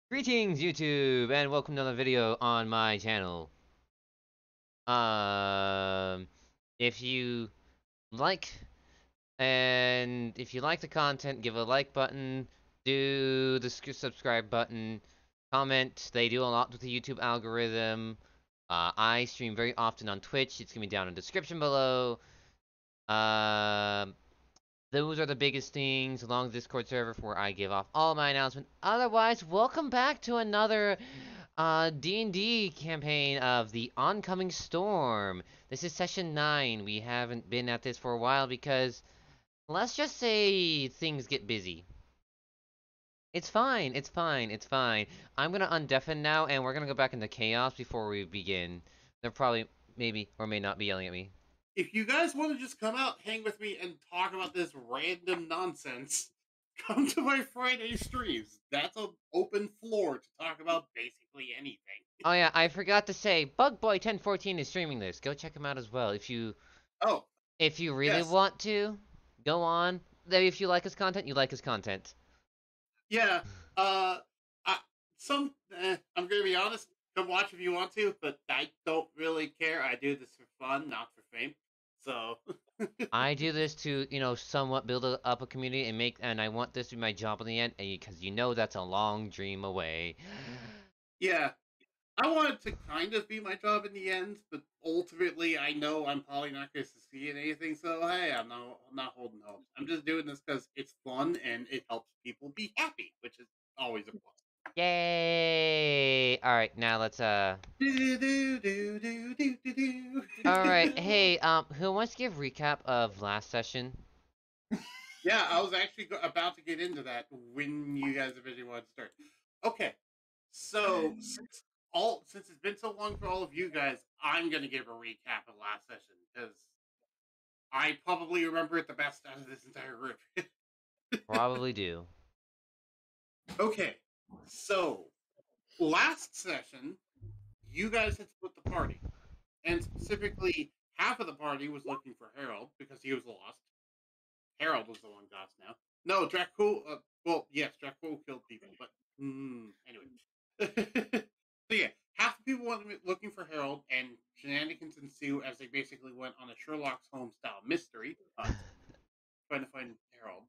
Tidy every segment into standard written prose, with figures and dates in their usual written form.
Greetings, YouTube, and welcome to another video on my channel. Um, if you like, if you like the content, give a like button, do the subscribe button, comment. They do a lot with the YouTube algorithm. I stream very often on Twitch. It's gonna be down in the description below. Um, those are the biggest things, along with Discord server where I give off all my announcements. Otherwise, welcome back to another D&D campaign of the Oncoming Storm. This is session 9. We haven't been at this for a while because, let's just say, things get busy. It's fine, it's fine, it's fine. I'm gonna undeafen now, and we're gonna go back into chaos before we begin. They're probably, maybe, or may not be yelling at me. If you guys want to just come out, hang with me, and talk about this random nonsense, come to my Friday streams. That's an open floor to talk about basically anything. Oh yeah, I forgot to say, Bugboy1014 is streaming this. Go check him out as well. If you Oh, really yes. want to, go on. If you like his content, you like his content. Yeah. I, I'm going to be honest. Come watch if you want to, but I don't really care. I do this for fun, not for fame. So. I do this to, somewhat build up a community and I want this to be my job in the end, because that's a long dream away. Yeah. I want it to kind of be my job in the end, but ultimately, I know I'm probably not going to succeed in anything. So hey, I'm not holding hope. I'm just doing this because it's fun and it helps people be happy, which is always a plus. Yay! Alright, now let's, Do, do, do, do, do, do, do. Alright, hey, who wants to give recap of last session? Yeah, I was actually about to get into that when you guys eventually wanted to start. Okay, so since it's been so long for all of you guys, I'm gonna give a recap of last session because I probably remember it the best out of this entire group. Probably do. Okay, so last session, you guys had split the party, and specifically, half of the party was looking for Harold because he was lost. Harold was the one lost now. No, Dracul. Well, yes, Dracul killed people, but anyway. So yeah, half the people went looking for Harold, and shenanigans ensue as they basically went on a Sherlock Holmes style mystery hunt, trying to find Harold.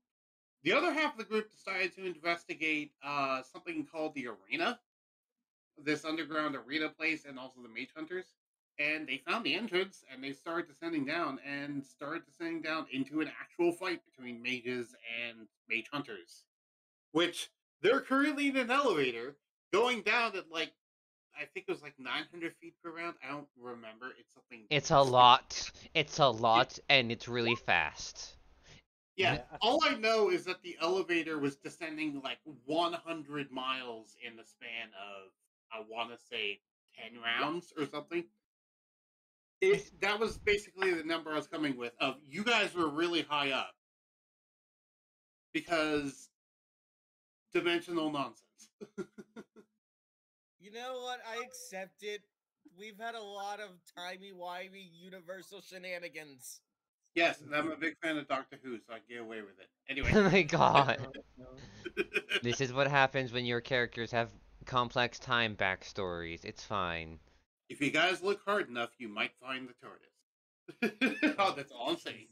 The other half of the group decided to investigate something called the Arena, this underground arena place, and also the Mage Hunters. And they found the entrance, and they started descending down, into an actual fight between mages and Mage Hunters. Which they're currently in an elevator going down at I think it was like 900 feet per round. I don't remember. It's something. It's a lot. It's a lot, and it's really fast. Yeah, all I know is that the elevator was descending like 100 miles in the span of, I want to say, 10 rounds or something. That was basically the number I was coming with. Of you guys were really high up because dimensional nonsense. You know what? I accept it. We've had a lot of timey-wimey universal shenanigans. Yes, and I'm a big fan of Doctor Who, so I get away with it. Anyway. Oh my god. This is what happens when your characters have complex time backstories. It's fine. If you guys look hard enough, you might find the TARDIS. Oh, that's all I'm saying.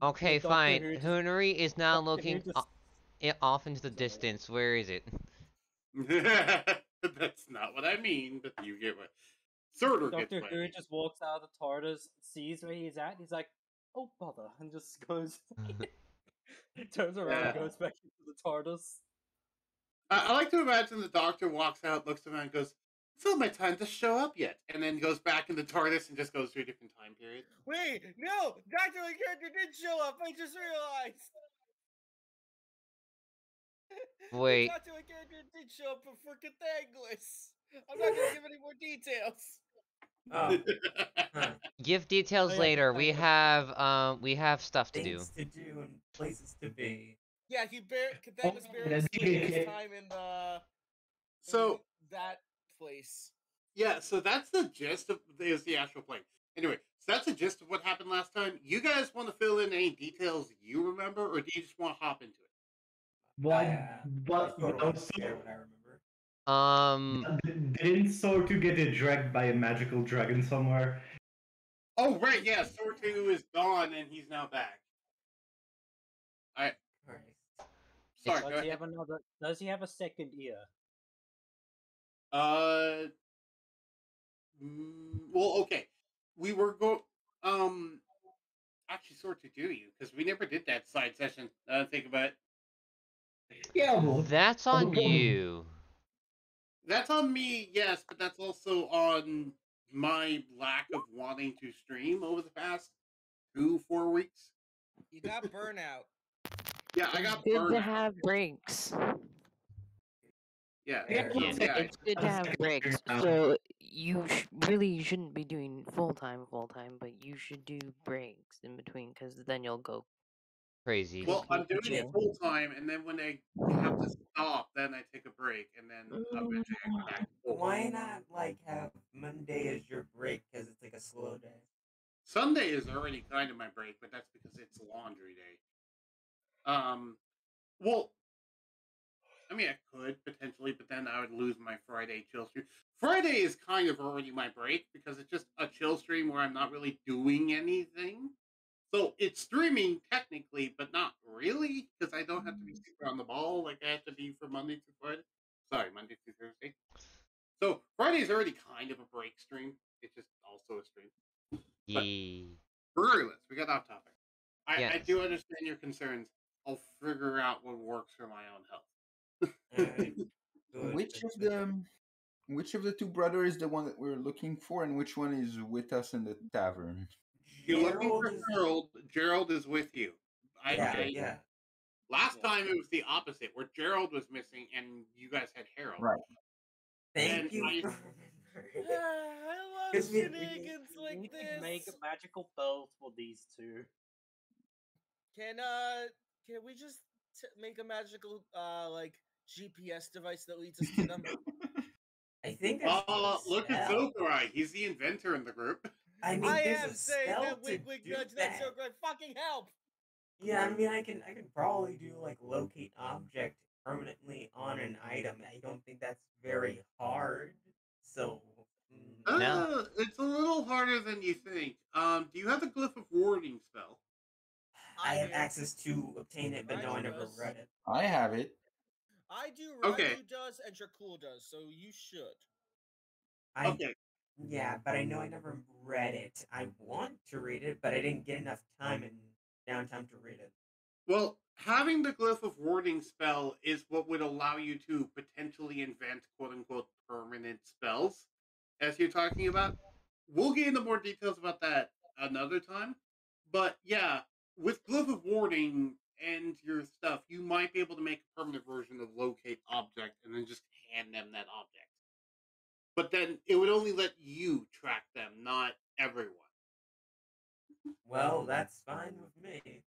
Okay, Doctor fine. Who just- Hoonory is now Doctor Who looking just- off into the distance. Where is it? That's not what I mean, but you get what. Sort of Doctor gets Who what. just walks out of the TARDIS, sees where he's at, he's like, "Oh bother," and just goes, turns around, Yeah. and goes back into the TARDIS. I like to imagine the Doctor walks out, looks around, and goes, "It's not my time to show up yet," and then goes back in the TARDIS and just goes through a different time period. Wait, no! Dr. character did show up! I just realized! Wait. Dr. character did show up for Cathanglus! I'm not gonna give any more details! Give details Oh, yeah, later. I We have stuff to do. Things to do and places to be. Yeah, Cathanglus barely spent his time in So that place. yeah, so that's the gist of the actual play. Anyway, so that's the gist of what happened last time. You guys want to fill in any details you remember, or do you just want to hop into it? What? What? I No, remember. Didn't Sword 2 get dragged by a magical dragon somewhere? Oh right, yeah. Sword 2 is gone and he's now back. I Christ. sorry. Does Go he ahead. have another? Does he have a second ear? Uh, well, okay. We were actually sort of do you because we never did that side session. Think about it. Yeah, well, That's on you. That's on me, yes, but that's also on my lack of wanting to stream over the past 4 weeks. You got burnout. Yeah, I It's got good burned to out. have breaks. Yeah, Yeah, Yeah. yeah. It's good to have breaks. now. So you really shouldn't be doing full time, but you should do breaks in between because then you'll go. Crazy. Well, I'm doing it chill. full time, and then when I have to stop, then I take a break, and then eventually I get back to full. Why not like have Monday as your break because it's like a slow day? Sunday is already kind of my break, but that's because it's laundry day. Well, I mean, I could potentially, but then I would lose my Friday chill stream. Friday is kind of already my break because it's just a chill stream where I'm not really doing anything. So it's streaming technically, but not really because I don't have to be super on the ball like I have to be from Monday to Friday. Sorry, Monday to Thursday. So Friday is already kind of a break stream. It's just also a stream. But Yee. regardless, we got off topic. I Yes. do understand your concerns. I'll figure out what works for my own health. Alright, good. Which of the two brothers is the one that we're looking for, and which one is with us in the tavern? You're looking Gerald for is- Gerald. Gerald is with you. Yeah. Last time it was the opposite, where Gerald was missing and you guys had Harold. Right. Thank And you I- for remembering. I love Because we- shenanigans We like can make this. magical bells for these two. Can we just make a magical like GPS device that leads us to them? I think there's a look at spell. Zokurai. He's the inventor in the group. I mean, I there's am a saying spell that to wink wink do nudge that's so great. Fucking help! Yeah, I mean, I can probably do like locate object permanently on an item. I don't think that's very hard. So, No. It's a little harder than you think. Do you have the Glyph of Warding spell? I have do. access to obtain it, but no, I Raidu never does. read it. I have it. I do. Okay. Raidu does, and Jakul does. So you should. Okay. Yeah, but I know I never read it. I want to read it, but I didn't get enough time and downtime to read it. Well, having the Glyph of Warding spell is what would allow you to potentially invent quote-unquote permanent spells, as you're talking about. We'll get into more details about that another time. But yeah, with Glyph of Warding and your stuff, you might be able to make a permanent version of Locate Object and then just hand them that object. But then it would only let you track them, not everyone. Well, that's fine with me.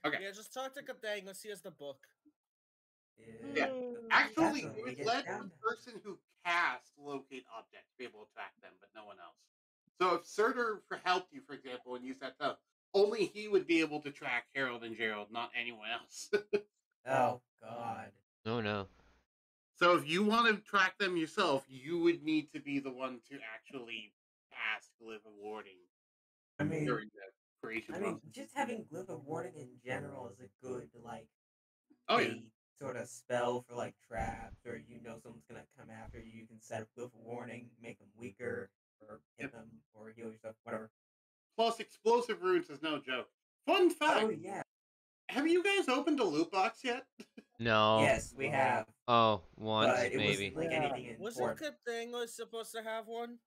Okay. Yeah, just talk to Kapdang. Let's see has the book. Yeah. That's Actually, when it we would get let down the to- person who casts Locate Objects be able to track them, but no one else. So if Surtur helped you, for example, and used that stuff, only he would be able to track Harold and Gerald, not anyone else. Oh God. Oh no. So if you want to track them yourself, you would need to be the one to actually cast Glyph of Warding I mean, during the creation process. just having Glyph of Warding in general is a good like Oh yeah. bait sort of spell for like traps, or someone's gonna come after you. You can set up Glyph of Warning, make them weaker, or hit them, or heal yourself, whatever. Plus, explosive runes is no joke. Fun fact: Oh yeah. have you guys opened a loot box yet? No. Yes, we have. Oh, once But it maybe. wasn't like anything Wasn't important. Kapdang was supposed to have one?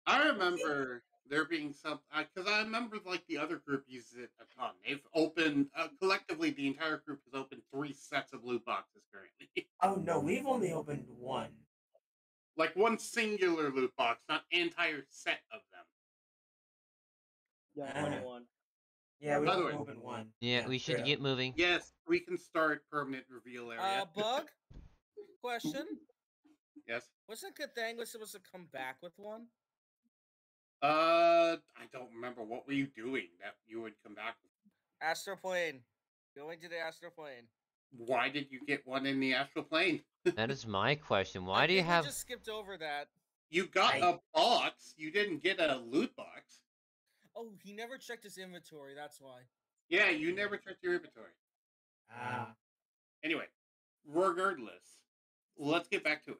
I remember there being some because I remember like the other group uses it a ton. They've opened collectively the entire group has opened 3 sets of loot boxes currently. Oh no, we've only opened one. Like one singular loot box, not an entire set of them. Yeah, Ah. only one. Yeah, we By the only way- opened one. Yeah, we should straight get moving. Yes, we can start permanent reveal area. Bug? Question? Yes. Wasn't Kapdang was supposed to come back with one? I don't remember. What were you doing that you would come back with? Astral plane. Going to the astral plane. Why did you get one in the astral plane? That is my question. Why I do you think have? we just skipped over that. You got a box. You didn't get a loot box. Oh, he never checked his inventory. That's why. Yeah, you never checked your inventory. Anyway, regardless, let's get back to it.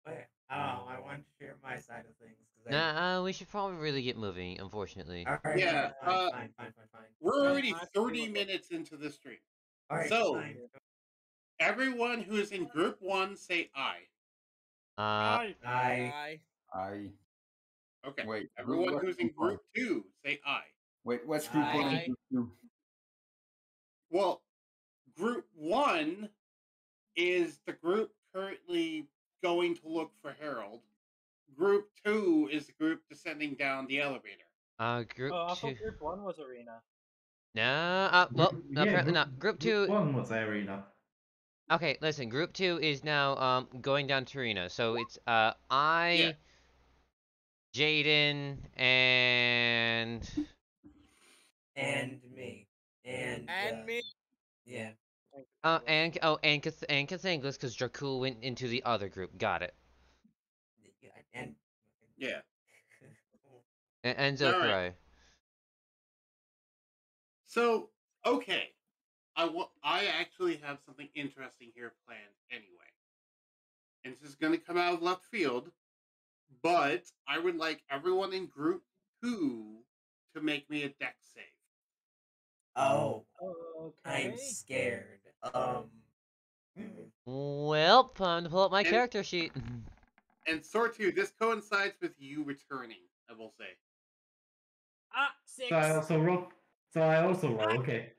Wait, I want to share my side of things. Nah, we should probably really get moving. Unfortunately. Alright, Yeah, fine. We're already I 30 feel- minutes into the stream. Alright, So, fine. everyone who is in group 1, say I. I. Okay. Wait. Everyone what's who's in one? group 2, say I. Wait, what's group 1 and Aye. group 2? Well, group 1 is the group currently going to look for Harold. Group 2 is the group descending down the elevator. Group Oh, I 2. thought Group 1 was Arena. No, well, Yeah, apparently not. Group 2. One was Arena. Okay, listen. Group 2 is now going down to Arena. So it's Yeah. Jaden, and me. And me. Yeah. and Cathanglis, because Dracul went into the other group. Got it. And Yeah. And All Zokurai. right. So, okay. I actually have something interesting here planned anyway. And this is going to come out of left field, but I would like everyone in group 2 to make me a dex save. Oh, Okay. I'm scared. Well, time to pull up my character sheet. And Sortu, this coincides with you returning, I will say. 6. So I also roll. Okay.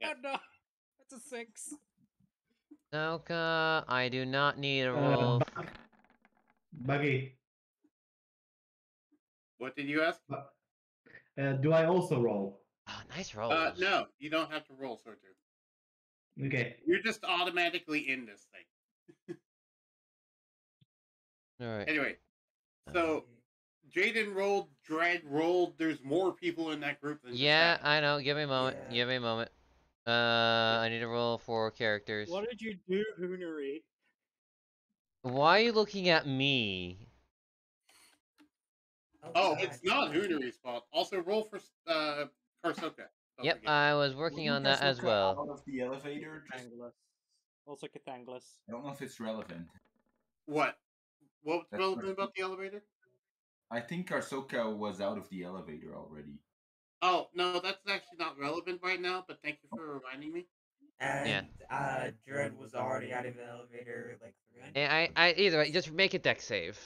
Yeah. Oh no, that's a 6. Soka, I do not need a roll. Buggy. What did you ask? Do I also roll? Oh, nice roll. No, you don't have to roll, Sortu. Okay. You're just automatically in this thing. Alright. Anyway, so Jaden rolled, Dread rolled. There's more people in that group than Yeah, just I know. Give me a moment. Yeah. Give me a moment. I need to roll 4 characters. What did you do, Hoonery? Why are you looking at me? Oh, it's not Hoonery's fault. Also, roll for Karsoka. Yep, I was working on that as well. Out of the elevator. Cathanglis. Also Cathanglis. I don't know if it's relevant. What? What's That's relevant right. about the elevator? I think Karsoka was out of the elevator already. Oh, no, that's actually not relevant right now, but thank you for reminding me. And Dread was already out of the elevator like 300. And I either way, just make a deck save.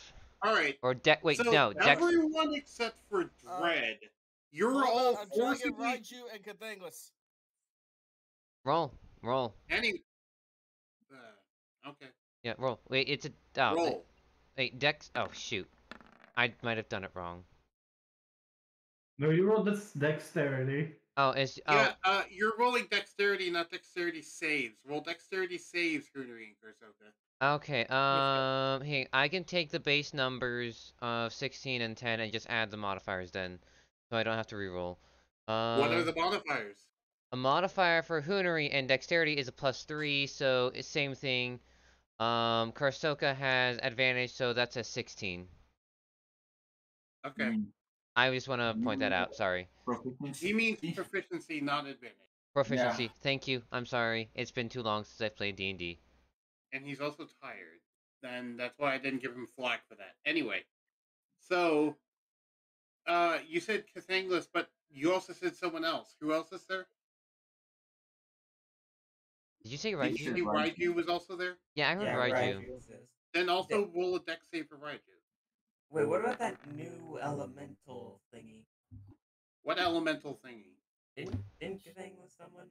Alright. Or deck. Wait, So, no. Deck. everyone except for Dread, you're all I'm trying to get forcibly... Raiju and Cathanglis. Roll. Any... okay. Yeah, roll. Wait, it's a. Oh, Roll. wait, dex. Oh, shoot. I might have done it wrong. No, you rolled this dexterity. Oh, it's. Oh, Yeah, you're rolling dexterity, not dexterity saves. Roll dexterity saves, Hoonery and Karsoka. okay. Hey, I can take the base numbers of 16 and 10 and just add the modifiers then, so I don't have to reroll. What are the modifiers? A modifier for Hoonery and dexterity is a +3, so it's same thing. Karsoka has advantage, so that's a 16. Okay. I just want to point that out. Sorry. Proficiency. He means proficiency, not advantage. Proficiency. Thank you. I'm sorry. It's been too long since I've played D&D. And he's also tired. And that's why I didn't give him flack for that. Anyway. So, you said Cathanglis, but you also said someone else. Who else is there? Did you say Did you Raiju? say Raiju was also there? Yeah, I heard Raiju. Then also roll a dex save for Raiju. Wait, what about that new elemental thingy? What elemental thingy? Didn't Cathanglis summon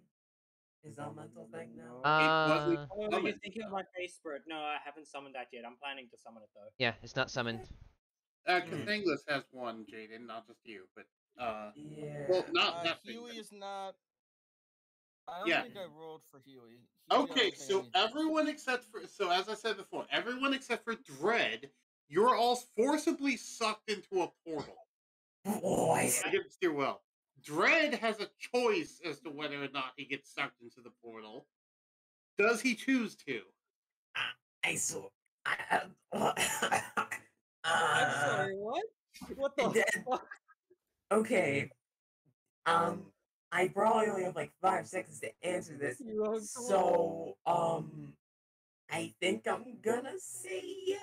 his elemental thing now? It wasn't Oh, you're summoned. thinking of my face spirit. No, I haven't summoned that yet. I'm planning to summon it though. Yeah, it's not summoned. Cathanglis has one, Jaden, not just you, but Yeah. well, not that thing. Huey is not. I don't Yeah. think I rolled for Huey. Okay, so everyone except for, so as I said before, everyone except for Dread, you're all forcibly sucked into a portal. Oh, I I didn't steer well. Dread has a choice as to whether or not he gets sucked into the portal. Does he choose to? I saw. I'm sorry, what? What the Dead. fuck? Okay. I probably only have like 5 seconds to answer this. You are So, I think I'm gonna say yes.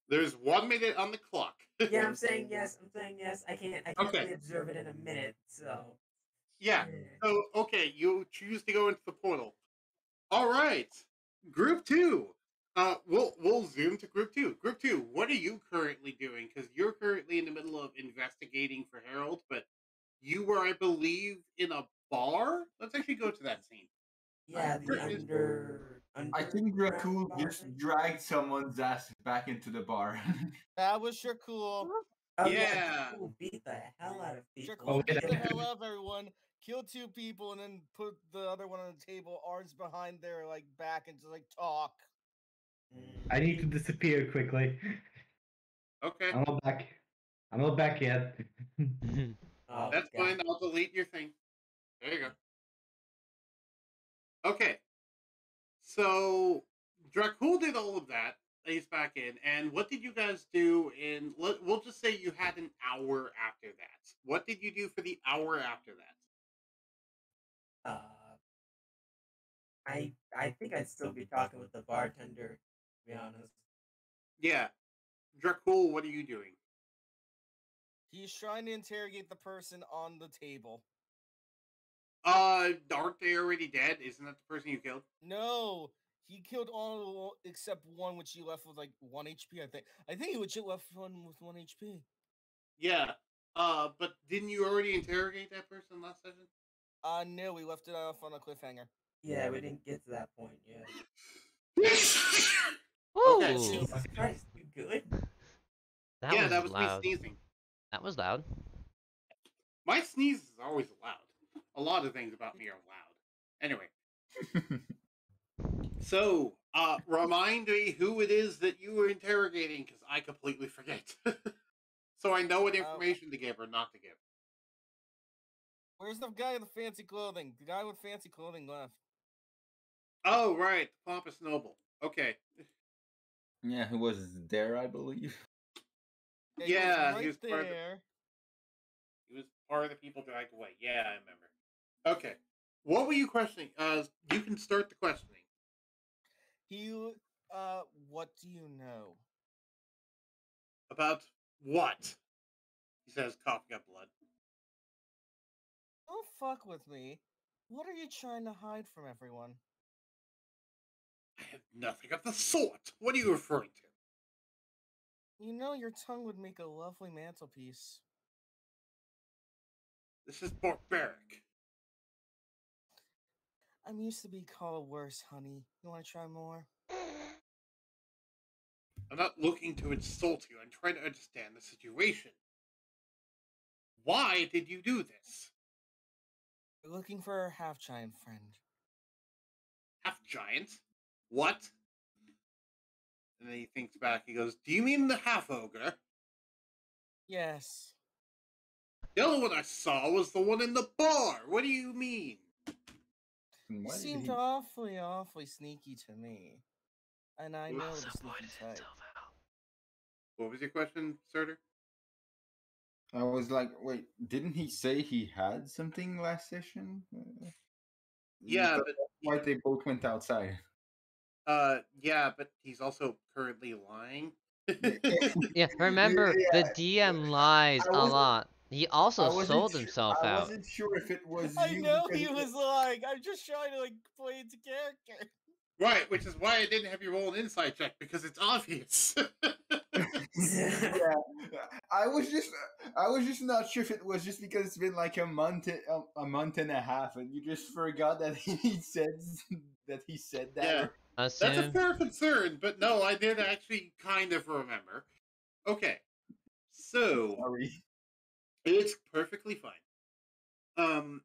There's 1 minute on the clock. Yeah, I'm saying yes. I'm saying yes. I can't Okay. really observe it in a minute, so. Yeah. So, okay, you choose to go into the portal. All right. Group 2. We'll zoom to group 2. Group 2, what are you currently doing? Because you're currently in the middle of investigating for Harold, but you were, I believe, in a bar. Let's actually go to that scene. Yeah, the I think Dracul just dragged someone's ass back into the bar. That was sure cool. Oh Yeah. Dracul beat the hell out of Sure people. cool. wait, Beat the hell out of everyone. Kill 2 people and then put the other one on the table, arms behind their like back, and just like talk. I need to disappear quickly. Okay. I'm not back. I'm not back yet. Oh, That's God. fine. I'll delete your thing. There you go. Okay. So Dracul did all of that. He's back in. And what did you guys do in? We'll just say you had an hour after that. What did you do for the hour after that? I think I'd still be talking with the bartender, to be honest. Yeah, Dracul, what are you doing? He's trying to interrogate the person on the table. Aren't they already dead? Isn't that the person you killed? No, he killed all except one, which he left with like 1 HP. I think he legit left one with 1 HP. Yeah. But didn't you already interrogate that person last session? No, we left it off on a cliffhanger. Yeah, we didn't get to that point yet. Okay. Ooh, Jesus Christ, you good? That was me loud. sneezing. That was loud. My sneeze is always loud. A lot of things about me are loud. Anyway. So, remind me who it is that you were interrogating, because I completely forget. So I know what information to give or not to give. Where's the guy with the fancy clothing? The guy with fancy clothing left. Oh, right. The Pompous Noble. Okay. Yeah, who was there, I believe. Yeah, he was right there. He was part of the people dragged away. Yeah, I remember. Okay. What were you questioning? You can start the questioning. What do you know? About what? He says, coughing up blood. Don't fuck with me. What are you trying to hide from everyone? I have nothing of the sort. What are you referring to? You know your tongue would make a lovely mantelpiece. This is barbaric. I'm used to be called worse, honey. You want to try more? I'm not looking to insult you. I'm trying to understand the situation. Why did you do this? We're looking for our half-giant friend. Half-giant? What? And then he thinks back. He goes, do you mean the half-ogre? Yes. The other one I saw was the one in the bar. What do you mean? He seemed awfully sneaky to me. And I know the sneaky type. What was your question, Surtur? I was like, wait, didn't he say he had something last session? Yeah, but why they both went outside? Yeah, but he's also currently lying. Yeah, remember, the DM lies a lot. He also sold himself I out. wasn't sure if it was I you. know he was lying. I'm just trying to, like, play into character. Right, which is why I didn't have you roll an insight check, because it's obvious. Yeah, I was just not sure if it was just because it's been like a month and a half, and you just forgot that he said that. Yeah, that's a fair concern, but no, I did actually kind of remember. Okay, so Sorry. It's perfectly fine.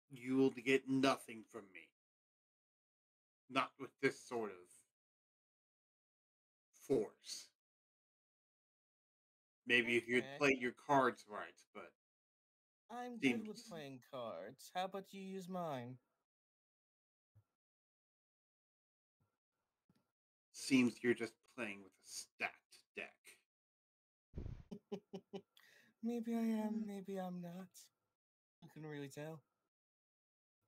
You will get nothing from me. Not with this sort of force. Maybe if you'd Okay. played your cards right, but I'm good with seems playing cards. How about you use mine? seems you're just playing with a stacked deck. Maybe I am, maybe I'm not. I couldn't really tell.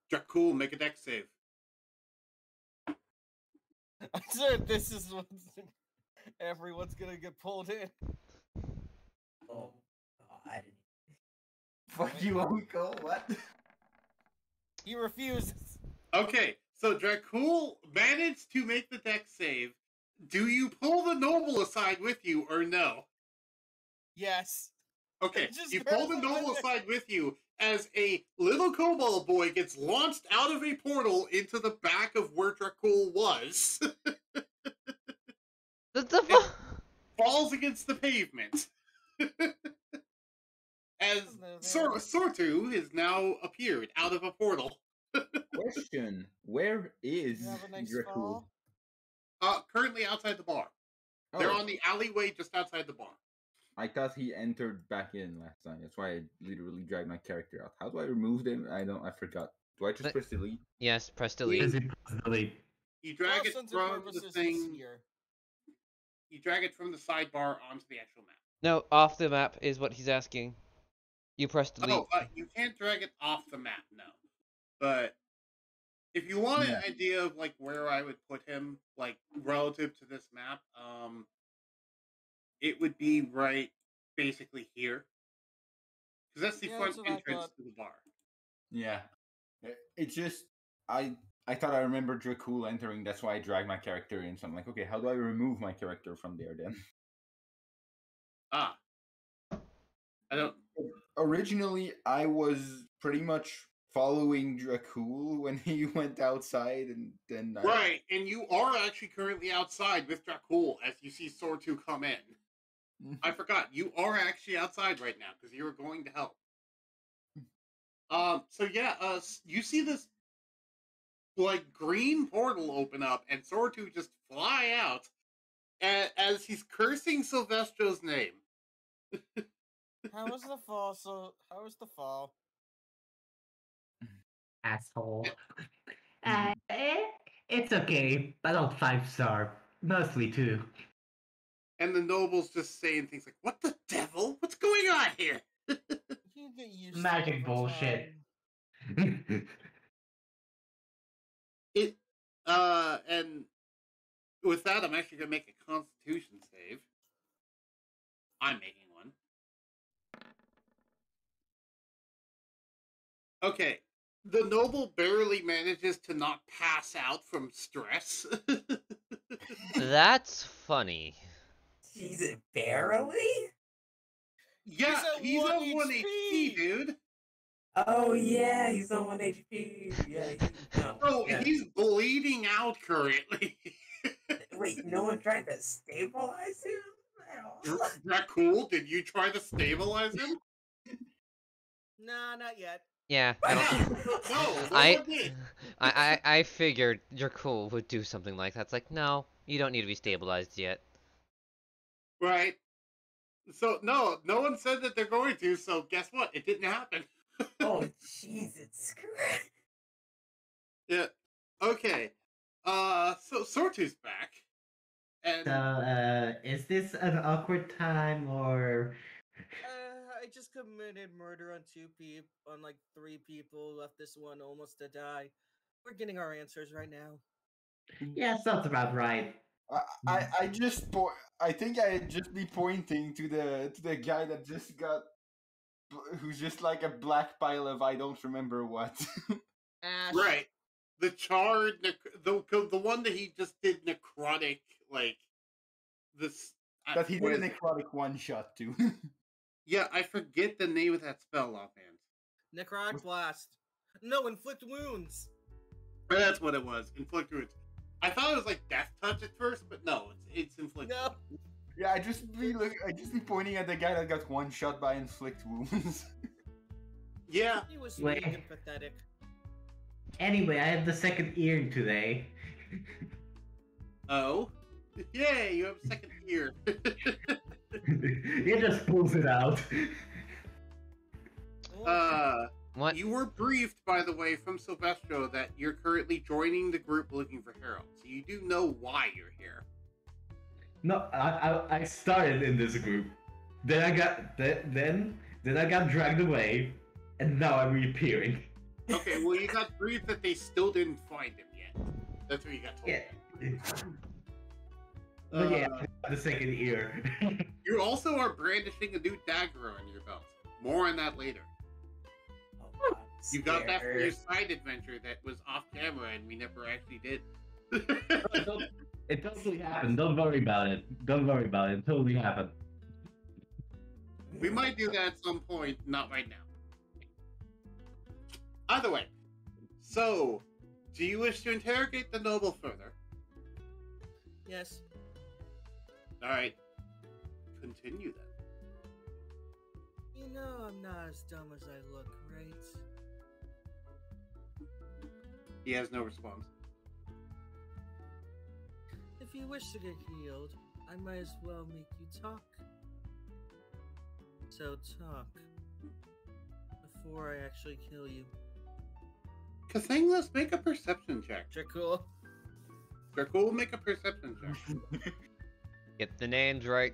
Dracul, make a deck save. I said this is what everyone's gonna get pulled in. Oh God. Fuck you, Uncle. What? He refuses. Okay, so Dracul managed to make the deck save. Do you pull the noble aside with you or no? Yes. Okay, Just you grab pull the him noble with it. aside with you as a little kobold boy gets launched out of a portal into the back of where Dracul was, The and fuck? falls against the pavement. As Hello there. Sortu has now appeared out of a portal. Question: Where is You have a nice Dracul? fall. Currently outside the bar. They're Oh, on the alleyway just outside the bar. I thought he entered back in last time. That's why I literally dragged my character out. How do I remove them? I forgot. Do I just But- press delete? Yes, press delete. Is it delete? You For drag all it intents and from the purposes, he's thing. here. You drag it from the sidebar onto the actual map. No, off the map is what he's asking. You press delete. Oh, you can't drag it off the map, no. But if you want an idea of like where I would put him, like relative to this map, it would be right basically here, because that's the Yeah, front that's what I entrance thought. to the bar. Yeah. It's just I thought I remembered Dracul entering. That's why I dragged my character in. So I'm like, okay, how do I remove my character from there then? Ah, I don't. Originally, I was pretty much following Dracul when he went outside, and then Right, and you are actually currently outside with Dracul as you see Sortu come in. I forgot, you are actually outside right now because you were going to help. So yeah, you see this like green portal open up and Sortu just fly out as he's cursing Silvestro's name. How was the fall? How was the fall? Asshole. It's okay. I don't 5-star. Mostly 2. And the noble's just saying things like, "What the devil? What's going on here?" You get used Magic to it over bullshit. time. And with that, I'm actually gonna make a Constitution save. I'm making one. Okay. The noble barely manages to not pass out from stress. That's funny. Jesus, barely? Yeah, he's at on 1 HP, HP, dude. Oh yeah, he's on 1 HP. Yeah, no. Oh, Yeah. he's bleeding out currently. Wait, no one tried to stabilize him at all? Dracul, did you try to stabilize him? Nah, not yet. Yeah, I don't. No one did. I figured Dracul would do something like that. It's like, no, you don't need to be stabilized yet. Right. So, no one said that they're going to, so guess what? It didn't happen. Oh Jesus Christ! Yeah. Okay. So Sortu's back. And So, is this an awkward time or? I just committed murder on 3 people. Left this one almost to die. We're getting our answers right now. Yeah, sounds about right. I think I'd just be pointing to the guy that just got, who's just like a black pile of I don't remember what. Ash. right. The charred the one that he just did necrotic, like this That he what did a is it? necrotic one shot too. Yeah, I forget the name of that spell offhand. Necrotic Blast. No, inflict wounds. But that's what it was. Inflict wounds. I thought it was like death touch at first, but no, it's inflict. No. Yeah, I just be pointing at the guy that got one shot by inflict wounds. Yeah. He was Wait. weak and pathetic. Anyway, I have the second ear today. Oh. Yay, you have a second ear. He just pulls it out. What? You were briefed, by the way, from Silvestro that you're currently joining the group looking for Harold. So you do know why you're here. No, I started in this group. Then I got then I got dragged away, and now I'm reappearing. Okay, well, you got briefed that they still didn't find him yet. That's what you got told. Yeah. But yeah, I got the second ear. You also are brandishing a new dagger on your belt. More on that later. Oh, You got that from your side adventure that was off camera and we never actually did. It totally happened. Don't worry about it. Don't worry about it. It totally happened. We might do that at some point, not right now. Either way, so, do you wish to interrogate the noble further? Yes. Alright, continue then. You know I'm not as dumb as I look, right? He has no response. If you wish to get healed, I might as well make you talk. So talk. Before I actually kill you. Kathang, let's make a perception check. Dracul. Dracul, make a perception check. Get the names right.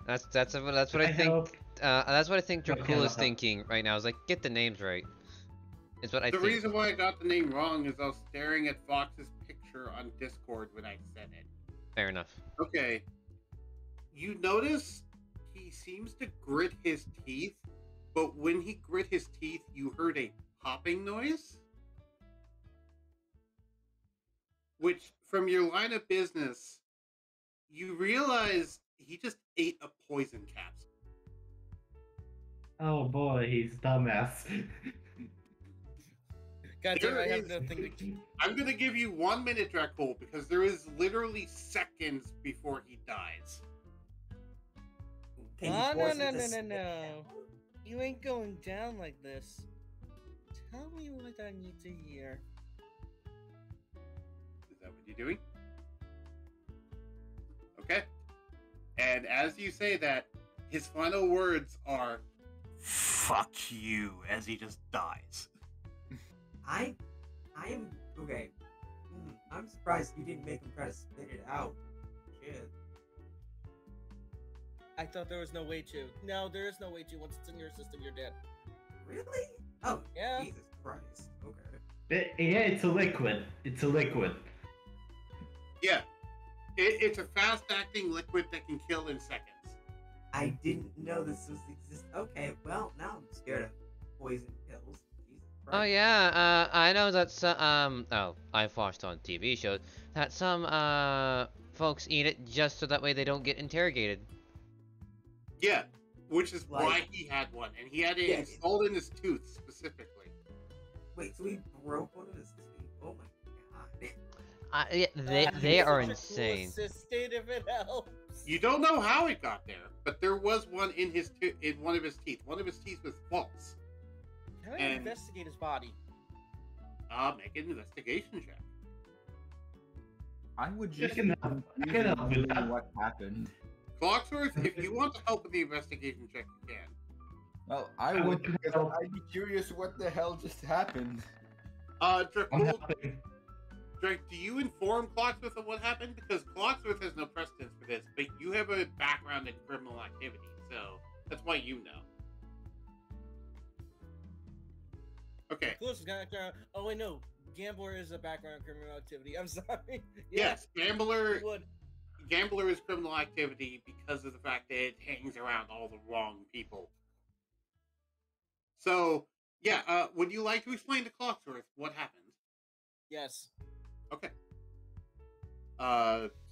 That's what I think. That's what I think Dracul is thinking right now. Is like, get the names right. Is what I think. The reason why I got the name wrong is I was staring at Fox's picture on Discord when I said it. Fair enough. Okay. You notice he seems to grit his teeth, but when he grit his teeth, you heard a popping noise. Which, from your line of business, you realize he just ate a poison capsule. Oh boy, he's dumbass. God damn, I have nothing to... I'm gonna give you 1 minute, Dracul, because there is literally seconds before he dies. No. You ain't going down like this. Tell me what I need to hear. Is that what you're doing? Okay. And as you say that, his final words are, "Fuck you," as he just dies. I'm okay. I'm surprised you didn't make him try to spit it out. Shit. I thought there was no way to. No, there is no way to. Once it's in your system, you're dead. Really? Oh, Yeah. Jesus Christ. Okay. Yeah, it's a liquid. It's a liquid. Yeah. It's a fast-acting liquid that can kill in seconds. I didn't know this was exist. Okay, well now I'm scared of poison pills. Jesus Oh Christ. yeah, I know that some I've watched on TV shows that some folks eat it just so that way they don't get interrogated. Yeah, which is Like- why he had one, and he had it Yeah. installed in his tooth specifically. Wait, so he broke one of his teeth? Oh my god. Yeah, they are Dracul insane. assisted if it helps. You don't know how it got there, but there was one in his in one of his teeth. One of his teeth was false. Can I And- investigate his body? Make an investigation check. I would You just can help with that. what happened. Clocksworth, if you want to help with the investigation check, you can. Well, I I would would because help. I'd be curious what the hell just happened. I'm Dracul, helping. Drake, do you inform Clocksworth of what happened? Because Clocksworth has no precedence for this, but you have a background in criminal activity, so that's why you know. Okay. Close background. Oh wait, no. Gambler is a background criminal activity. I'm sorry. Yes, Gambler he would. Gambler is criminal activity because of the fact that it hangs around all the wrong people. So, yeah, would you like to explain to Clocksworth what happened? Yes. Okay.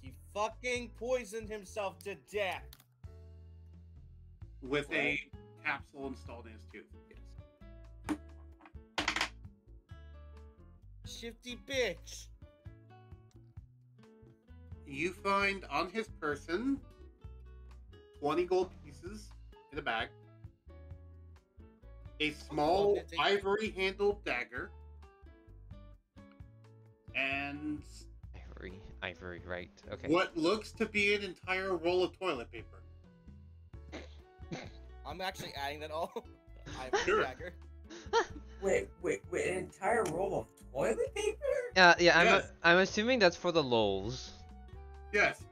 He fucking poisoned himself to death. With a capsule installed in his tooth. Yes. Shifty bitch. You find on his person 20 gold pieces in a bag, a small ivory-handled dagger, and Ivory, right? Okay. what looks to be an entire roll of toilet paper. I'm actually adding that all. I have a Sure. dagger. Wait, an entire roll of toilet paper? Yeah, Yes. I'm assuming that's for the lols. Yes.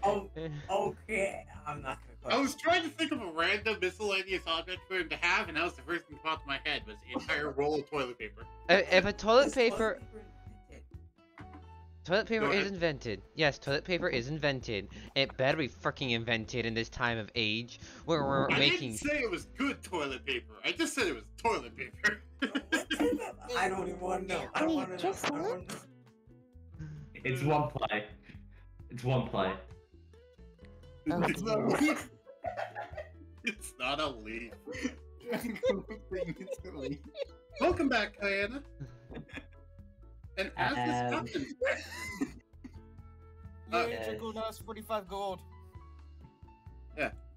Oh, okay. I'm not gonna I was trying to think of a random miscellaneous object for him to have, and that was the first thing that popped in my head was the entire roll of toilet paper. If a toilet This paper Go is ahead. invented, yes, toilet paper is invented. It better be freaking invented in this time of age where we're I making. didn't say it was good toilet paper. I just said it was toilet paper. I don't even want to know. I don't want to know. Just I don't look. want to know. It's one ply. It's one ply. It's not a leaf. It's not a leaf. It's a leaf. Welcome back, Diana. And as this happens, Yeah, Draco has 45 gold.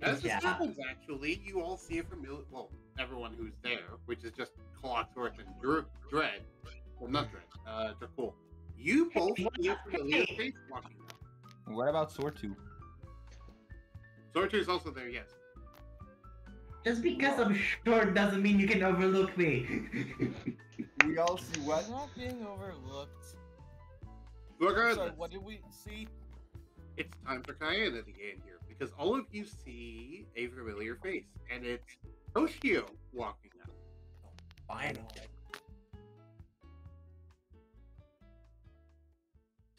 as this Yeah. happens, actually, you all see a familiar. Well, everyone who's there, which is just Clockwork and Dread. Well, not Dread. Dracul. You both see a familiar face walking up. What about Sortu? Sorter is also there, yes. Just because I'm short doesn't mean you can overlook me. We all see what? I'm not being overlooked. Regardless, Sorry, what did we see? it's time for Diana to get in here because all of you see a familiar face, and it's Toshio walking up. Finally.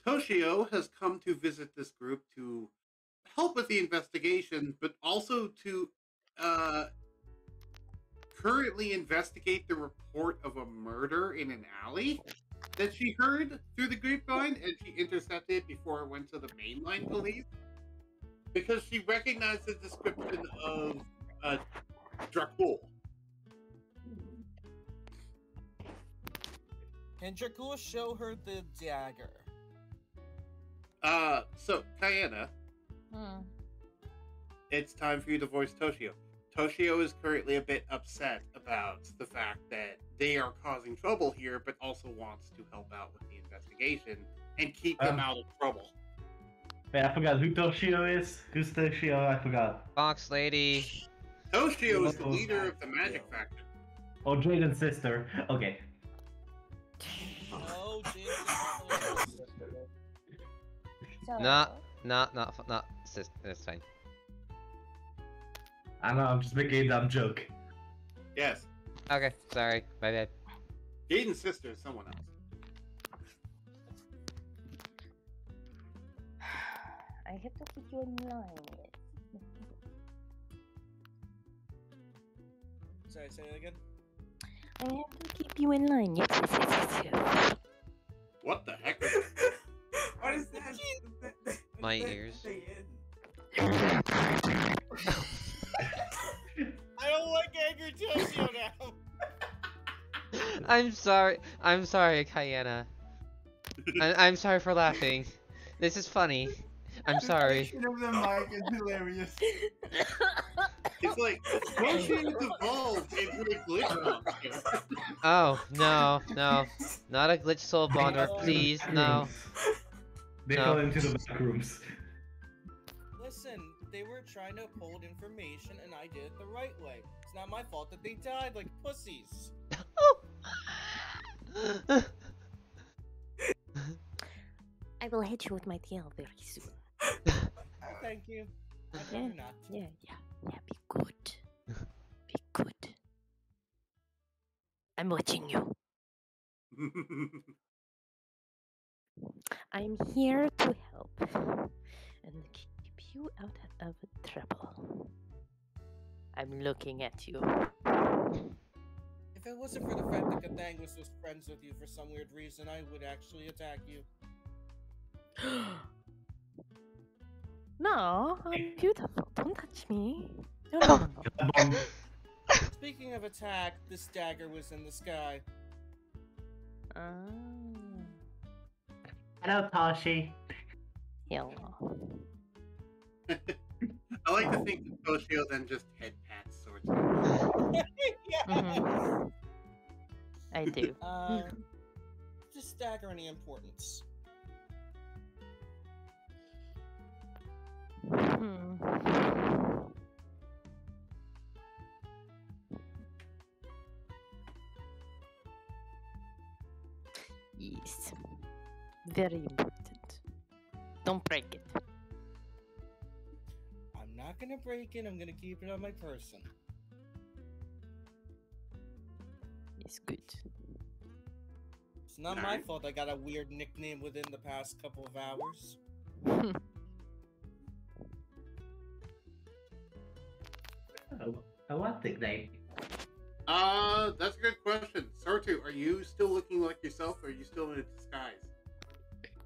Toshio has come to visit this group to help with the investigation, but also to currently investigate the report of a murder in an alley that she heard through the grapevine, and she intercepted before it went to the mainline police because she recognized the description of Dracul. Can Draco show her the dagger? So Diana, it's time for you to voice Toshio. Toshio is currently a bit upset about the fact that they are causing trouble here, but also wants to help out with the investigation and keep them out of trouble. Wait, I forgot who Toshio is. Who's Toshio? I forgot. Fox lady. Toshio is the leader of the magic factor. Oh, Jaden's sister. Okay. Oh, Jesus. So, Not sis. That's fine. I know, I'm just making a dumb joke. Yes, Okay, sorry, my bad. Jaden's sister is someone else. I have to keep you in line. Sorry, say that again. I have to keep you in line. Yes. What the heck? Is that? What is that? My ears. I don't like angry Toshio now. I'm sorry, Kayana. I'm sorry for laughing. This is funny. I'm sorry. The of the mic is hilarious. It's like Toshio's evolved into a glitch monster. Oh no, not a glitch soul bonder, please, no. They No. fell into the back rooms. Listen, they were trying to hold information and I did it the right way. It's not my fault that they died like pussies. I will hit you with my tail very soon. Thank you. I'd Yeah, rather not. yeah, be good. Be good. I'm watching you. I'm here to help and keep you out of trouble. I'm looking at you. If it wasn't for the fact that Katangus was friends with you for some weird reason, I would actually attack you. No, I'm beautiful. Don't touch me. No. Speaking of attack, this dagger was in the sky. Hello, Toshi. Hello. I like to think that Toshio then just head pats swords. Mhm. I do. Just dagger any importance? Yes. Very important. Don't break it. I'm not gonna break it. I'm gonna keep it on my person. It's good. It's not my Alright. fault I got a weird nickname within the past couple of hours. Oh, what nickname? That's a good question. Sortu, are you still looking like yourself, or are you still in a disguise?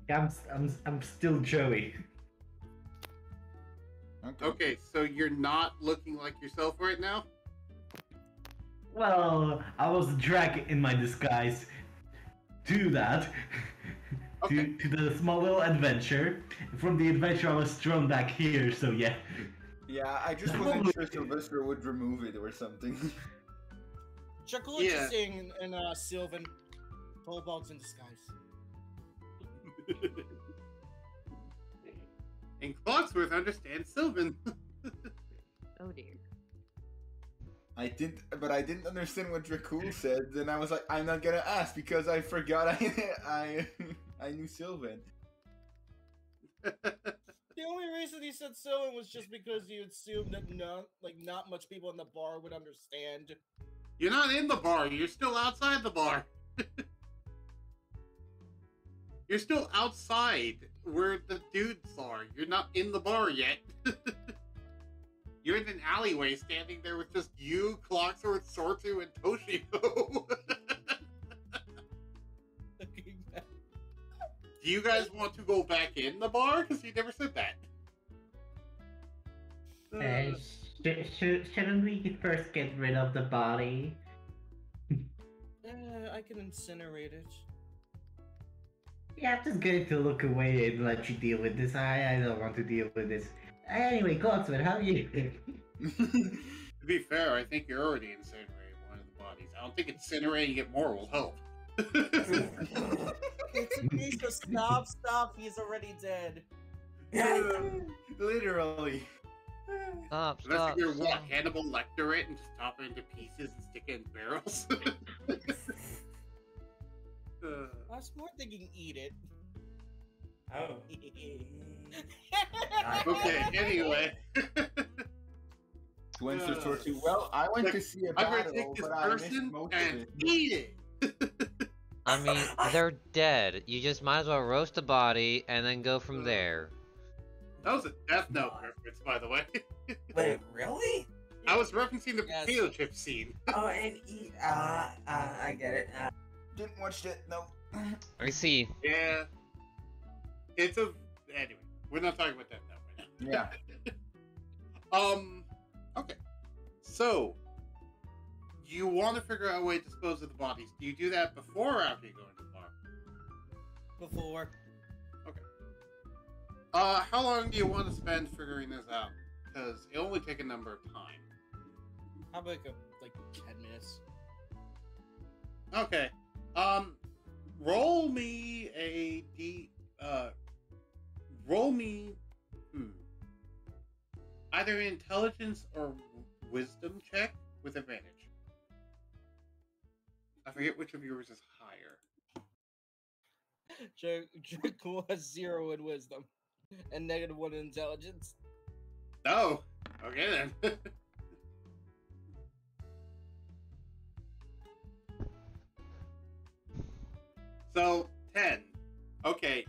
I'm still Joey. Okay, so you're not looking like yourself right now? Well, I was dragged in my disguise to that. Okay. to the small little adventure. From the adventure, I was thrown back here, so yeah. Yeah, I just wasn't sure Sylvester would remove it or something. Chakula Yeah. just saying in Sylvan, Kobolds in disguise. And Clocksworth understands Sylvan. Oh dear. I didn't understand what Dracul said. Then I was like, I'm not gonna ask because I forgot I knew Sylvan. The only reason he said Sylvan was just because he assumed that not much people in the bar would understand. You're not in the bar. You're still outside the bar. You're still outside where the dudes are. You're not in the bar yet. You're in an alleyway standing there with just you, Clocksworth, Sortu, and Toshio. Looking back. Do you guys want to go back in the bar? Because you never said that. Shouldn't we first get rid of the body? I can incinerate it. Yeah, I'm just going to look away and let you deal with this. I don't want to deal with this. Anyway, Clocksmith, how are you? To be fair, I think you're already incinerated one of the bodies. I don't think incinerating it more will help. It's a case of stop, he's already dead. Literally. Stop, Unless stop, you're stop. what, Hannibal Lecter it and just chop it into pieces and stick it in barrels. I was more thinking eat it. Oh. Okay, anyway. Went to Tortu. Well, I went to see a I'm gonna battle, take this but I missed person most of and it. eat it! I mean, they're dead. You just might as well roast the body and then go from there. That was a Death Note reference, by the way. Wait, really? I was referencing the Yes. potato chip scene. Oh, and eat. I get it. Didn't watch that. No. I see. Yeah. It's a... Anyway, we're not talking about that now right Yeah. now. Okay. So, you want to figure out a way to dispose of the bodies. Do you do that before or after you go into the bar? Before. How long do you want to spend figuring this out? Because it'll only take a number of time. How about like 10 minutes? Okay. Roll me a roll me, either an intelligence or wisdom check with advantage. I forget which of yours is higher. Draco has 0 in wisdom and -1 in intelligence. Oh, okay then. So, 10. Okay,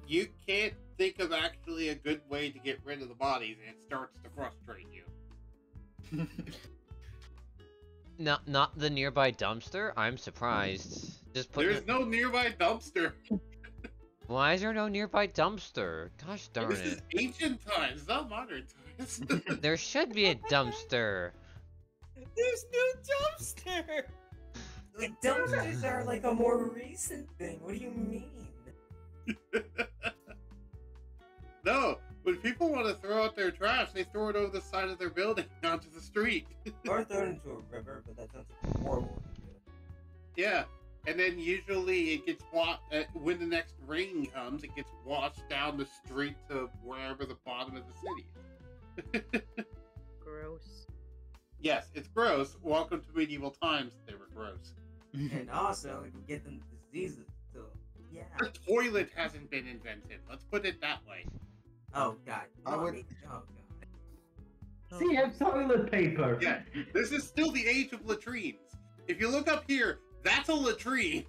you can't think of actually a good way to get rid of the bodies, and it starts to frustrate you. Not the nearby dumpster? I'm surprised. Just put. There's no nearby dumpster. Why is there no nearby dumpster? Gosh darn This is it. ancient times, not modern times. There should be a dumpster. There's no dumpster! Like, dumpsters are like a more recent thing. What do you mean? No, when people want to throw out their trash, they throw it over the side of their building onto the street. Or throw it into a river, but that sounds horrible. Yeah, and then usually it gets when the next rain comes, it gets washed down the street to wherever the bottom of the city is. Gross. Yes, it's gross. Welcome to medieval times. They were gross. And also, if you get them diseases, so Yeah. The toilet hasn't been invented. Let's put it that way. Oh god. I would- Oh god. See, have toilet paper. Yeah, this is still the age of latrines. If you look up here, that's a latrine.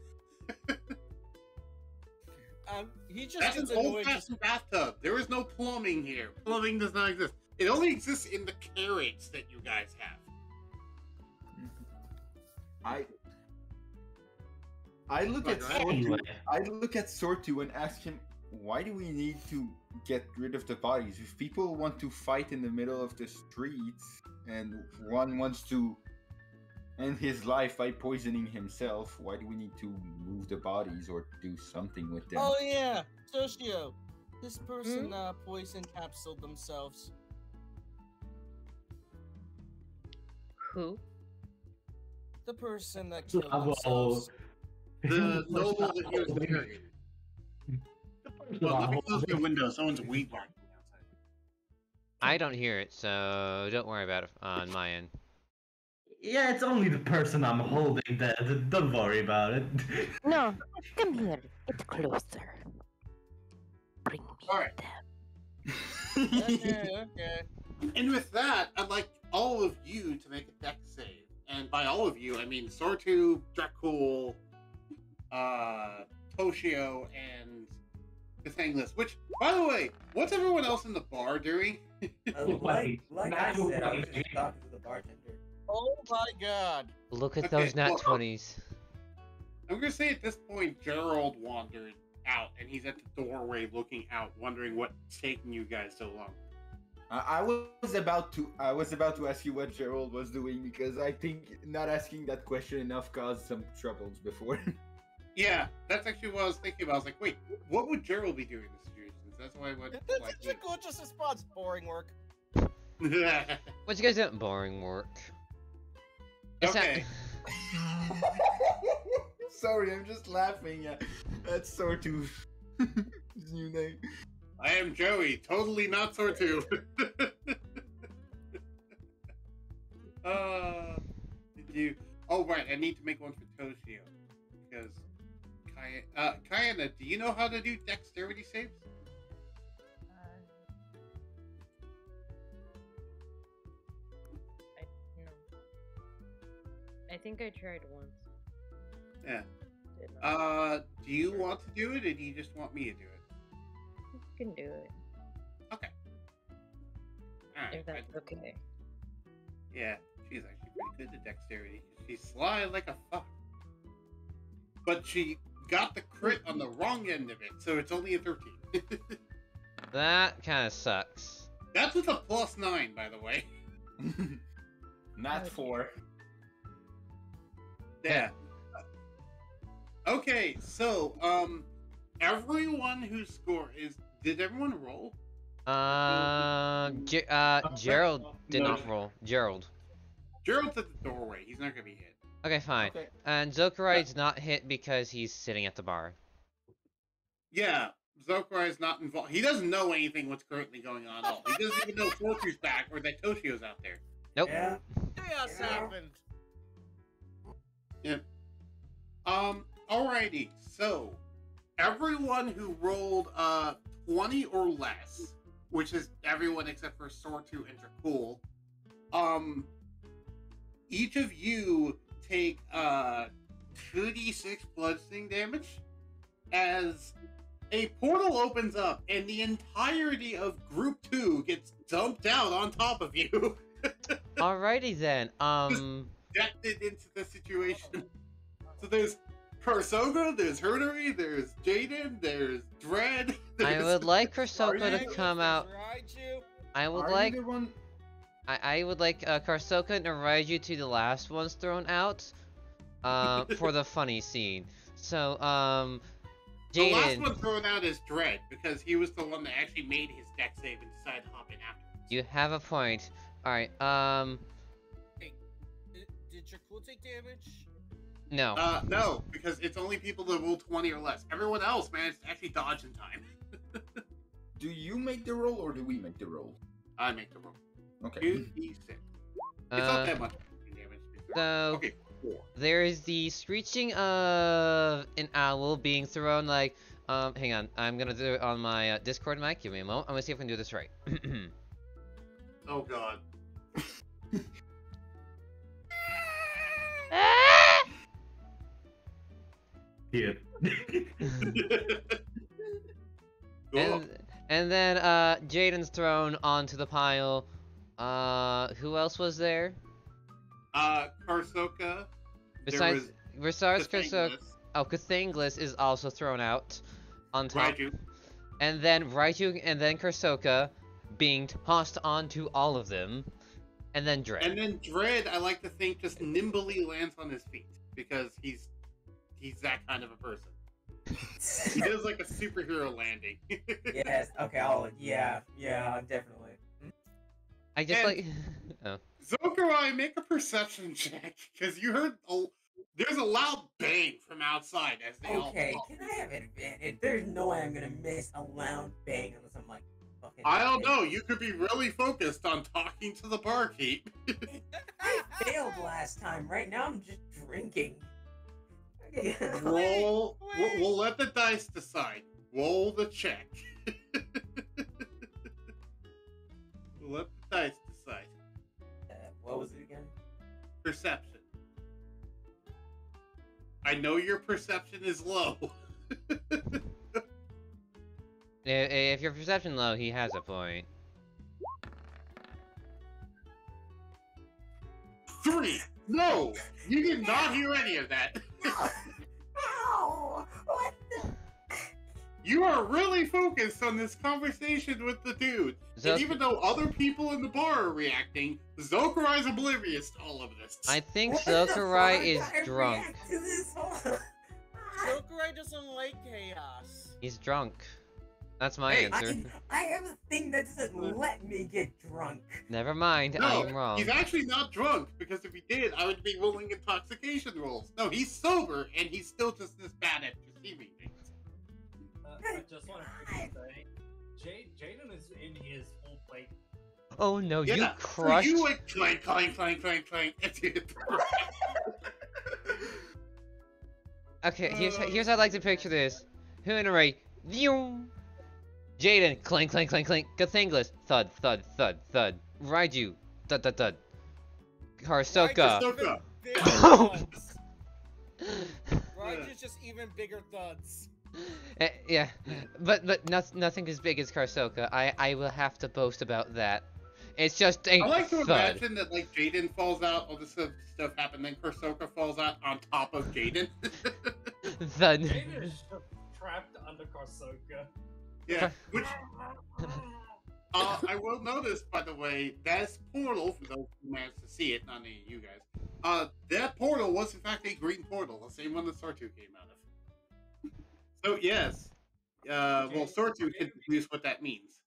He just That's an gets annoyed. old-fashioned bathtub. There is no plumbing here. Plumbing does not exist. It only exists in the carrots that you guys have. I look at Anyway. I look at Sortu and ask him, why do we need to get rid of the bodies? If people want to fight in the middle of the streets and one wants to end his life by poisoning himself, why do we need to move the bodies or do something with them? Oh yeah, Toshio. This person poison capsuled themselves. Who? The person that killed Well, themselves. The noble that he was marrying. Well, let me close the window. Someone's weed barking outside. I don't hear it, so don't worry about it on my end. Yeah, it's only the person I'm holding that. Don't worry about it. No, come here. Get closer. Bring me Alright. them. Okay, okay. And with that, I'd like all of you to make a dex save. And by all of you, I mean Sortu, Dracul, Toshio, and Katanglis. Which, by the way, what's everyone else in the bar doing? Like I said, I was just talking to the bartender. Oh my god. Look at Okay, those nat well- 20s. I'm gonna say at this point, Gerald wandered out, and he's at the doorway looking out, wondering what's taking you guys so long. I was about to ask you what Gerald was doing because I think not asking that question enough caused some troubles before. Yeah, that's actually what I was thinking about. I was like, wait, what would Gerald be doing in this situation? So that's why I went That's like, a Dracul just response. Boring work. What you guys doing? Boring work. It's not- Okay. Sorry, I'm just laughing at Sortu's new name. I am Joey, totally not Sortu. Did you? Oh right, I need to make one for Toshio because Kayana, do you know how to do dexterity saves? I think I tried once. Yeah. Did not. Do you want to do it, or do you just want me to do it? You can do it Okay. Alright. if that's okay. Yeah, she's actually pretty good at dexterity. She's sly like a fuck. But she got the crit on the wrong end of it, so it's only a 13. That kind of sucks. That's with a +9, by the way. Not 4. Yeah. Okay, so, everyone who scored did everyone roll? Gerald did No. not roll. Gerald. Gerald's at the doorway. He's not gonna be hit. Okay, fine. Okay. And Zokurai's not hit because he's sitting at the bar. Yeah, Zokurai is not involved. He doesn't know anything what's currently going on at all. He doesn't even know Fortu's back or that Toshio's out there. Nope. Yeah. Chaos happened. Yep. Alrighty. So, everyone who rolled 20 or less, which is everyone except for Sortu and Dracul, each of you take 2d6 bludgeoning damage as a portal opens up and the entirety of Group 2 gets dumped out on top of you. Alrighty then. Projected into the situation. So there's Karsoga, there's Hoonory, there's Jaden, there's Dread. I would like Karsoka to Dragon come out. Raiju. I would Are like. you the one? I would like Karsoka and Raiju to the last ones thrown out. For the funny scene. So The last Jaden, one thrown out is Dread because he was the one that actually made his deck save and decided to hop in afterwards. you have a point. All right. Hey, did Dracul take damage? No. No, because it's only people that roll 20 or less. Everyone else managed to actually dodge in time. Do you make the roll or do we make the roll? I make the roll. Okay. 2d6. It's not that much damage. So Okay, there is the screeching of an owl being thrown like, hang on, I'm gonna do it on my Discord mic. Give me a moment. I'm gonna see if I can do this right. Oh god. Yeah. Cool. And then Jaden's thrown onto the pile. Who else was there? Karsoka. Besides Karsoka. Cathanglis, Oh, Cathanglis is also thrown out on top. Raiju. And then Raiju and then Karsoka being tossed onto all of them. And then Dread. And then Dread, I like to think, just nimbly lands on his feet because he's that kind of a person. He does like a superhero landing. Yes. Okay. Yeah, definitely. I just And- like. Oh. Zokurai, make a perception check because you heard there's a loud bang from outside as they Okay, all. can I have advantage? There's no way I'm gonna miss a loud bang unless I'm like fucking. I don't know. You could be really focused on talking to the barkeep. I failed last time. Right now I'm just drinking. Okay. Roll. We'll let the dice decide. Roll the check. We'll let the dice decide. What was it again? Perception. I know your perception is low. If your perception low, he has a point. 3. No, you did not hear any of that. Ow! What the? You are really focused on this conversation with the dude. And even though other people in the bar are reacting, Zokurai's oblivious to all of this. I think What the Zokurai fuck? is I drunk. react to this whole- Shokurai doesn't like chaos. He's drunk. That's my Hey, answer. I have a thing that doesn't let me get drunk. Never mind, No, I'm wrong. he's actually not drunk, because if he did, I would be rolling intoxication rolls. No, he's sober, and he's still just this bad at perceiving things. I just want to quickly say, Jaden is in his full plate. Oh no, you Yeah, crushed. So you went clank, clank, clank, clank, clank, and you hit the ground. Okay, here's how I like to picture this. Hoonory, Vyum. Jaden, clank, clank, clank, clank. Cathanglis, thud, thud, thud, thud. Raiju, thud, thud, thud. Karsoka. Karsoka. Bigger Oh. thuds. Raju's just even bigger thuds. Yeah, but nothing as big as Karsoka. I will have to boast about that. It's just a I like to thud. imagine that like Jaden falls out, all this stuff happened, then Karsoka falls out on top of Jaden. Thud. Jaden is trapped under Karsoka. Yeah, which I will notice, by the way, that portal, for those who managed to see it, not any of you guys, that portal was in fact a green portal, the same one that Sortu came out of. So yes, well, Sortu can deduce what that means.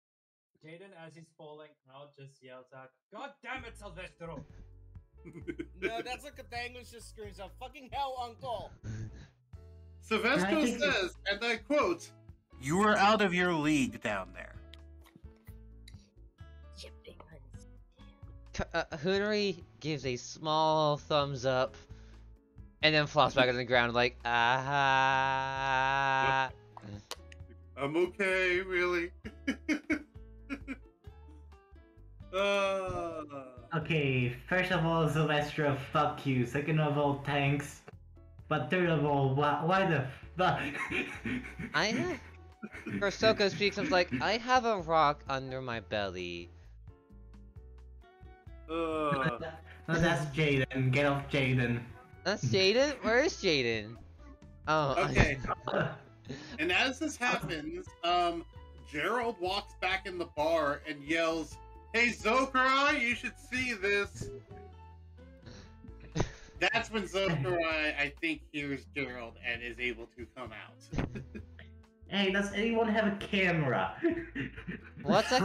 Jaden, as he's falling out, just yells out, "God damn it, Silvestro!" No, that's what Cathanglis just screams out. Fucking hell, Uncle! Silvestro says, and I quote, "You are out of your league down there." Hoonory gives a small thumbs up, and then flops back on the ground like, ah. I'm okay, really. Okay, first of all, Sylvester, fuck you. Second of all, thanks. But third of all, why the fuck? Karsoka speaks of like, I have a rock under my belly. No, that's Jaden. Get off Jaden. That's Jaden? Where is Jaden? Oh, Okay. And as this happens, Gerald walks back in the bar and yells, "Hey Zokurai, you should see this." That's when Zokurai, I think, hears Gerald and is able to come out. Hey, does anyone have a camera? What's a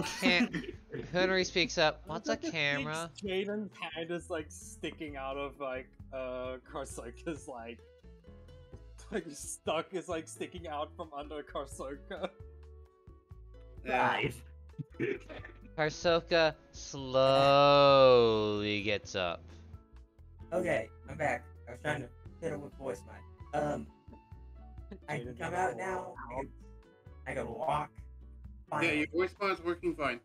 Hoonory speaks up. What's a camera? Jaden's hand is like sticking out of like Karsoka's like stuck is like sticking out from under Karsoka. Nice. Karsoka slowly gets up. Okay, I'm back. was trying to hit him with voice mic. I can come out now. I can walk. Yeah, Finally. your voice mod's working fine.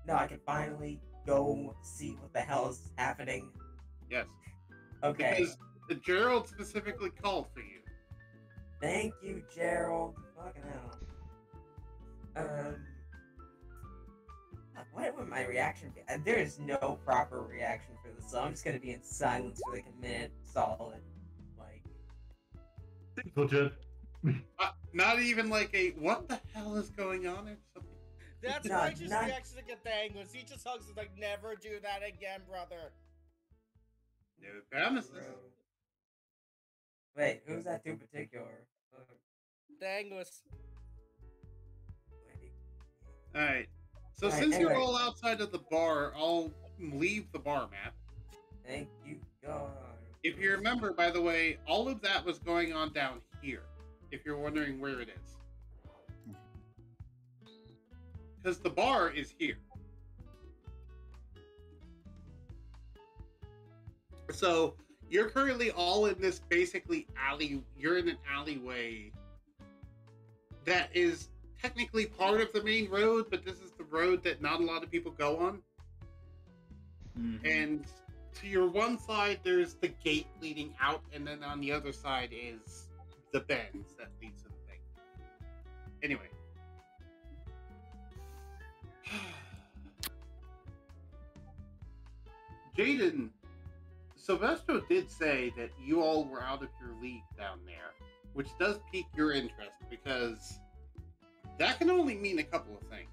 No, I can finally go see what the hell is happening. Yes. Okay. Because Gerald specifically called for you. Thank you, Gerald. Fucking hell. What would my reaction be? There is no proper reaction for this, so I'm just gonna be in silence for like a minute solid. Like, Legit. Not even like a what the hell is going on or something. That's No, righteous not- reaction to get the Angus. He just hugs us like, never do that again, brother. No promises. wait, who's that in particular? The Angus. Alright. So Alright, since you're anyway. all outside of the bar, I'll leave the bar map. Thank you, God. If you remember, by the way, all of that was going on down here. If you're wondering where it is. Because the bar is here. So you're currently all in this basically alley. You're in an alleyway that is technically part of the main road, but this is the road that not a lot of people go on. Mhm. And to your one side, there's the gate leading out, and then on the other side is the bends that leads to the thing. Anyway. Jaden, Silvestro did say that you all were out of your league down there, which does pique your interest because that can only mean a couple of things.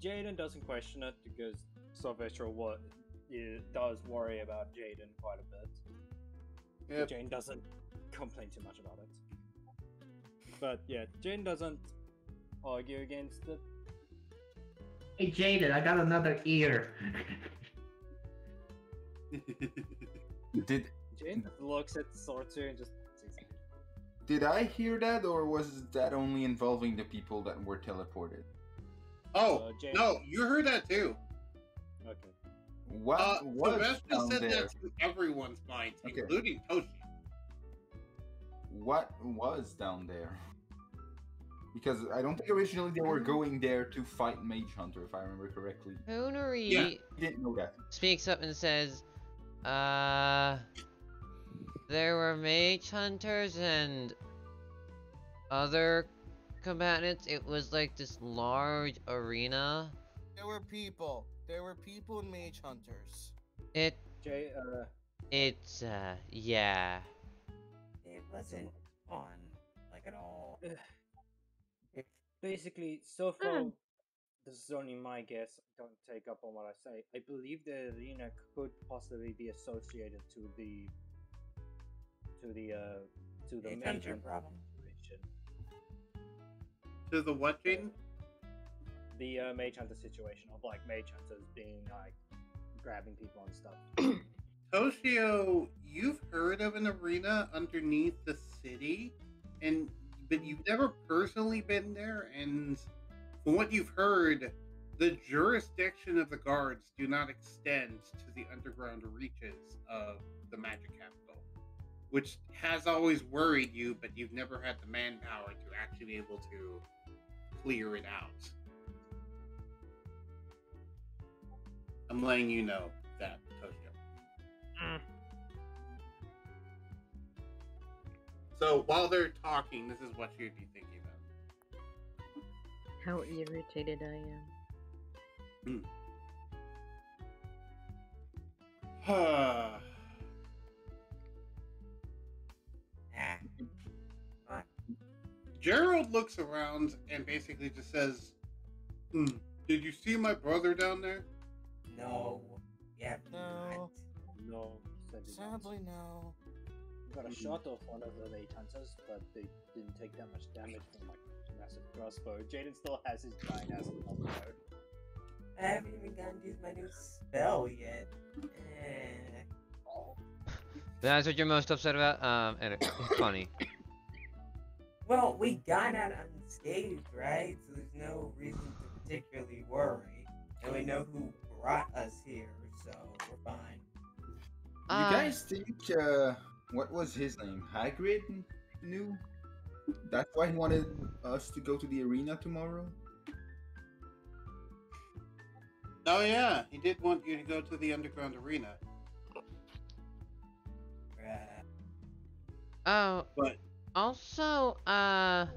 Jaden doesn't question it because Sylvester does worry about Jaden quite a bit. Yep. Jaden doesn't complain too much about it. But yeah, Jaden doesn't argue against it. Hey Jaden, I got another ear. Did Jaden looks at Sortu and just says, did I hear that, or was that only involving the people that were teleported? Oh, Jaden. no, you heard that too. Okay. What was Sylvester down said there? that to everyone's minds, Okay. including Toshi. What was down there? Because I don't think originally they were going there to fight Mage Hunter, if I remember correctly. Hoonory Yeah. I didn't know that. speaks up and says, there were mage hunters and other combatants. It was like this large arena. There were people. There were people and mage hunters. It's, yeah. It wasn't fun, like at all. Basically, so far, this is only my guess. Don't take up on what I say. I believe the arena could possibly be associated to the Mage Mage Hunter Hunter problem. situation. To the what, Jaden? The Mage Hunter situation of like Mage Hunters being like grabbing people and stuff. Toshio, you've heard of an arena underneath the city, but you've never personally been there, and from what you've heard, the jurisdiction of the guards do not extend to the underground reaches of the magic capital, which has always worried you, but you've never had the manpower to actually be able to clear it out. I'm letting you know that, Toshio. So while they're talking, this is what you'd be thinking about. How irritated I am. Gerald looks around and basically just says, "Did you see my brother down there?" No. Yeah. No. No, said it Sadly, no. got a shot off one of the Mage Hunters, but they didn't take that much damage from like massive crossbow. Jaden still has his giant ass crossbow. I haven't even gotten to use my new spell yet. That's what you're most upset about? And it's funny. Well, we got out unscathed, right? So there's no reason to particularly worry. And we know who brought us here, so we're fine. You guys think what was his name? Hagrid knew? That's why he wanted us to go to the arena tomorrow? Oh yeah, he did want you to go to the underground arena. Oh, But also, I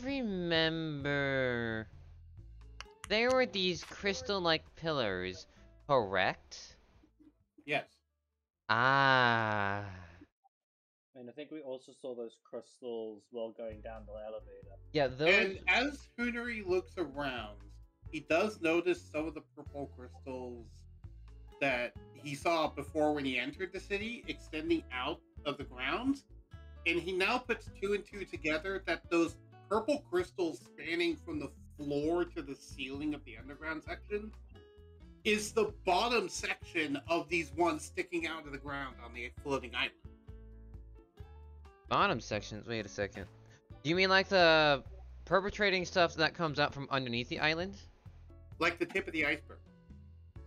remember there were these crystal-like pillars, correct? yes. Ah. And I think we also saw those crystals while going down the elevator. Yeah, those. And as Hoonory looks around, he does notice some of the purple crystals that he saw before when he entered the city extending out of the ground. And he now puts two and two together that those purple crystals spanning from the floor to the ceiling of the underground section is the bottom section of these ones sticking out of the ground on the floating island. Bottom sections? Wait a second. Do you mean like the perpetrating stuff that comes out from underneath the island? Like the tip of the iceberg.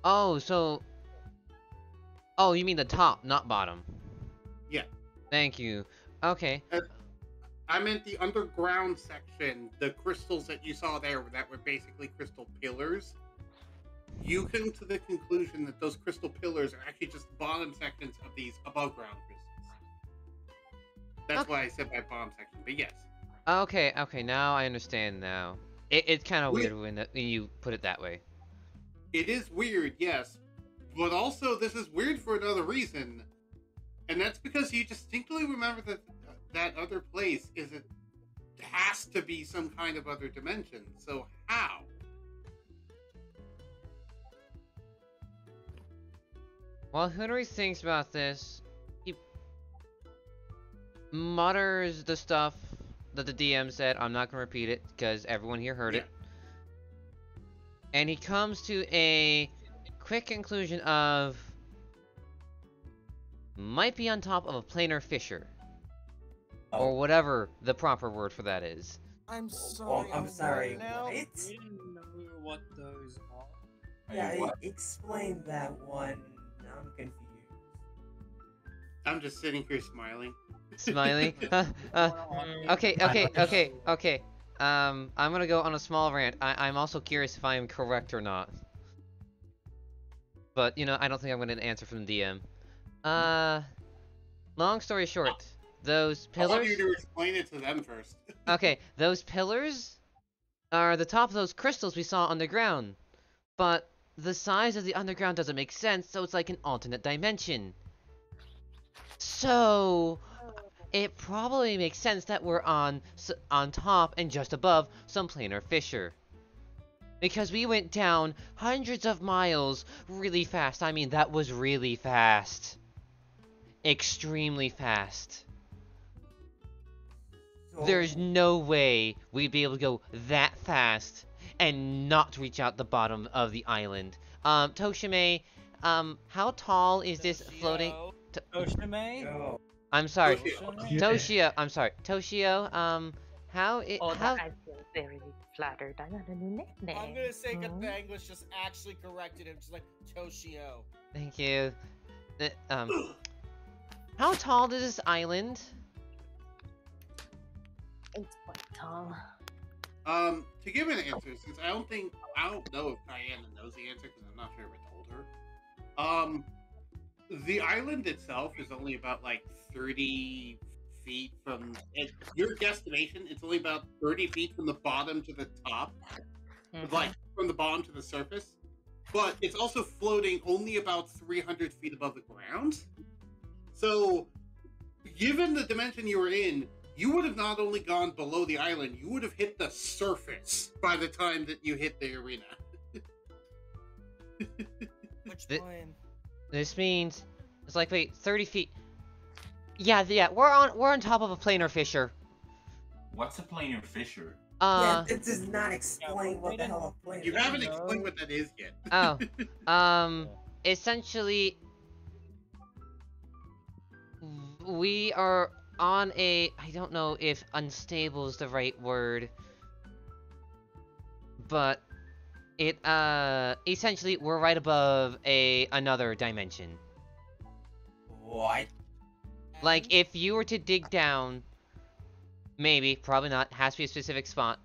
Oh, so... Oh, you mean the top, not bottom. Yeah. Thank you. Okay. I meant the underground section, the crystals that you saw there that were basically crystal pillars. You come to the conclusion that those crystal pillars are actually just bottom sections of these above ground crystals. That's why I said by bottom section, but yes. Okay, now I understand now. It's kind of weird when you put it that way. It is weird, yes. But also, this is weird for another reason. And that's because you distinctly remember that that other place has to be some kind of other dimension. So how? While Hoonory thinks about this, he mutters the stuff that the DM said. I'm not going to repeat it because everyone here heard it. And he comes to a quick conclusion of might be on top of a planar fissure. Or whatever the proper word for that is. I'm sorry. I'm sorry. Now. What? We didn't know what those are. Yeah, explain that one. I'm confused. I'm just sitting here smiling. Smiling? Okay. I'm gonna go on a small rant. I'm also curious if I am correct or not. But, you know, I don't think I'm gonna answer from the DM. Long story short, those I want pillars... you to explain it to them first. Okay, those pillars are the top of those crystals we saw underground. But the size of the underground doesn't make sense, so it's like an alternate dimension. So... it probably makes sense that we're on top and just above some planar fissure. Because we went down hundreds of miles really fast. I mean, that was really fast. Extremely fast. So, There's no way we'd be able to go that fast and not reach out the bottom of the island. Toshime, how tall is this floating... Oshime? go. I'm sorry. Toshio. Toshio, I'm sorry. Toshio, how I feel very flattered. I got a new nickname. I'm gonna say good Mhm. the English just actually corrected him, just like Toshio. Thank you. How tall is this island? It's quite tall. To give an answer, since I don't know if Diana knows the answer because I'm not sure if I told her. The island itself is only about like 30 feet from your guesstimation. It's only about 30 feet from the bottom to the top, like from the bottom to the surface. But it's also floating only about 300 feet above the ground. So, given the dimension you were in, you would have not only gone below the island, you would have hit the surface by the time that you hit the arena. Which Th- one? This means it's like, wait, 30 feet. Yeah, we're on top of a planar fissure. What's a planar fissure? Yeah, that does not explain what the hell a planar You haven't No. explained what that is yet. Essentially, we are on a, I don't know if unstable is the right word, but It essentially we're right above another dimension. What? Like And if you were to dig down, maybe, probably not, has to be a specific spot.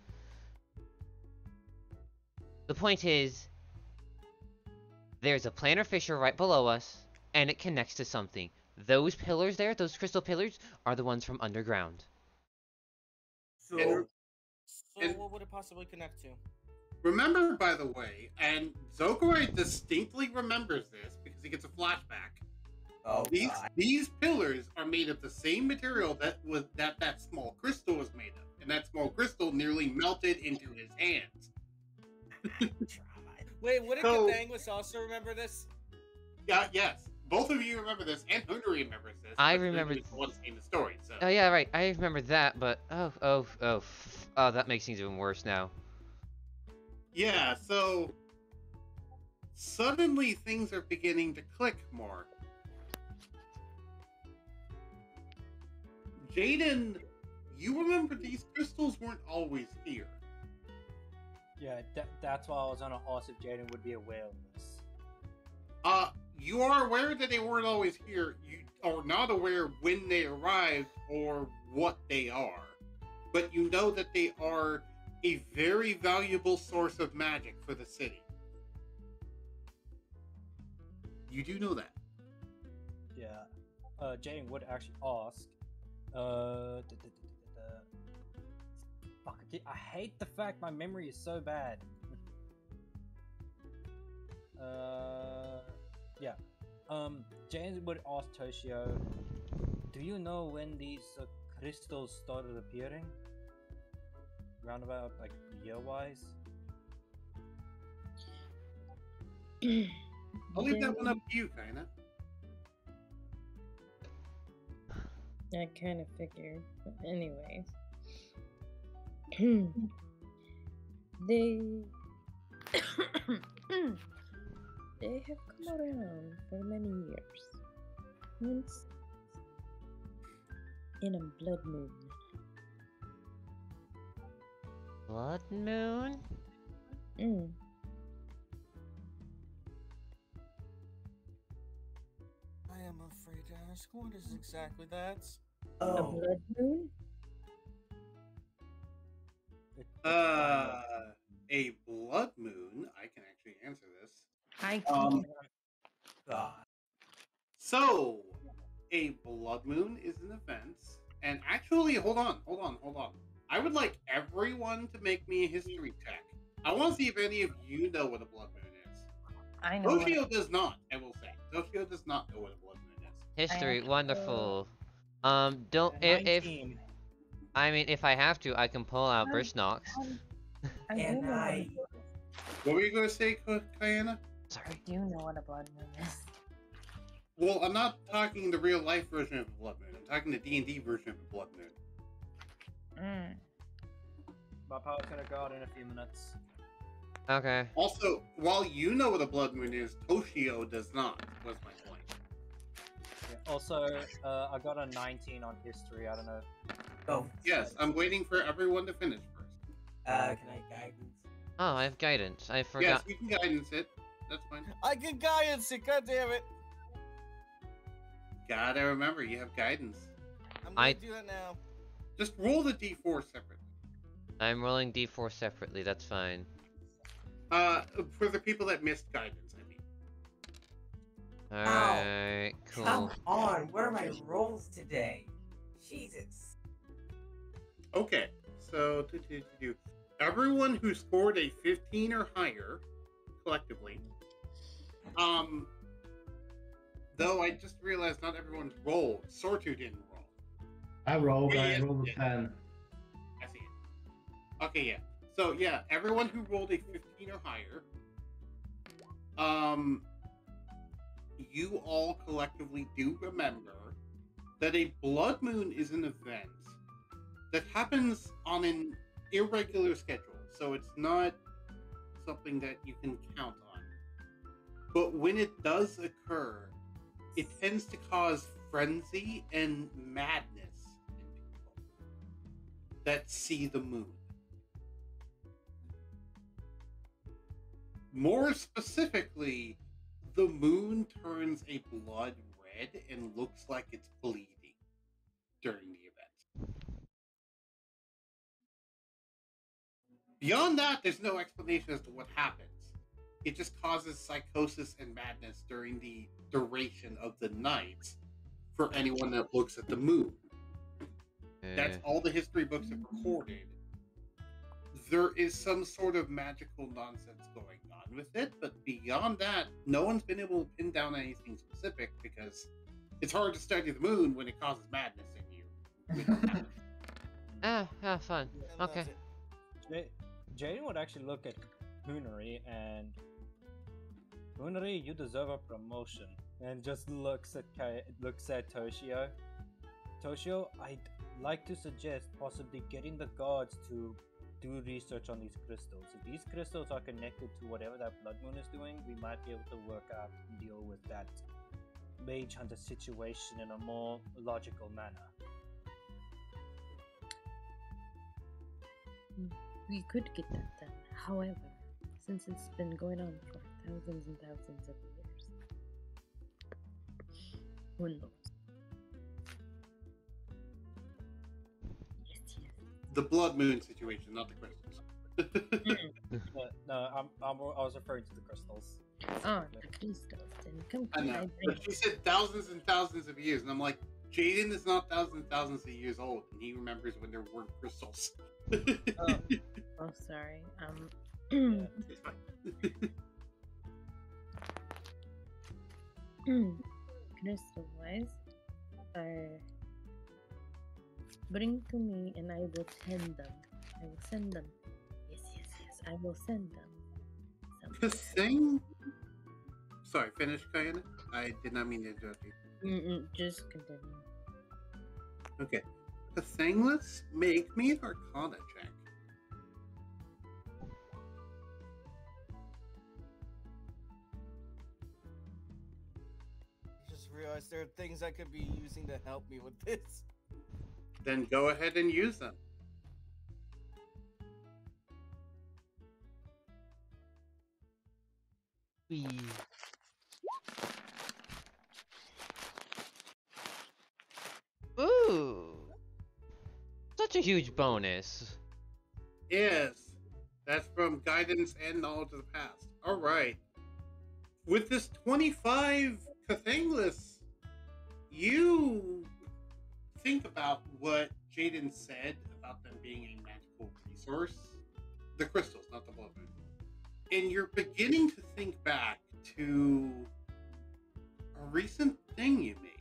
The point is, there's a planar fissure right below us, and it connects to something. Those pillars there, those crystal pillars, are the ones from underground. So And, so and what would it possibly connect to? remember, by the way, and Zokurai distinctly remembers this because he gets a flashback. Oh god. These pillars are made of the same material that small crystal was made of, and that small crystal nearly melted into his hands. Wait, wouldn't So- Kathangus also remember this? Yeah, yes, both of you remember this, and Hoonory remembers this. I but remember- Hoonory's the one seeing the story. So Oh yeah, right. I remember that, but oh, that makes things even worse now. yeah, so suddenly things are beginning to click more. Jaden, you remember these crystals weren't always here. Yeah, that's why I was gonna ask if Jaden would be aware of this. You are aware that they weren't always here. You are not aware when they arrived or what they are. But you know that they are a very valuable source of magic for the city. You do know that. Yeah. Jaden would actually ask. Fuck, I hate the fact my memory is so bad. Yeah. Jaden would ask Toshio, do you know when these crystals started appearing? Roundabout, like, year-wise? I'll leave that one up to you, kinda. I kind of figured, but anyways. they they have come around for many years. Once in a blood moon. Blood moon? Mm. I am afraid to ask. What is exactly that? A Oh. blood moon? A blood moon. I can actually answer this. I God. So, a blood moon is an event, and actually, hold on. I would like everyone to make me a history check. I want to see if any of you know what a blood moon is. I know. What Toshio does not, I will say. Toshio does not know what a blood moon is. History, actually- wonderful. Don't if 19. I mean if I have to, I can pull out Brishnox. I do And know I What were you going to say, Kayana? Sorry. I do know what a blood moon is. Well, I'm not talking the real life version of a blood moon. I'm talking the D&D version of a blood moon. Mm. My power's gonna go out in a few minutes. Okay. Also, while you know what a blood moon is, Toshio does not, was my point. Yeah. Also, I got a 19 on history. I don't know. oh. Yes, I'm waiting for everyone to finish first. Can I guidance? Oh, I have guidance. I Yes, forgot. you can guidance it. That's fine. I can guidance it. God damn it! Gotta remember, you have guidance. I'm gonna I- do that now. Just roll the d4 separately. I'm rolling d4 separately. That's fine. For the people that missed guidance, I mean. All right. Cool. Come on, what are my rolls today? Jesus. Okay, so everyone who scored a 15 or higher, collectively, though I just realized not everyone's rolled. Sortu didn't roll. I rolled Yeah, a yeah. 10. I see it. Okay, yeah. So yeah, everyone who rolled a 15 or higher, you all collectively do remember that a blood moon is an event that happens on an irregular schedule. So it's not something that you can count on. But when it does occur, it tends to cause frenzy and madness in people that see the moon. More specifically, the moon turns a blood red and looks like it's bleeding during the event. Beyond that, there's no explanation as to what happens. It just causes psychosis and madness during the duration of the night for anyone that looks at the moon. That's all the history books have recorded. There is some sort of magical nonsense going on with it, but beyond that, no one's been able to pin down anything specific because it's hard to study the moon when it causes madness in you. Fun. And Okay. that's it. Jaden would actually look at Hoonory and Hoonory, you deserve a promotion. And just looks at Toshio. Toshio, I'd like to suggest possibly getting the guards to do research on these crystals. If these crystals are connected to whatever that blood moon is doing, we might be able to work out and deal with that mage hunter situation in a more logical manner. We could get that done. However, since it's been going on for thousands and thousands of years, who knows? Yes. The blood moon situation, not the crystals. No, I was referring to the crystals. Oh, the crystals. Then come I to my know. brain. But she said thousands and thousands of years, and I'm like, Jaden is not thousands and thousands of years old, and he remembers when there weren't crystals. Oh, sorry. It's fine. Crystal-wise, bring to me and I will send them. I will send them. Yes. I will send them. The thing. Sorry, finish, Kayana. I did not mean to interrupt you. Just continue. Okay. The thing, let's make me an Arcana check. I just realized there are things I could be using to help me with this. Then go ahead and use them. Ooh, such a huge bonus. Yes, that's from guidance and knowledge of the past. All right. With this 25 Cathanglis, you think about what Jaden said about them being a magical resource. The crystals, not the blood moon. And you're beginning to think back to a recent thing you made.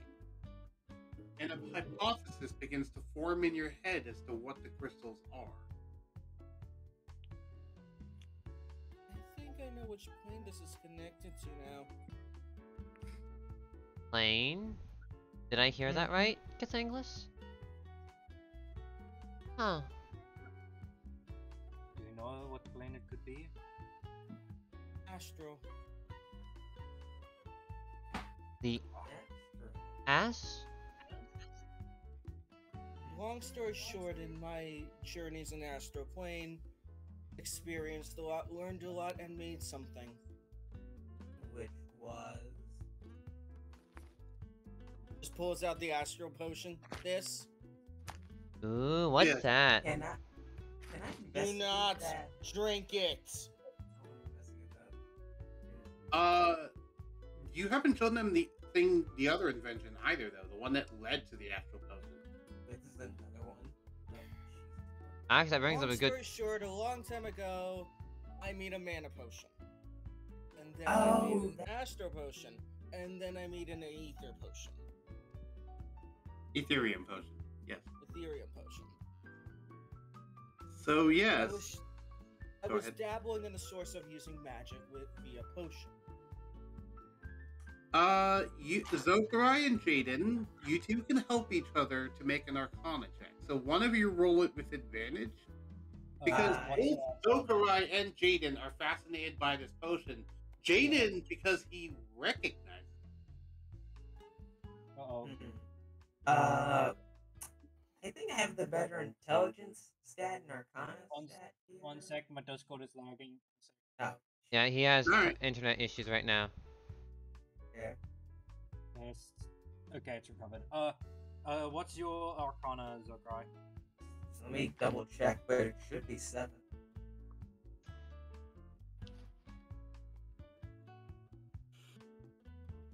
And a hypothesis begins to form in your head as to what the crystals are. I think I know which plane this is connected to now. Plane? Did I hear that right, Cathanglis? Huh. Do you know what plane it could be? Astro. The ass? Long story short, in my journeys in Astro Plane, experienced a lot, learned a lot, and made something. Which was. Just pulls out the Astro Potion. This. Ooh, what's Yeah. that? Can I Do investigate not that? drink it. I wanna investigate that. You haven't shown them the thing, the other invention either, though. The one that led to the astral potion. This is another one. Oh, jeez. Actually, that brings Long up a good. story short, a long time ago, I made a mana potion. And then Oh, I made an that- Astro Potion. And then I made an Aether Potion. Ethereum potion. Yes. Ethereum Potion. So, yes. I Go was ahead. dabbling in the source of using magic via potion. Zokarai and Jaden, you two can help each other to make an Arcana check. So one of you roll it with advantage, because both Zokarai and Jaden are fascinated by this potion. Jaden, because he recognizes it. Uh-oh. I think I have the better intelligence stat and arcana One- stat here. One sec, my Discord is lagging. Oh, Yeah, he has Alright. internet issues right now. Yeah. Yes. Okay, it's recovered. What's your Arcana, Zokai? Let me double check, but it should be 7.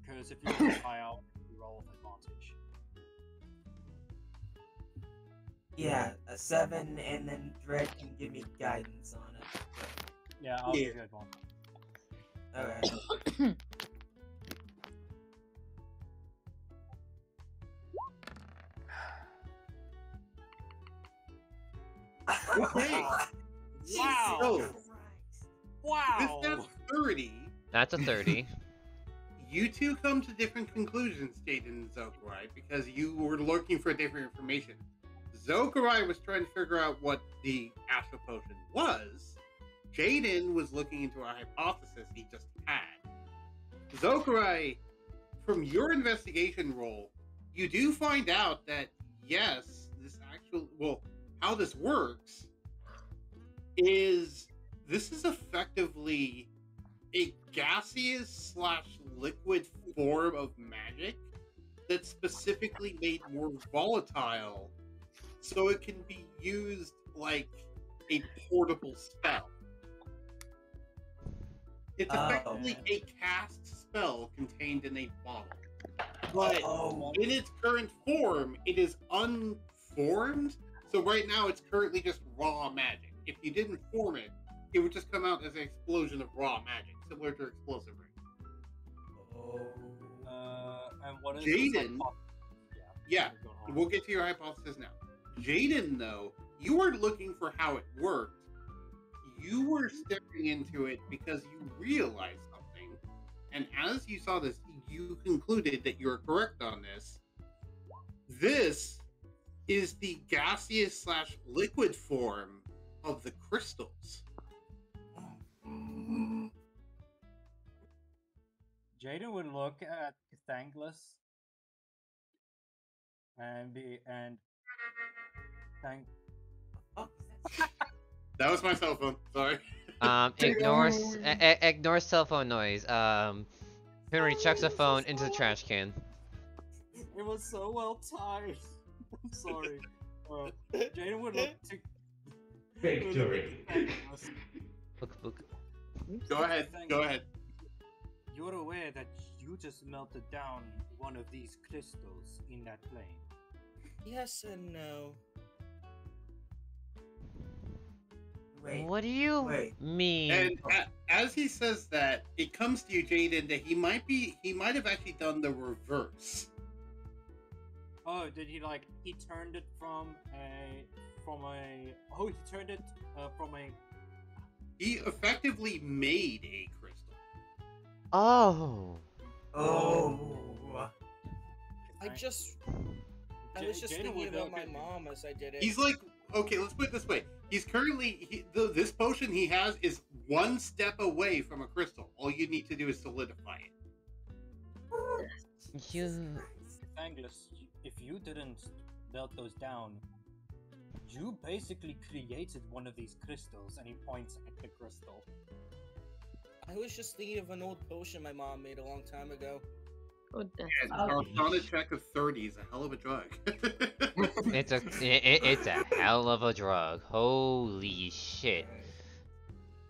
Because if you roll high out, you roll with advantage. Yeah, a 7, and then Dread can give me guidance on it. Yeah, I'll Yeah. give you advantage. Okay. Okay. Wow! So, Wow! with that 30, That's a 30. you two come to different conclusions, Jaden and Zokurai, because you were looking for different information. Zokurai was trying to figure out what the Astral Potion was. Jaden was looking into a hypothesis he just had. Zokurai, from your investigation roll, you do find out that, yes, how this works is this is effectively a gaseous / liquid form of magic that's specifically made more volatile so it can be used like a portable spell. It's effectively a cast spell contained in a bottle. But in its current form, it is unformed. So right now, it's currently just raw magic. If you didn't form it, it would just come out as an explosion of raw magic, similar to explosive ring. And what is Jaden? Yeah, go on. we'll get to your hypothesis now. Jaden, though, you were looking for how it worked. You were staring into it because you realized something. And as you saw this, you concluded that you were correct on this. This is the gaseous / liquid form of the crystals. Jaden would look at Thangless and thank. That was my cell phone. Sorry. Ignore cell phone noise. Henry chucks a phone into the trash can. It was so well timed. I'm sorry. Jaden would look to Victory. Look. Go ahead. Go ahead. You're aware that you just melted down one of these crystals in that plane. Yes and no. Wait. What do you mean? And as he says that, it comes to you, Jaden, that he might have actually done the reverse. Oh, did he he turned it from a He effectively made a crystal. Oh. I was just Jaden thinking would about look my at- mom as I did it. He's like, okay, let's put it this way. He's currently, this potion he has is one step away from a crystal. All you need to do is solidify it. Anglus, if you didn't melt those down, you basically created one of these crystals, and he points at the crystal. I was just thinking of an old potion my mom made a long time ago. Oh, that's And Arcana check of 30 is a hell of a drug. It's a hell of a drug. Holy shit.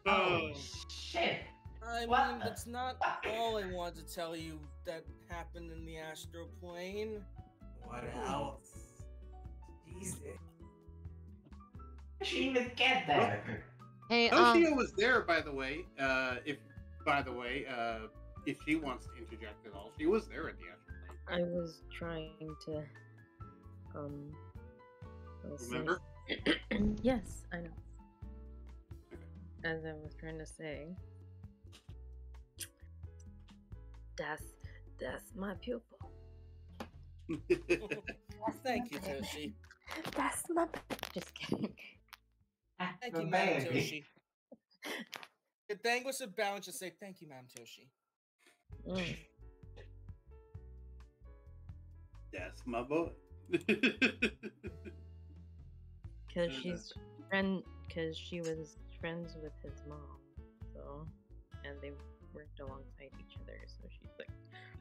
Oh shit! I What mean, the that's not all I wanted to tell you that happened in the astral plane. What else? Jesus. How'd she even get there? Hey, Toshio was there, by the way. If she wants to interject at all, she was there at the astral plane. I was trying to let's see. Remember? Yes, I know. As I was trying to say, that's my pupil. Thank you, Toshi. That's my. Just kidding. Thank The you, Madam baby. Toshi. If Dangles would bow and just say thank you, Madam Toshi. Mm. That's my boy. Because she was friends with his mom, so and they worked alongside each other. So she's like,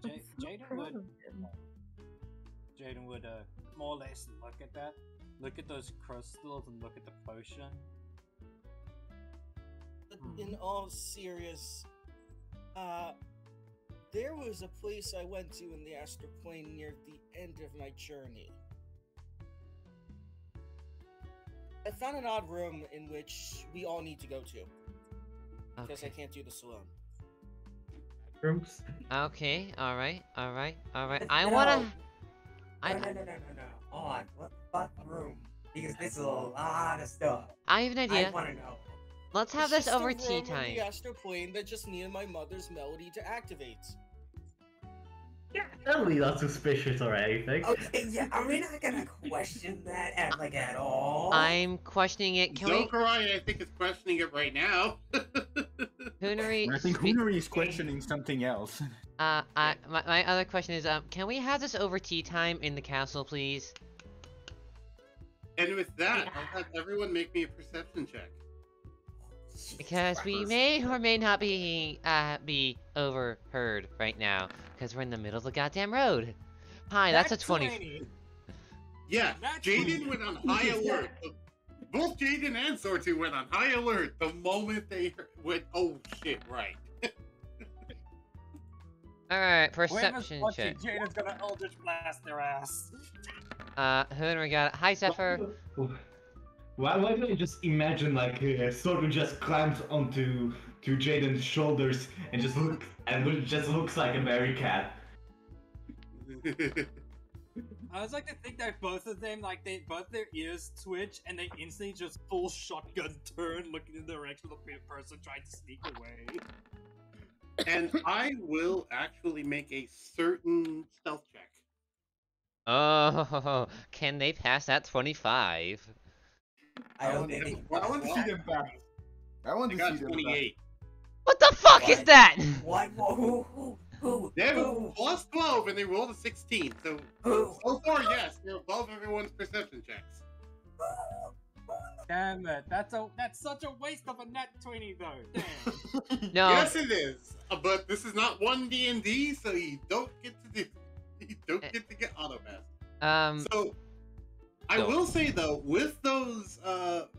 I'm so Jaden proud would of him. Jaden would more or less look at that, look at those crystals, and look at the potion. But in all serious, there was a place I went to in the astral plane near the end of my journey. I found an odd room in which we all need to go to. Because I Okay. can't do this alone. Rooms. Okay. All right. All right. All right. No. I wanna. No. On. What the fuck room? Because this is a lot of stuff. I have an I idea. want to know. Let's have It's this just a over room tea in time. the astral plane that just needed my mother's melody to activate. Yeah, totally not suspicious or anything. Okay, yeah, are we not gonna question that at all? I'm questioning it. Can we? Zokarai, I think, is questioning it right now. Hoonory. I think spe- Hoonory is questioning something else. my other question is, can we have this over tea time in the castle, please? And with that, I'll have everyone make me a perception check. Because we may or may not be overheard right now, because we're in the middle of the goddamn road. Hi, that's a 20. Yeah, That's Jaden weird. went on high alert. Both Jaden and Sortu went on high alert the moment they went, oh shit, right. Alright, Whoever's perception watching, check. Jaden's gonna Eldritch Blast their ass. Hoonory got it. Hi, Zephyr. Why don't you just imagine like Soru just climbs onto Jaden's shoulders and just looks like a merry cat. I was like to think that both of them, like both their ears twitch and they instantly just full shotgun turn, looking in the direction of the person trying to sneak away. And I will actually make a certain stealth check. Oh, can they pass that 25? I don't think Well, I want to see them pass. I want I to got see them pass. 28. What the fuck is What? that? What? Who? They have a plus 12 and they rolled a 16. So far, yes, they're above everyone's perception checks. Damn it, that's such a waste of a nat 20 though. Damn. No. Yes, it is. But this is not one D&D, so you don't get to get auto pass. So I will say though, with those,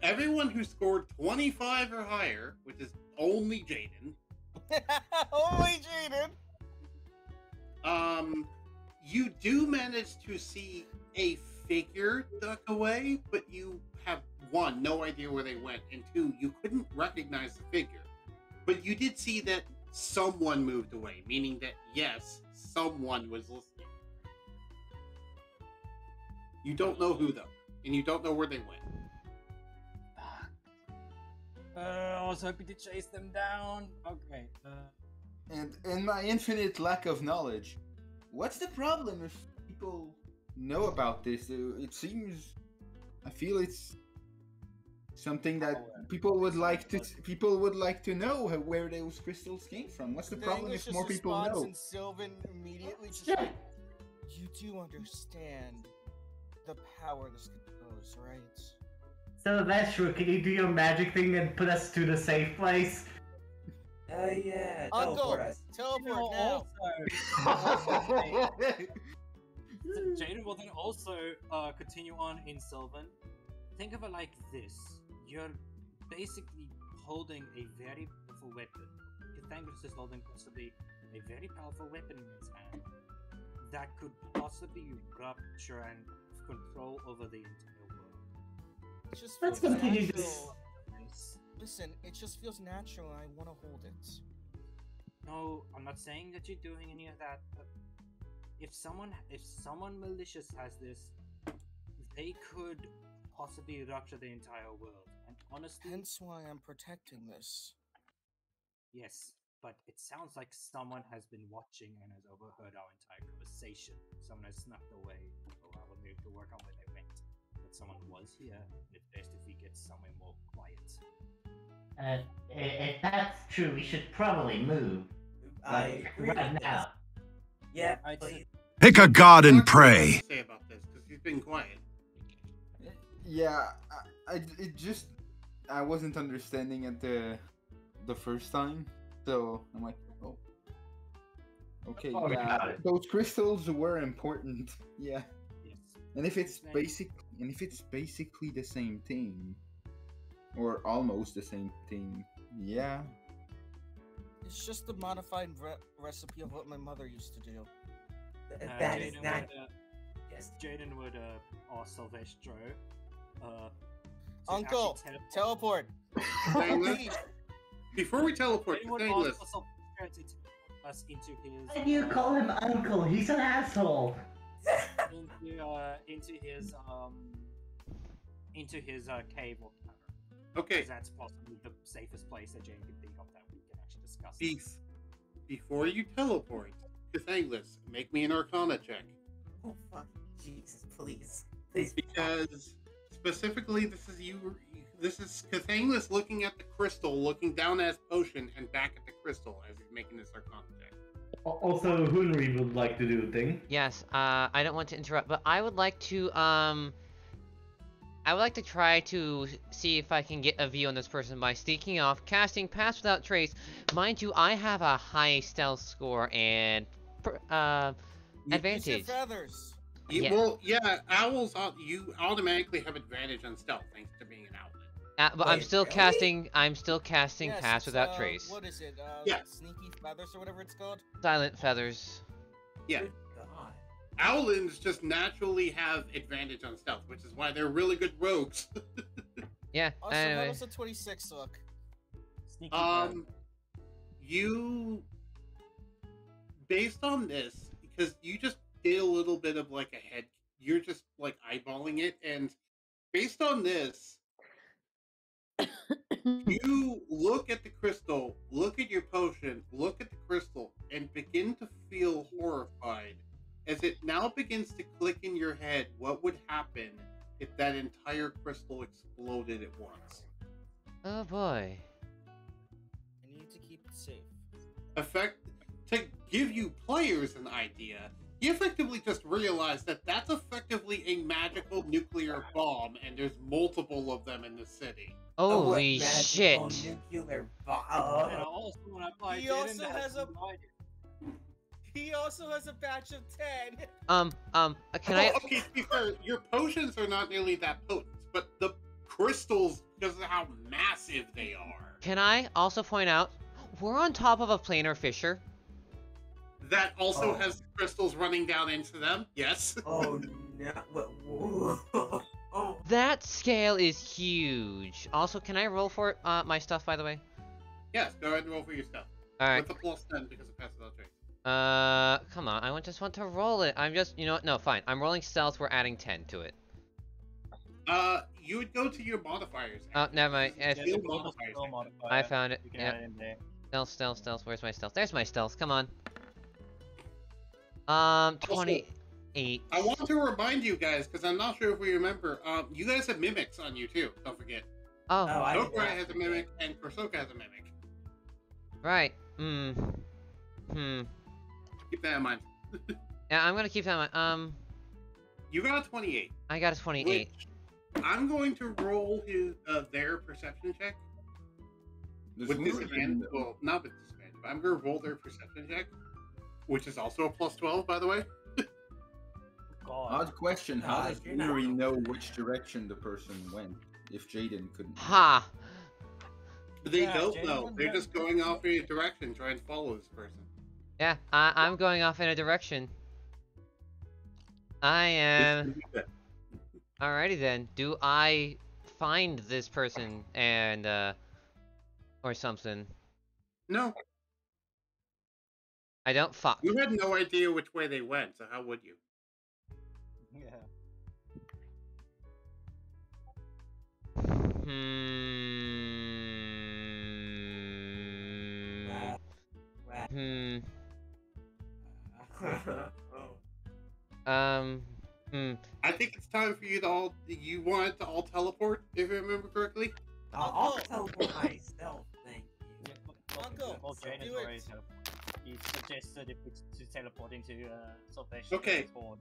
everyone who scored 25 or higher, which is only Jaden, Only Jaden! you do manage to see a figure duck away, but you have one, no idea where they went, and two, you couldn't recognize the figure. But you did see that someone moved away, meaning that yes, someone was listening. You don't know who though, and you don't know where they went. I was hoping to chase them down. Okay. And in my infinite lack of knowledge, what's the problem if people know about this? It seems, I feel it's something that people would like to know where those crystals came from. What's the problem if more people know? And Sylvan immediately just like, you do understand the power this controls, right? So that's true. Can you do your magic thing and put us to the safe place? Yeah. Uncle, Teleport us. teleport now. Jaden will then also continue on in Sylvan. Think of it like this. You're basically holding a very powerful weapon. Pythagoras is holding possibly a very powerful weapon in his hand that could possibly rupture and have control over the entire world. It just Let's feels continue natural. this. Listen, it just feels natural and I want to hold it. No, I'm not saying that you're doing any of that, but if someone malicious has this, they could possibly rupture the entire world. And honestly, Hence why I'm protecting this. yes, but it sounds like someone has been watching and has overheard our entire conversation. Someone has snuck away, or I will need to work on where they went. But someone was here, and it's best if we get somewhere more quiet. If that's true, we should probably move. I agree Right with this. now. Yeah, I'd please. say- Pick a god and What do you pray. have to say about this, because he's been quiet. Yeah, I wasn't understanding it the first time. So I'm like, oh, okay, Oh, yeah, got it. those crystals were important. Yeah, Yes. and if it's Nice. basically the same thing, or almost the same thing, yeah. It's just a modified recipe of what my mother used to do. That is Jaden not would, just. Jaden would ask Silvestro. to Uncle, actually teleport. Cathanglis, Please. before we teleport, Jaden would Cathanglis, ask for Silvestro to take us into his. Why do you call him uncle? He's an asshole. Into his cave or cavern. okay, Because that's possibly the safest place that Jane can think of that we can actually discuss. Beef, before you teleport, Cathanglis, make me an Arcana check. Oh fuck, Jesus, please, please. Because specifically, this is Cathanglis looking at the crystal, looking down at his potion, and back at the crystal as he's making this Arcana check. Also, Hoonory would like to do a thing. Yes, I don't want to interrupt, but I would like to try to see if I can get a view on this person by sneaking off, casting Pass Without Trace. Mind you, I have a high stealth score and advantage. Use your feathers. Yeah. Well, yeah, owls. You automatically have advantage on stealth thanks to being an owlet. But I'm Wait, still really? casting. I'm still casting Yes, Pass it's, Without Trace. What is it? Yeah. Sneaky feathers or whatever it's called. Silent feathers. Yeah, Good God. owlins just naturally have advantage on stealth, which is why they're really good rogues. Yeah. Also, Anyway. how does a 26 look? Sneaky bird. You, based on this, because you just did a little bit of like a head, you're just like eyeballing it, and based on this, you look at the crystal, look at your potion, look at the crystal, and begin to feel horrified as it now begins to click in your head what would happen if that entire crystal exploded at once. Oh boy. I need to keep it safe. To give you players an idea, you effectively just realize that that's effectively a magical nuclear bomb, and there's multiple of them in the city. Holy What shit. magical nuclear And bomb. also, when I play He Jaden, also that has a- no idea. He also has a batch of 10. Can I? Okay, to be fair, your potions are not nearly that potent, but the crystals, because of how massive they are, Can I also point out we're on top of a planar fissure? that also Oh. has crystals running down into them. Yes. Oh no! Whoa. Oh. That scale is huge. Also, can I roll for my stuff, by the way? Yes. Go ahead and roll for your stuff All right. with a +10 because it passes without trace. Come on. I just want to roll it. I'm just, you know what? No, fine. I'm rolling stealth. We're adding 10 to it. You would go to your modifiers. Oh, never mind. Yeah, Skill the bonus modifiers. skill modifier, I found it. you can Yep. add in there. Stealth. Where's my stealth? There's my stealth. Come on. 28. I want to remind you guys, because I'm not sure if we remember, you guys have mimics on you too. Don't forget. Oh, Oh, I did Dokrai not has a forget. mimic, and Korsoka has a mimic. right. Keep that in mind. Yeah, I'm gonna keep that in mind. You got a 28. I got a 28. Which I'm going to roll their perception check There's with Hoonory disadvantage. in the- Well, not with disadvantage, but I'm going to roll their perception check, which is also a +12, by the way. God. Odd question, how No, does you're not Hoonory wrong. know which direction the person went if Jaden couldn't? Ha! They Yeah, don't Jaden know. wouldn't They're know. just going off in a direction, trying to follow this person. Yeah, I'm going off in a direction. I am. Alrighty then. Do I find this person and or something? No, I don't. Fuck. you had no idea which way they went, so how would you? Yeah. Hmm. Oh. I think it's time for you to all. You wanted to all teleport, if I remember correctly. I'll teleport myself, thank you. Uncle, Well, Jaden's do already it. teleported. He suggested if it's to teleport into Salvation. Okay. Board.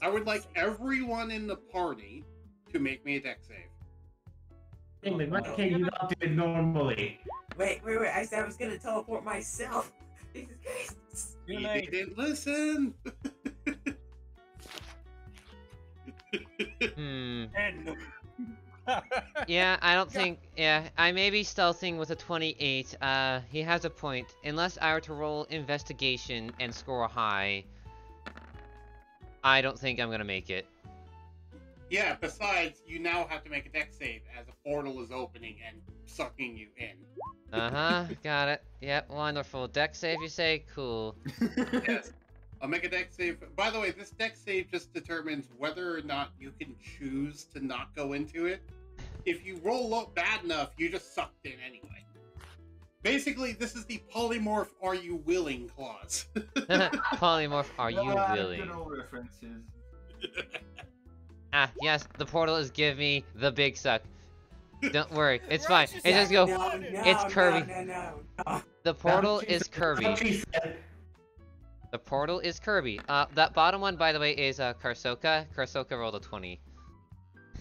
I would like everyone in the party to make me a deck save. Why can't you not do it normally? Wait. I said I was gonna teleport myself. Jesus Christ. Too You late. didn't listen. Hmm. And Yeah, I don't think. Yeah, I may be stealthing with a 28. He has a point. Unless I were to roll investigation and score high, I don't think I'm gonna make it. Yeah, besides, you now have to make a deck save as a portal is opening and sucking you in. Got it. Yep, wonderful. Deck save, you say? Cool. Yes. I'll make a deck save. By the way, this deck save just determines whether or not you can choose to not go into it. If you roll up bad enough, you just sucked in anyway. Basically, this is the polymorph "Are you willing" clause. Polymorph, are you willing? Good old references. Ah, yes, the portal is giving me the big suck. Don't worry, it's fine. It just go. No, It's Kirby. No. The portal That's is Kirby. what she said. The portal is Kirby. That bottom one, by the way, is Karsoka. Karsoka rolled a 20.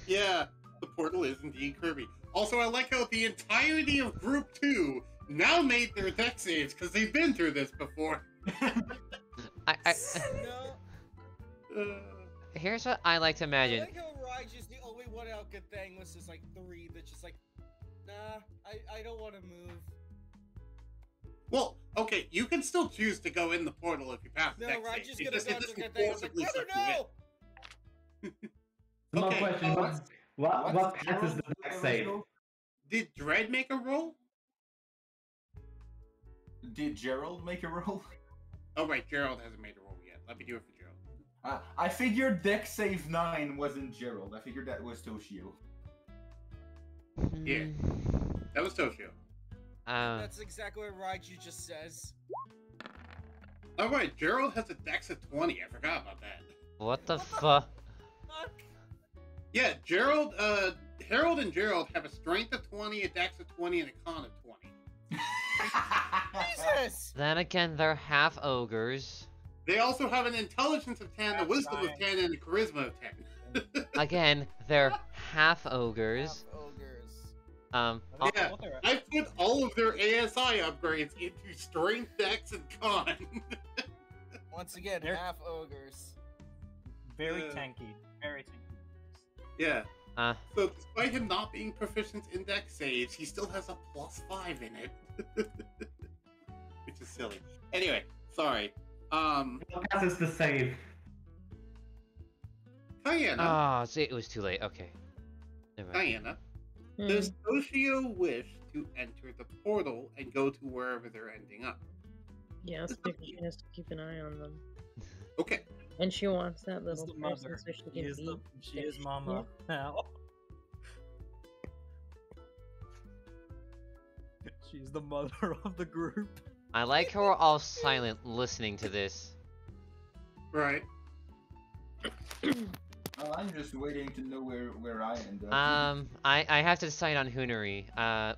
Yeah, the portal is indeed Kirby. Also, I like how the entirety of Group 2 now made their deck saves because they've been through this before. I No. Here's what I like to I imagine. like how Raj is the only one out good thing was just like 3 that's just like, nah, I don't want to move. Well, okay, you can still choose to go in the portal if you pass the No, deck Raj save. is It gonna just- go it just to good thing. I was like, forcibly brother, sucks you in. no! Small Okay, question. What passes the deck save? Did Dread make a roll? Did Gerald make a roll? Oh, right, Gerald hasn't made a roll yet. Let me do it for Gerald. I figured deck save 9 wasn't Gerald. I figured that was Toshio. Yeah. That was Toshio. That's exactly what Raiju just says. All right, Gerald has a dex of 20. I forgot about that. What the fuck? Fuck. Yeah, Gerald, Harold and Gerald have a strength of 20, a dex of 20, and a con of 20. Jesus! Then again, they're half ogres. They also have an intelligence of 10, a That's wisdom of right. 10, and a charisma of 10. Again, they're half ogres. Half ogres. Yeah. I put all of their ASI upgrades into strength, dex, and con. Once again, They're- half ogres. Very Yeah. tanky. Very tanky. Yeah. Uh, So despite him not being proficient in dex saves, he still has a +5 in it. Which is silly. Anyway, sorry. What passes the save? Diana. oh, see, it was too late. Okay. Never mind. Diana. Does Toshio wish to enter the portal and go to wherever they're ending up? Yes, because she has to keep an eye on them. Okay. And she wants that She's little the person mother. so she can be. She is mama now. She's the mother of the group. I like how we're all silent listening to this. Right. I'm just waiting to know where I end up. I have to decide on Hoonory.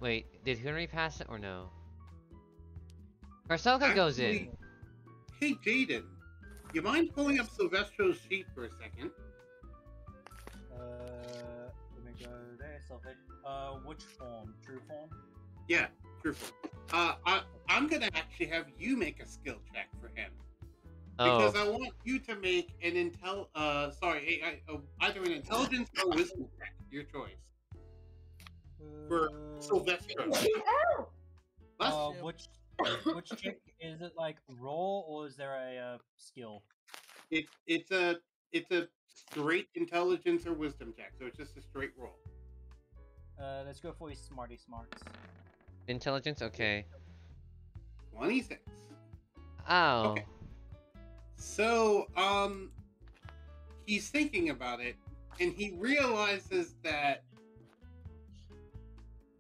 Wait, did Hoonory pass it or no? Karsoka goes in. Hey, Jaden. You mind pulling up Silvestro's sheet for a second? Let me go there. Which form? True form? Yeah, true. I'm gonna actually have you make a skill check for him. Because Oh, I want you to make an either an intelligence or wisdom check, your choice. For Silvestro. Which check is it? Like roll, or is there a skill? It's a straight intelligence or wisdom check, so it's just a straight roll. Let's go for his smarty smarts. intelligence? Okay. 26. Oh. Okay. So, he's thinking about it, and he realizes that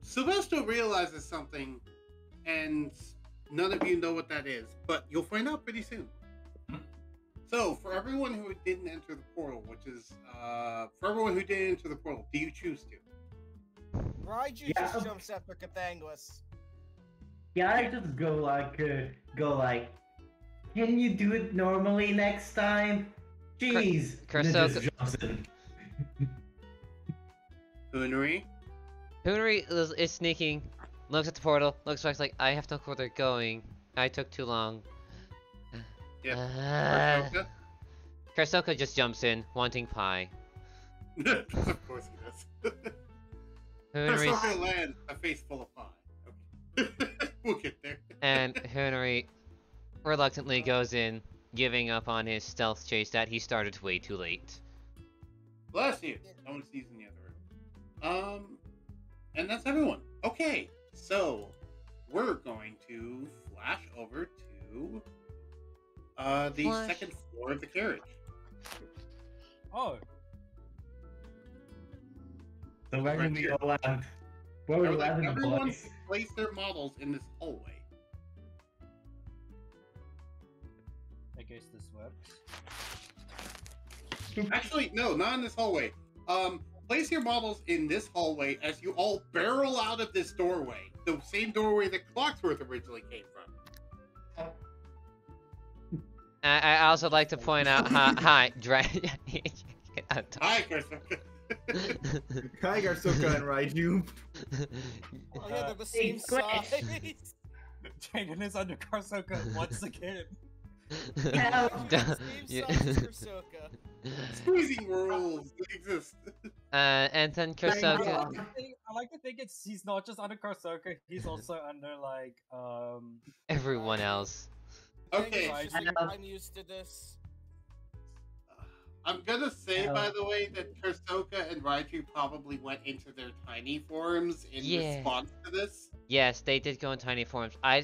Silvestro realizes something, and none of you know what that is, but you'll find out pretty soon. So, for everyone who didn't enter the portal, do you choose to? Raiju Yeah. just jumps after Cathangulas. Yeah, I just go like, can you do it normally next time? Jeez. And then just jumps in. Hoonory? Hoonory is sneaking looks at the portal, looks back like, I have to look where they're going. I took too long. Yeah. Karsoka just jumps in, wanting pie. Of course he does. Hoonory Persona lands a face full of pie. Okay. We'll get there. and Hoonory reluctantly goes in, giving up on his stealth chase that he started way too late. Bless you. No one sees in the other room. And that's everyone. Okay, so we're going to flash over to the second floor of the carriage. Oh, So where Right do we here. all land? Where we land in the Everyone place? place their models in this hallway. I guess this works. Actually, no, not in this hallway. Place your models in this hallway as you all barrel out of this doorway. The same doorway that Clocksworth originally came from. I also like to point out, hi, Hi, Christopher. Hi, Garsoka and Raiju. Oh yeah, they're the same size. Jaden is under Karsoka once again. Help. Same size as Kursoka. Squeezing rules exist. And then I Karsoka. like to think he's not just under Karsoka, he's also under like Everyone else. Okay, I'm used to this. I'm gonna say, by the way, that Kursoka and Raiju probably went into their tiny forms in response to this. Yes, they did go in tiny forms. I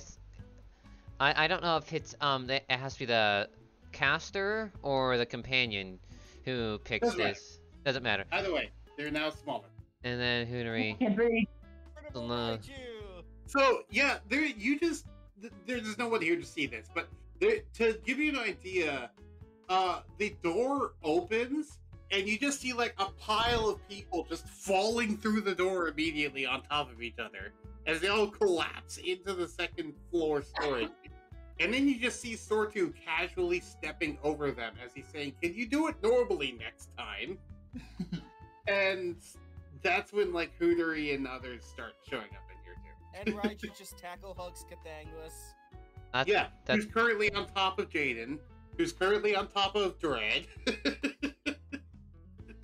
don't know if it's it has to be the caster or the companion who picks That's right. this. Doesn't matter. Either way, they're now smaller. And then Hoonory. So yeah, there's no one here to see this, but to give you an idea, the door opens and you just see like a pile of people just falling through the door immediately on top of each other as they all collapse into the second floor storage. And then you just see Sortu casually stepping over them as he's saying, "Can you do it normally next time?" And that's when like Hoonory and others start showing up in here too. And Raiju just tackle hugs Cathangus. Yeah, who's currently on top of Jaden, who's currently on top of Dread.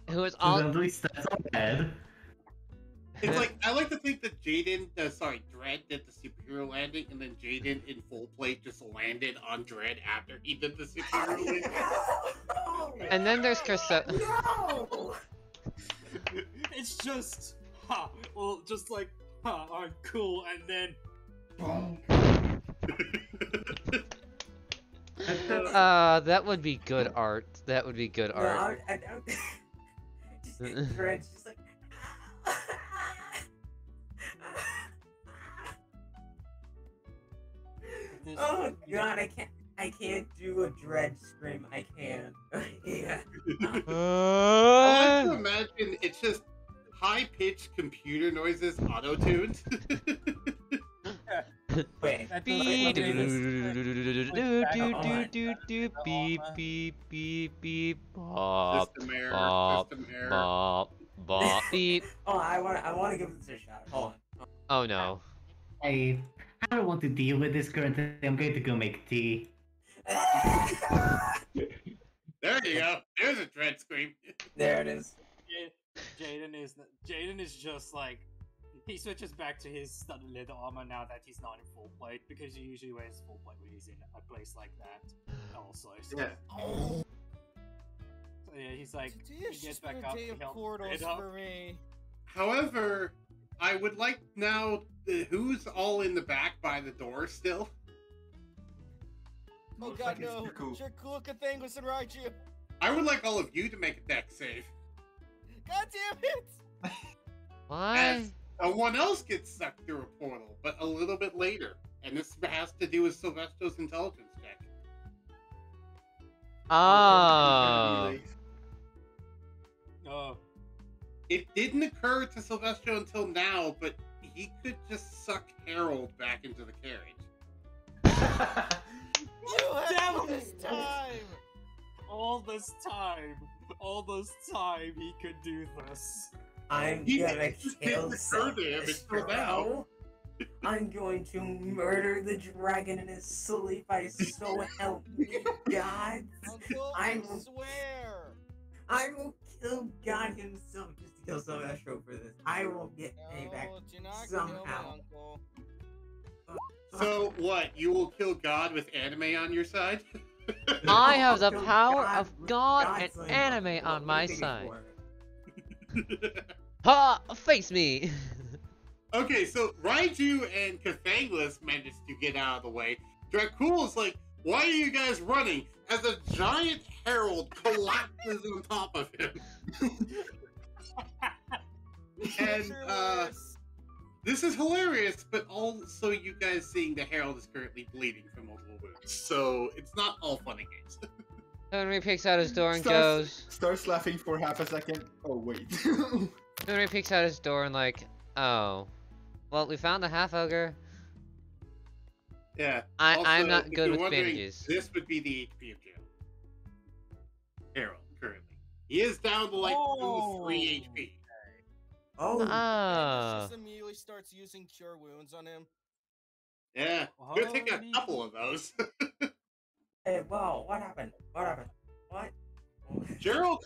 Who is all? At least that's all bad. It's like, I like to think that Dread did the superhero landing, and then Jaden in full plate just landed on Dread after he did the superhero landing. And then there's Karsoka. No! it's just just like I'm cool, and then That would be good art. That would be good art. I don't. Just Dread's just like. Oh god, I can't do a Dread scream. I can't. Yeah. I like to imagine it's just high-pitched computer noises auto-tuned. Wait. Beep beep beep beep beep bop System error, bop system error. bop bop beep. Oh, I want to give this a shot. Hold on. Oh no. I don't want to deal with this currently. I'm going to go make tea. There you go. There's a Dread scream. There it is. Jaden is just like he switches back to his studded leather armor now that he's not in full plate, because he usually wears full plate when he's in a place like that. Also, so, Yeah. so yeah, he's like Today's he gets just been back a up. day He of helps portals Red up. for me. However, I would like now who's all in the back by the door still. Oh Looks god, like it's no. Cuckoo. Sure, cool Cathangus and Raiju. I would like all of you to make a deck save. God damn it! Why? As someone else gets sucked through a portal, but a little bit later. And this has to do with Sylvestro's intelligence check. Oh. Oh, It didn't occur to Sylvester until now, but he could just suck Harold back into the carriage. You had this time! all this time he could do this. I'm He gonna just kill didn't occur to him until now. Sylvester. I'm going to murder the dragon in his sleep. I so help me God. Uncle, I I will, swear. I will kill God himself just to kill Silvestro for this. I will get payback No, do not kill my somehow. uncle. So what? You will kill God with anime on your side? I have the I'll kill power God of with God God's and like, anime well, on let my me take it side. for- Ha! Face me! Okay, so Raiju and Cathangus managed to get out of the way. Dracula's like, why are you guys running? As a giant herald collapses on top of him. And this is hilarious, but also you guys seeing the herald is currently bleeding from multiple wounds. So it's not all fun and games. Hoonory picks out his door and Starts- goes. Starts laughing for half a second. Oh wait. Hoonory peeks out his door and like, oh. Well, we found the half ogre. Yeah. I'm Also, not if good you're with wondering, bandages. This would be the HP of Jail. Herald, currently. He is down to like 3 HP. Oh, Ah. Just immediately starts using cure wounds on him. Yeah. Could take a Holy couple of those. hey, whoa, what happened? What happened? What? Gerald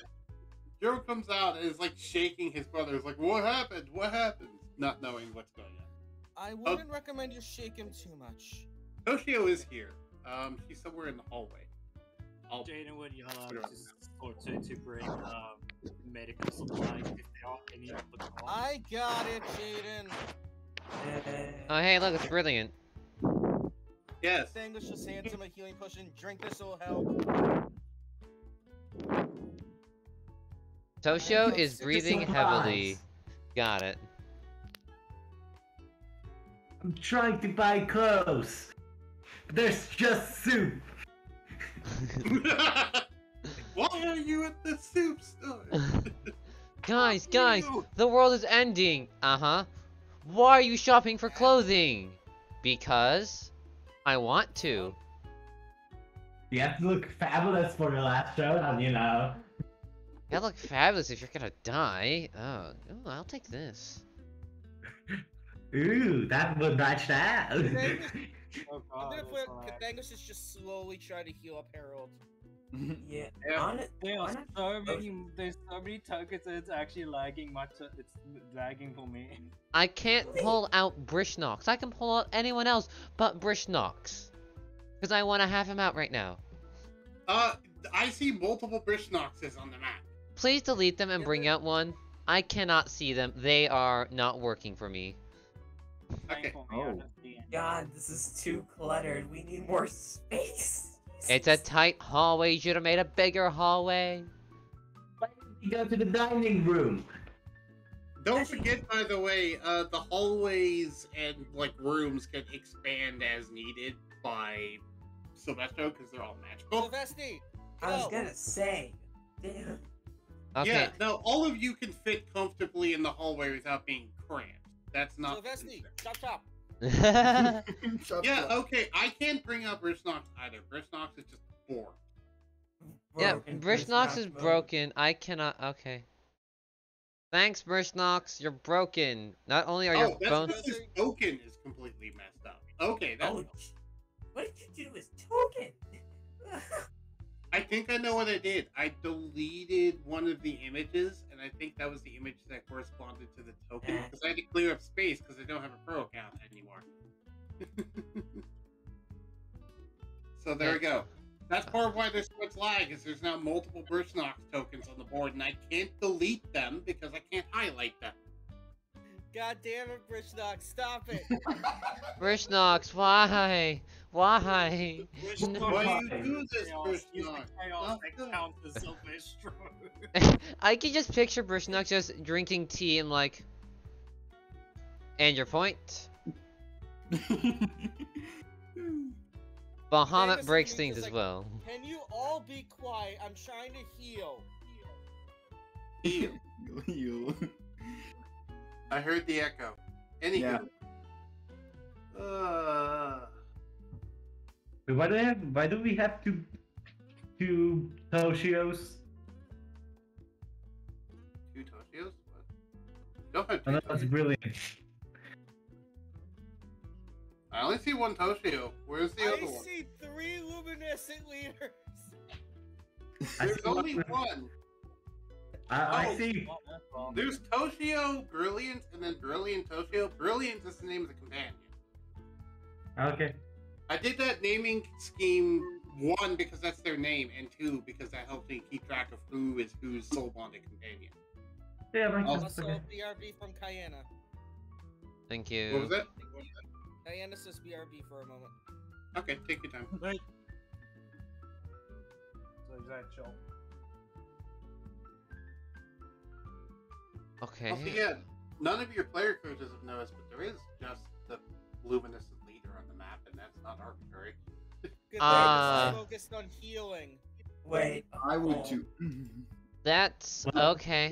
comes out and is like shaking his brother. He's like, what happened? What happened? Not knowing what's going on. I wouldn't recommend you shake him too much. Toshio is here. She's somewhere in the hallway. Jaden would yell out put her on to bring medical supplies if there are any on the ground. I got it, Jaden. Oh, hey, look, it's brilliant. Yes. Dangus just hands him a healing potion. Drink this, will help. Toshio is Super breathing surprise. heavily. Got it. I'm trying to buy clothes. But there's just soup. Why are you at the soup store? Guys, the world is ending. Uh-huh. Why are you shopping for clothing? Because I want to. You have to look fabulous for your last showdown, you know. You look fabulous if you're gonna die. Oh, I'll take this. Ooh, that would match that. Dangus, Oh I'm god, gonna that's put alright. Dangus is just slowly trying to heal up Harold. Yeah, Yeah. on it. There's so many tokens that it's actually lagging it's lagging for me. I can't pull out Brishnox. I can pull out anyone else but Brishnox. Because I want to have him out right now. I see multiple Brishnoxes on the map. Please delete them and bring out one. I cannot see them. They are not working for me. Okay. God, this is too cluttered. We need more space. It's a tight hallway. You should have made a bigger hallway. You go to the dining room. Don't forget, by the way, the hallways and like rooms can expand as needed by Silvestro because they're all magical. Sylvester, I was go. gonna say, damn. Okay. Yeah, no, all of you can fit comfortably in the hallway without being cramped. That's not. Sylvester, chop chop. Yeah, okay, I can't bring up Brishnox either. Brishnox is just bored. Yeah, Broken Brishnox is mode. broken. I cannot. Okay. Thanks, Brishnox. You're broken. Not only are your Oh, that's bones. because his token is completely messed up. Okay, that's. Oh, what did you do to his token? I think I know what I did. I deleted one of the images, and I think that was the image that corresponded to the token because I had to clear up space because I don't have a pro account anymore. So there we go. That's part of why there's so much lag, is there's now multiple Brishnox tokens on the board, and I can't delete them because I can't highlight them. God damn it, Brishnox, stop it. Brishnox, why? Why? Why do you do this, Brishnox? Chaos that counts as Silvestro. I can just picture Brishnox just drinking tea and like. And your point? Bahamut Dangus breaks is things just as like, well. Can you all be quiet? I'm trying to heal. You. I heard the echo. Anywho. Why do we have two Toshios? Two Toshios? What? Don't have two Oh, that's Toshios. brilliant. I only see one Toshio. Where's the other I one? see 3 luminescent leaders. There's only one. I Oh. see. There's Toshio, Brilliant, and then Brilliant Toshio. Brilliant is the name of the companion. Okay. I did that naming scheme, 1, because that's their name, and 2, because that helps me keep track of who is whose soul bonded companion. Yeah, like Oh. that's Also, okay. BRB from Kayana. Thank What you. was that? Kayana says BRB for a moment. Okay, take your time. Right. So is that chill? Okay. Also, yeah, none of your player coaches have noticed, but there is just the luminescent leader on the map, and that's not arbitrary. Good thing Uh, this is focused on healing. Wait. I would oh, too. That's okay.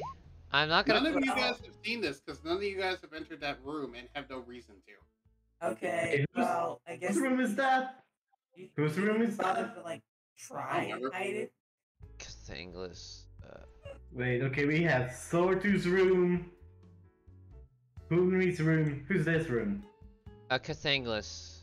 I'm not None gonna. of you guys have seen this, because none of you guys have entered that room and have no reason to. Okay, well, I guess. Whose room is that? Whose room is thought that? of like try and hide it. Cathanglis. Wait, okay, we have Sortu's room. Hoonory's room. Who's this room? Cathanglis.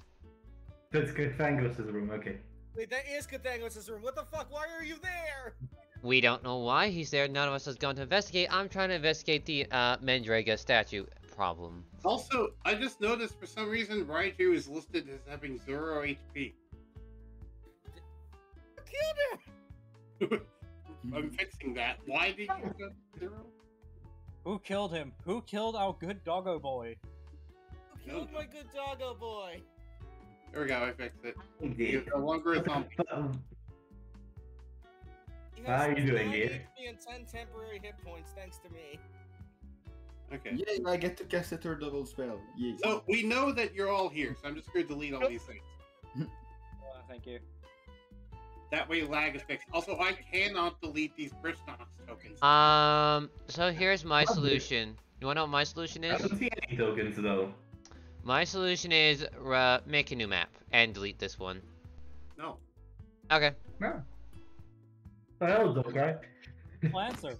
That's Fangos' room, okay. Wait, that is Cathangos' room. What the fuck? Why are you there? We don't know why he's there. None of us has gone to investigate. I'm trying to investigate the Mendraga statue problem. Also, I just noticed for some reason Raiju is listed as having 0 HP. Killed him! I'm fixing that. Why did you go 0? Who killed him? Who killed our good doggo boy? Who killed my good doggo boy? There we go, I fixed it. He's no longer a zombie. He How are has you doing, 9 dear? HP and 10 temporary hit points thanks to me. Okay. Yay, I get to cast a third level spell. Yay. So, we know that you're all here, so I'm just going to delete all these things. Thank you. That way lag is fixed. Also, I cannot delete these Brishnox tokens. So here's my solution. You wanna know what my solution I is? don't see any tokens though. My solution is make a new map and delete this one. No. Okay. No. That was okay. Well, answer.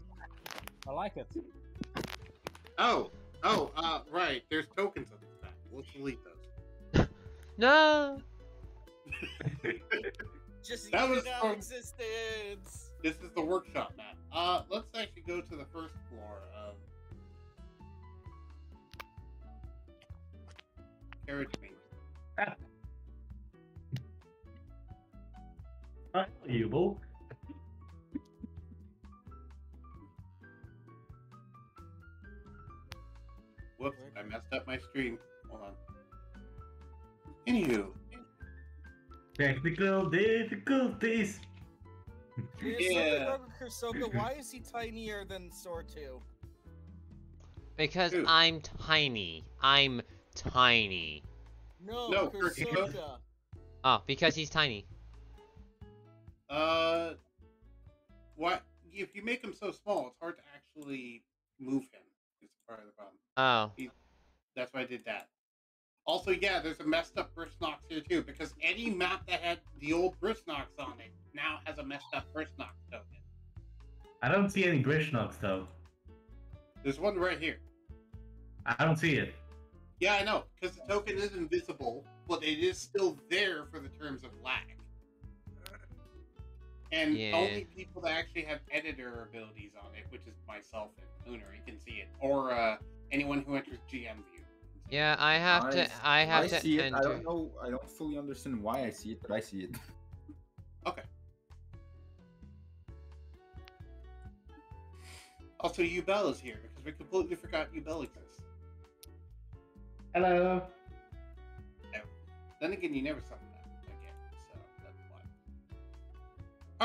I like it. Oh, right. There's tokens on this map. Let's delete those. No. Just That eat was it out from- existence. This is the workshop map. Let's actually go to the first floor of Carriage Main. Unbelievable. Whoops, I messed up my stream. Hold on. Anywho, Technical difficulties. Yeah. Kursoka, why is he tinier than Sortu? Because Who? I'm tiny. I'm tiny. No, No, Kursoka. Oh, because he's tiny. what? If you make him so small, it's hard to actually move him. It's part of the problem. Oh. That's why I did that. Also, yeah, there's a messed up Brishnox here too, because any map that had the old Brishnox on it now has a messed up Brishnox token. I don't see any Grishnox though. There's one right here. I don't see it. Yeah, I know, because the token is invisible, but it is still there for the terms of lag. And Yeah. only people that actually have editor abilities on it, which is myself and Hoonory, can see it, or anyone who enters GM view. Yeah, I have to. I have to see it. enter. I don't know. I don't fully understand why I see it, but I see it. Okay. Also, Ubel is here because we completely forgot Ubel exists. Hello. Then again, you never summoned that again, so that's why.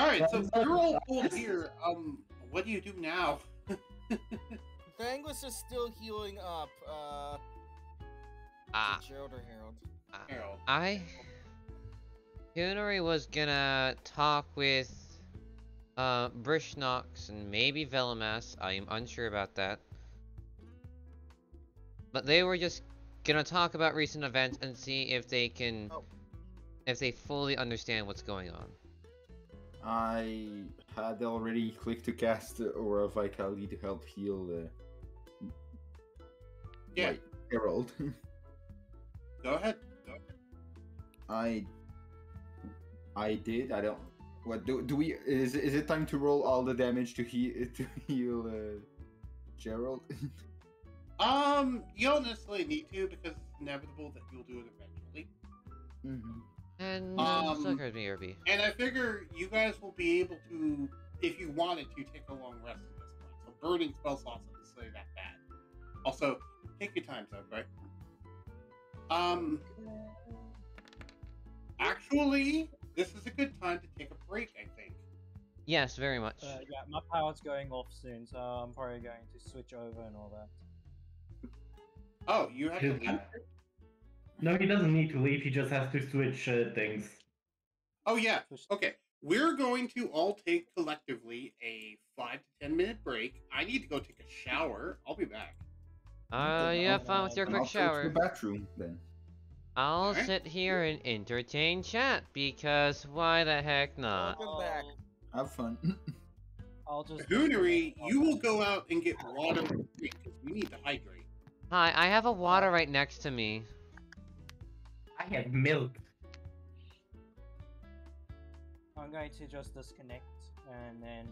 All right, so you're all pulled here. What do you do now? Thangless is still healing up. Gerald or Harold? Harold. Hoonory was gonna talk with Brishnox and maybe Velamas. I am unsure about that. But they were just gonna talk about recent events and see if they can, if they fully understand what's going on. I had already clicked to cast Aura of Vitality to help heal Yeah. Harold. Go ahead. I did. I don't. What do we? Is it time to roll all the damage to heal Gerald? You don't necessarily need to because it's inevitable that you'll do it eventually. And Um, sucker me, Irby. And I figure you guys will be able to, if you wanted to, take a long rest at this point. So burning spell slots isn't necessarily that bad. Also, take your time, okay? Actually, this is a good time to take a break, I think. Yes, very much. Yeah, my power's going off soon, so I'm probably going to switch over and all that. Oh, you have to leave? No, he doesn't need to leave. He just has to switch things. Oh, yeah. Okay. We're going to all take collectively a 5 to 10 minute break. I need to go take a shower. I'll be back. You have fun with your quick I'll go to shower. the bathroom then. I'll Alright. sit here and entertain chat, because why the heck not? Welcome back. Have fun. I'll just. Hoonery, you will go out and get water because we need to hydrate. Hi, I have a water right next to me. I have milk. I'm going to just disconnect and then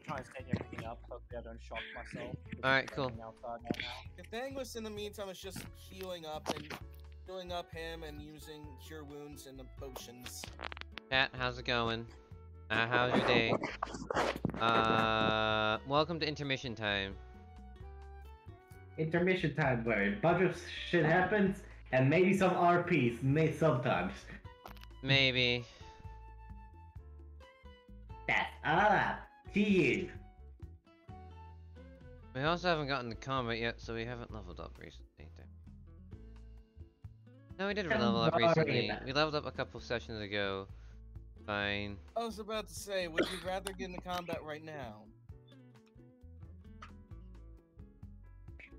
try and set everything up. Hopefully, I don't shock myself. Alright, cool. Outside right now. Cathanglis, in the meantime, is just healing up and healing up him and using cure wounds and the potions. Chat, how's it going? How's your day? Welcome to intermission time. Intermission time where a bunch of shit happens and maybe some RPs, sometimes. Maybe. That's up to you. We also haven't gotten to combat yet, so we haven't leveled up recently. No, we did Don't level up worry recently. about it. We leveled up a couple sessions ago. Fine. I was about to say, would you rather get into combat right now?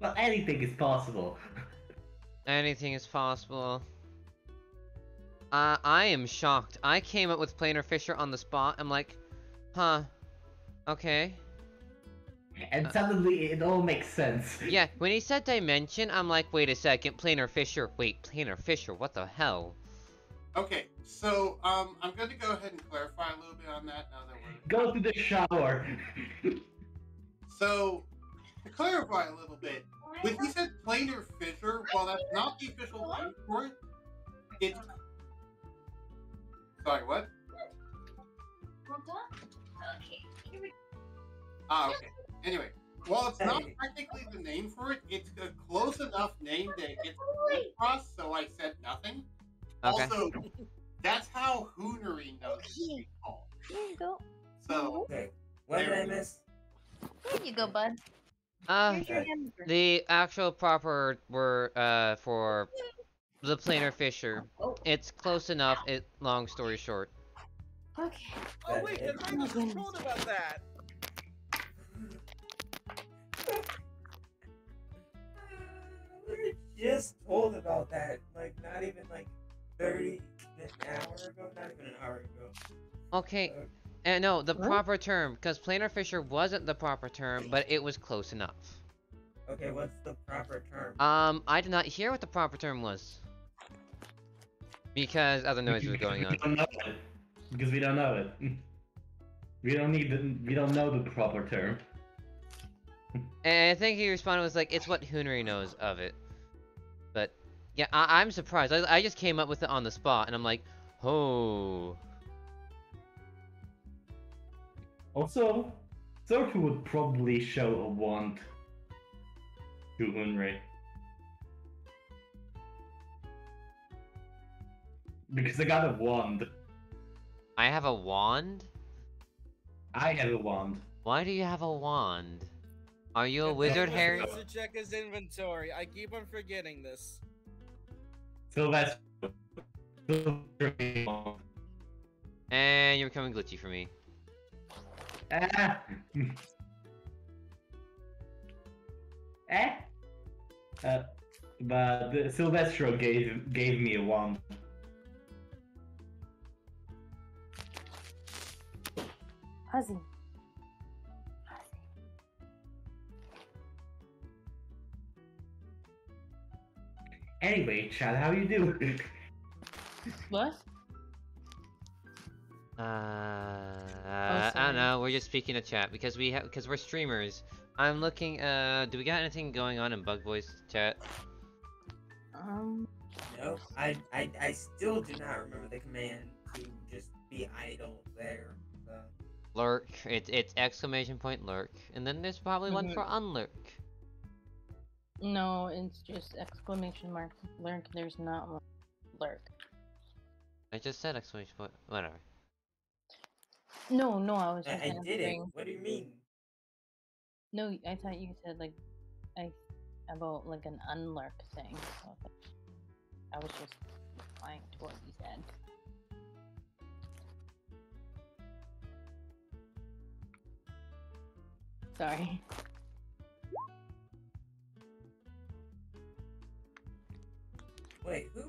Well, anything is possible. Anything is possible. I am shocked. I came up with Planar Fisher on the spot. I'm like, huh. Okay. And suddenly it all makes sense. Yeah, when he said dimension, I'm like, wait a second, Planar Fisher. Wait, Planar Fisher, what the hell? Okay, so I'm going to go ahead and clarify a little bit on that now that we're... Go to the shower. So, to clarify a little bit, when he said planar fissure, while that's not the official name for it, it's... Sorry, what? Okay. Anyway, while it's not technically the name for it, it's a close enough name that it gets across, so I said nothing. Okay. Also, that's how Hoonery knows it's being called. Here you go. So, Okay. What did I miss? Here you go, bud. Here's your hamburger. The actual proper word, for the Planar Fisher. It's close enough, long story short. Okay. Oh wait, Cathanglis, you told about that! We were just told about that, like, not even like 30 an hour ago, not even an hour ago. Okay, no, the proper term, because Planar Fisher wasn't the proper term, but it was close enough. Okay, what's the proper term? I did not hear what the proper term was. Because other noises were going on. We don't know it. Because we don't know it. We don't know the proper term. And I think he responded was like, it's what Hoonery knows of it. But, yeah, I'm surprised. I just came up with it on the spot, and I'm like, oh. Also, Soku would probably show a wand to Hoonery. Because I got a wand. I have a wand? I have a wand. Why do you have a wand? Are you a wizard, Cathanglis Harry? wants to check his inventory. I keep on forgetting this. Sylvester. And you're becoming glitchy for me. Ah. But Silvestro gave me a wand. Ozzy. Anyway, Chad, how you doing? What? I don't sorry. know. We're just speaking to chat because we're streamers. I'm looking. Do we got anything going on in Bug Voice chat? No, I still do not remember the command to just be idle there. So. Lurk. It's exclamation point lurk, and then there's probably one for unlurk. No, it's just exclamation mark lurk. There's not one lurk. I just said exclamation point. Whatever. No, I was just I did it. answering. What do you mean? No, I thought you said like about like an unlurk thing. So I was just replying to what you said. Sorry. Wait, who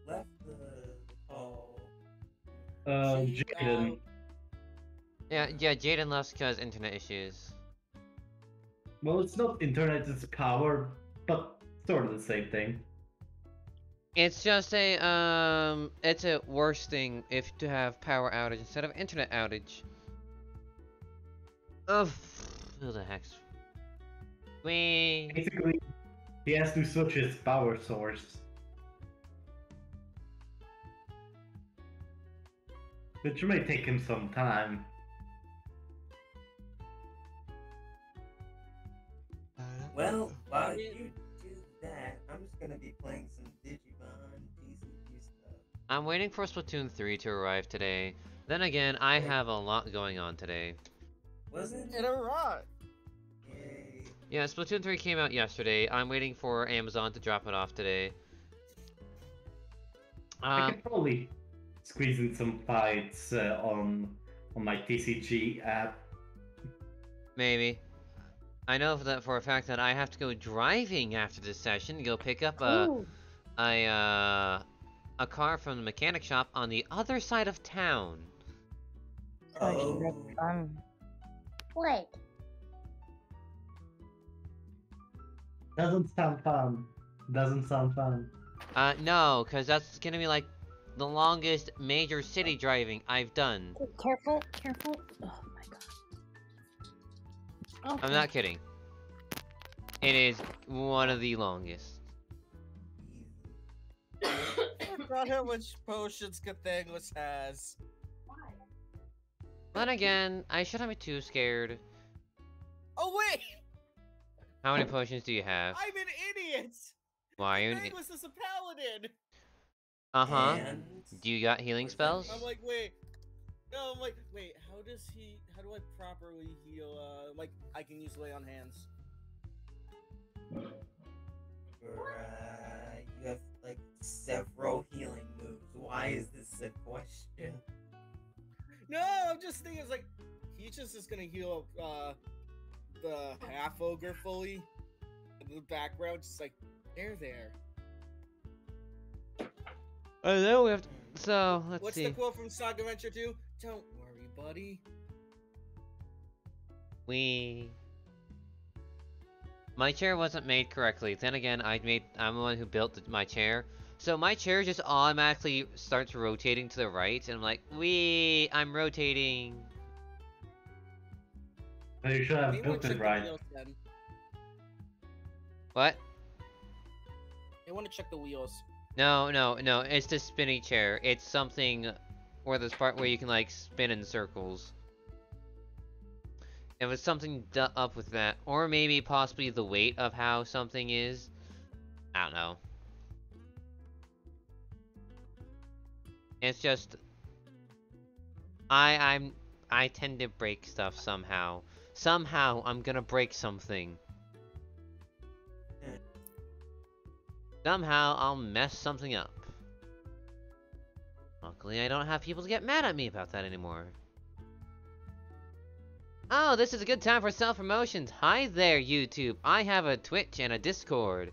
left the call? Jaden. Yeah, Jaden left because internet issues. Well, it's not internet, it's power, but sort of the same thing. It's just it's a worse thing if to have power outage instead of internet outage. Ugh, who the heck's... Basically, he has to switch his power source. Which may take him some time. Well, while you do that, I'm just gonna be playing some Digimon TCG stuff. I'm waiting for Splatoon 3 to arrive today. Then again, I have a lot going on today. Wasn't It arrived. Yay. Yeah, Splatoon 3 came out yesterday. I'm waiting for Amazon to drop it off today. I could probably squeeze in some fights on my TCG app. Maybe. I know that for a fact that I have to go driving after this session to go pick up a car from the mechanic shop on the other side of town. Oh. Wait. Doesn't sound fun. Doesn't sound fun. No, because that's gonna be like the longest major city driving I've done. Careful. Oh my god. Okay. I'm not kidding. It is one of the longest. I forgot how much potions Cathangos has. Then again, I shouldn't be too scared. Oh wait! How many potions do you have? I'm an idiot! Why are you an Cathangos is a paladin! Uh-huh. And Do you got healing spells? I'm like, wait. No, I'm like, wait, how do I properly heal, like, I can use lay on hands. you have like several healing moves. Why is this a question? No, I'm just thinking, it's like, Peaches is gonna heal up, the half ogre fully. In the background, just like, there. Oh, then we have to... So, let's What's see. the quote from Saga Venture 2? Don't worry, buddy. My chair wasn't made correctly. Then again, I'm the one who built my chair. So my chair just automatically starts rotating to the right, and I'm like, I'm rotating. So you should have Anyone built check it the right. wheels, then? What? I want to check the wheels. No, it's the spinny chair. It's something where there's part where you can like spin in circles. It was something up with that, or maybe possibly the weight of how something is. I don't know. It's just I tend to break stuff somehow. Somehow I'm gonna break something. Somehow I'll mess something up. Luckily I don't have people to get mad at me about that anymore. Oh, this is a good time for self-promotions. Hi there, YouTube. I have a Twitch and a Discord.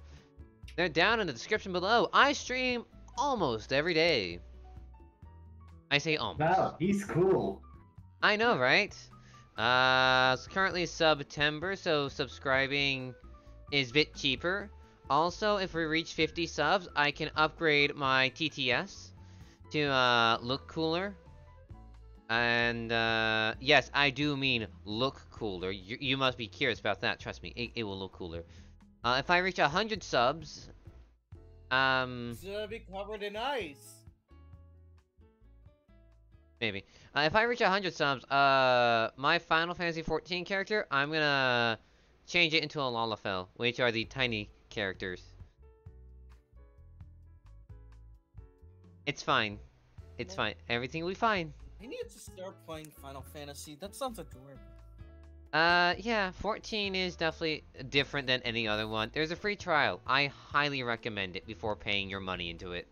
They're down in the description below. I stream almost every day. I say almost. Wow, he's cool. I know, right? It's currently September, so subscribing is a bit cheaper. Also, if we reach 50 subs, I can upgrade my TTS. to look cooler. And yes, I do mean look cooler. You must be curious about that. Trust me, it will look cooler. If I reach 100 subs, It's gonna be covered in ice. maybe. If I reach 100 subs, my Final Fantasy 14 character, I'm gonna change it into a Lalafell, which are the tiny characters. It's fine. It's fine. Everything will be fine. I need to start playing Final Fantasy. That sounds adorable. Yeah, 14 is definitely different than any other one. There's a free trial. I highly recommend it before paying your money into it.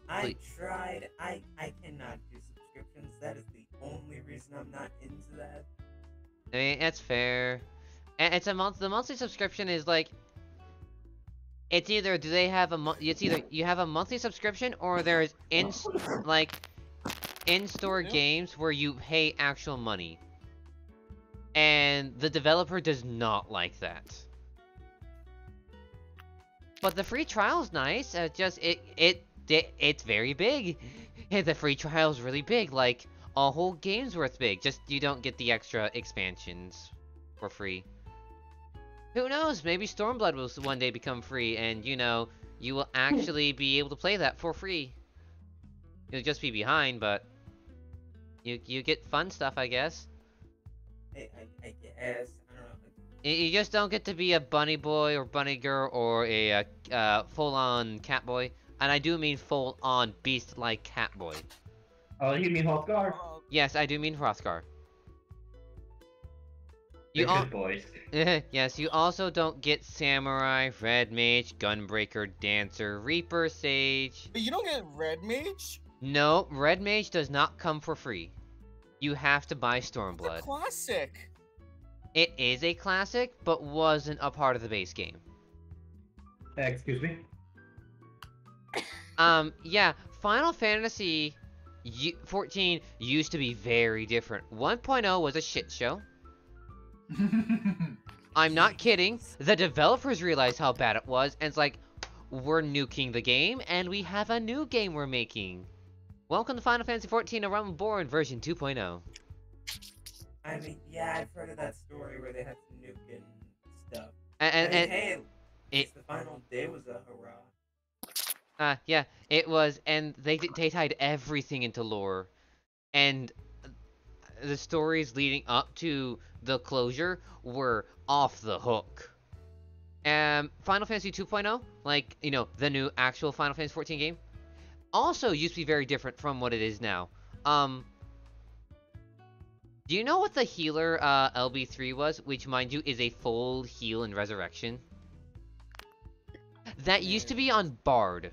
I tried. I cannot do subscriptions. That is the only reason I'm not into that. I mean, that's fair. And it's a month. The monthly subscription is like, it's either do they have a it's either you have a monthly subscription or there's in-store games where you pay actual money. And the developer does not like that. But the free trial's nice. It's very big. The free trial's really big, like a whole game's worth big. Just you don't get the extra expansions for free. Who knows? Maybe Stormblood will one day become free, and you know you will actually be able to play that for free. You'll just be behind, but you get fun stuff, I guess. I guess. I don't know. You just don't get to be a bunny boy or bunny girl or a full-on cat boy. And I do mean full-on beast-like cat boy. Oh, you mean Hrothgar? Yes, I do mean Hrothgar. They're good boys. Yes, you also don't get Samurai, Red Mage, Gunbreaker, Dancer, Reaper, Sage. But you don't get Red Mage? No, Red Mage does not come for free. You have to buy It's a Stormblood. classic. It is a classic, but wasn't a part of the base game. Excuse me? Yeah, Final Fantasy 14 used to be very different. 1.0 was a shit show. I'm not kidding. The developers realized how bad it was, and it's like, we're nuking the game, and we have a new game we're making. Welcome to Final Fantasy 14 A Realm Reborn version 2.0. I mean, yeah, I've heard of that story where they had to nuke and stuff. And hey, the final day was a hurrah. Yeah, it was, and they tied everything into lore, and the stories leading up to the closure were off the hook. Final Fantasy 2.0, like, you know, the new actual Final Fantasy 14 game, also used to be very different from what it is now. Do you know what the healer LB3 was, which, mind you, is a full heal and resurrection? That used to be on Bard.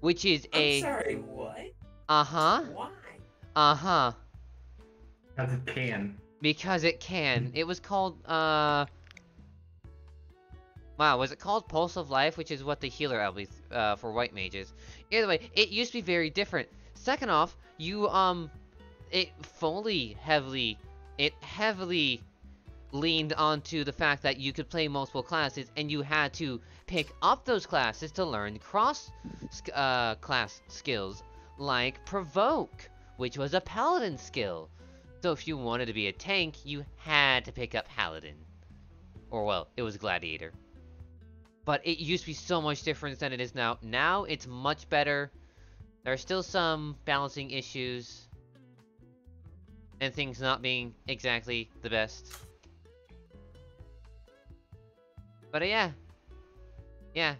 Which is I'm sorry, what? Uh-huh. Why? Uh-huh. Because it can. Because it can. It was called, wow, was it called Pulse of Life, which is what the healer LB for white mages. Either way, it used to be very different. Second off, you, it heavily leaned onto the fact that you could play multiple classes, and you had to pick up those classes to learn class skills, like Provoke, which was a paladin skill. So if you wanted to be a tank, you had to pick up paladin. Or well, it was gladiator. But it used to be so much different than it is now. Now it's much better. There are still some balancing issues, and things not being exactly the best. But yeah. Yeah.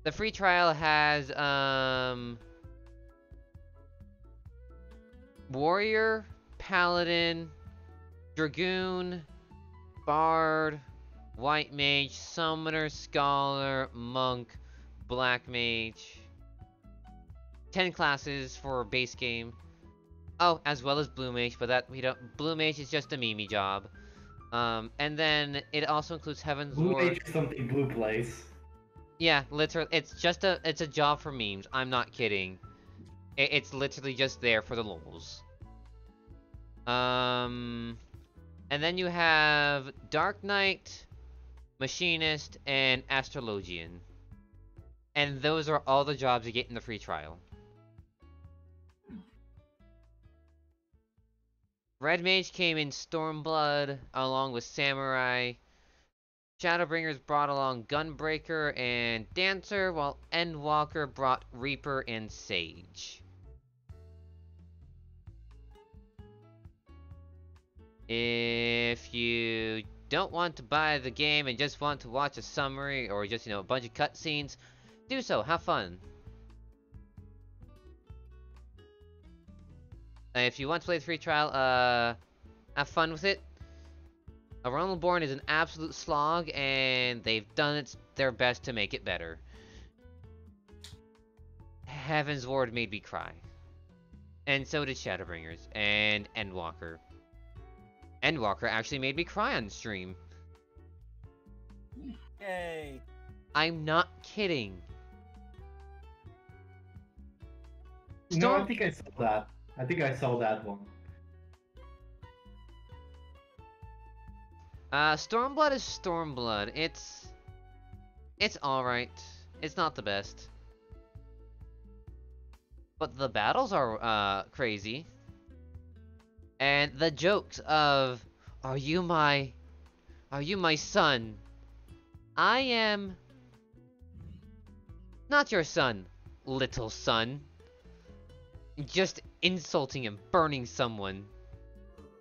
The free trial has, Warrior, Paladin, Dragoon, Bard, White Mage, Summoner, Scholar, Monk, Black Mage. 10 classes for base game. Oh, as well as Blue Mage, but that we don't. Blue Mage is just a meme job. And then it also includes Heaven's Blue Ward. Mage is something Blue plays. Yeah, literally, it's a job for memes. I'm not kidding. It's literally just there for the lols. And then you have Dark Knight, Machinist, and Astrologian. And those are all the jobs you get in the free trial. Red Mage came in Stormblood along with Samurai. Shadowbringers brought along Gunbreaker and Dancer, while Endwalker brought Reaper and Sage. If you don't want to buy the game and just want to watch a summary or just, a bunch of cutscenes, do so. Have fun. If you want to play the free trial, have fun with it. A Realm Reborn is an absolute slog, and they've done their best to make it better. Heaven's Ward made me cry. And so did Shadowbringers, and Endwalker. Endwalker actually made me cry on stream. Yay! I'm not kidding. No, I think I saw that. I think I saw that one. Stormblood is Stormblood. It's alright. It's not the best. But the battles are, crazy. And the jokes of, are you my son? I am not your son, little son. Just insulting and burning someone.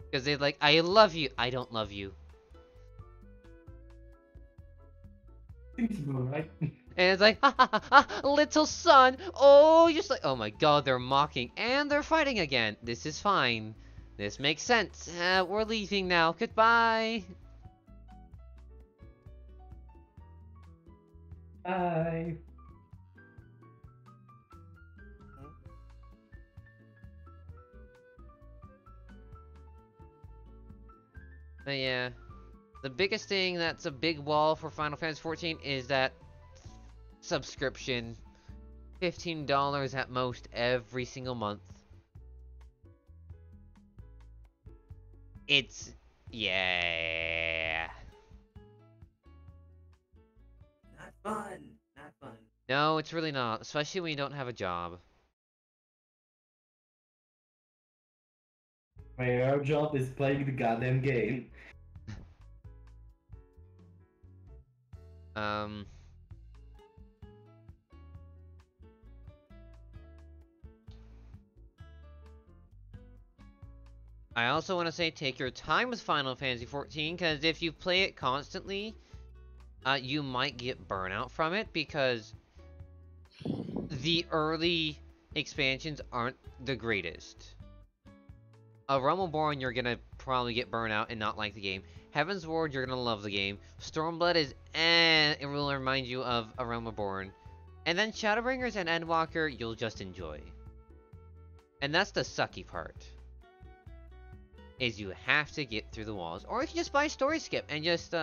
Because they're like, I love you. I don't love you. Seems about right. And it's like, ha, ha, ha, ha, little son. Oh, just like, oh my god, they're mocking. And they're fighting again. This is fine. This makes sense. We're leaving now. Goodbye. Bye. But yeah, the biggest thing that's a big wall for Final Fantasy XIV is that subscription. $15 at most every single month. It's... yeah. Not fun. Not fun. No, it's really not. Especially when you don't have a job. My real job is playing the goddamn game. I also want to say take your time with Final Fantasy XIV, because if you play it constantly, you might get burnout from it, because the early expansions aren't the greatest. A Realm Reborn, you're gonna probably get burnout and not like the game. Heaven's Ward, you're gonna love the game. Stormblood is it will remind you of A Realm Reborn. And then Shadowbringers and Endwalker, you'll just enjoy. And that's the sucky part. Is you have to get through the walls. Or you can just buy Story Skip and just,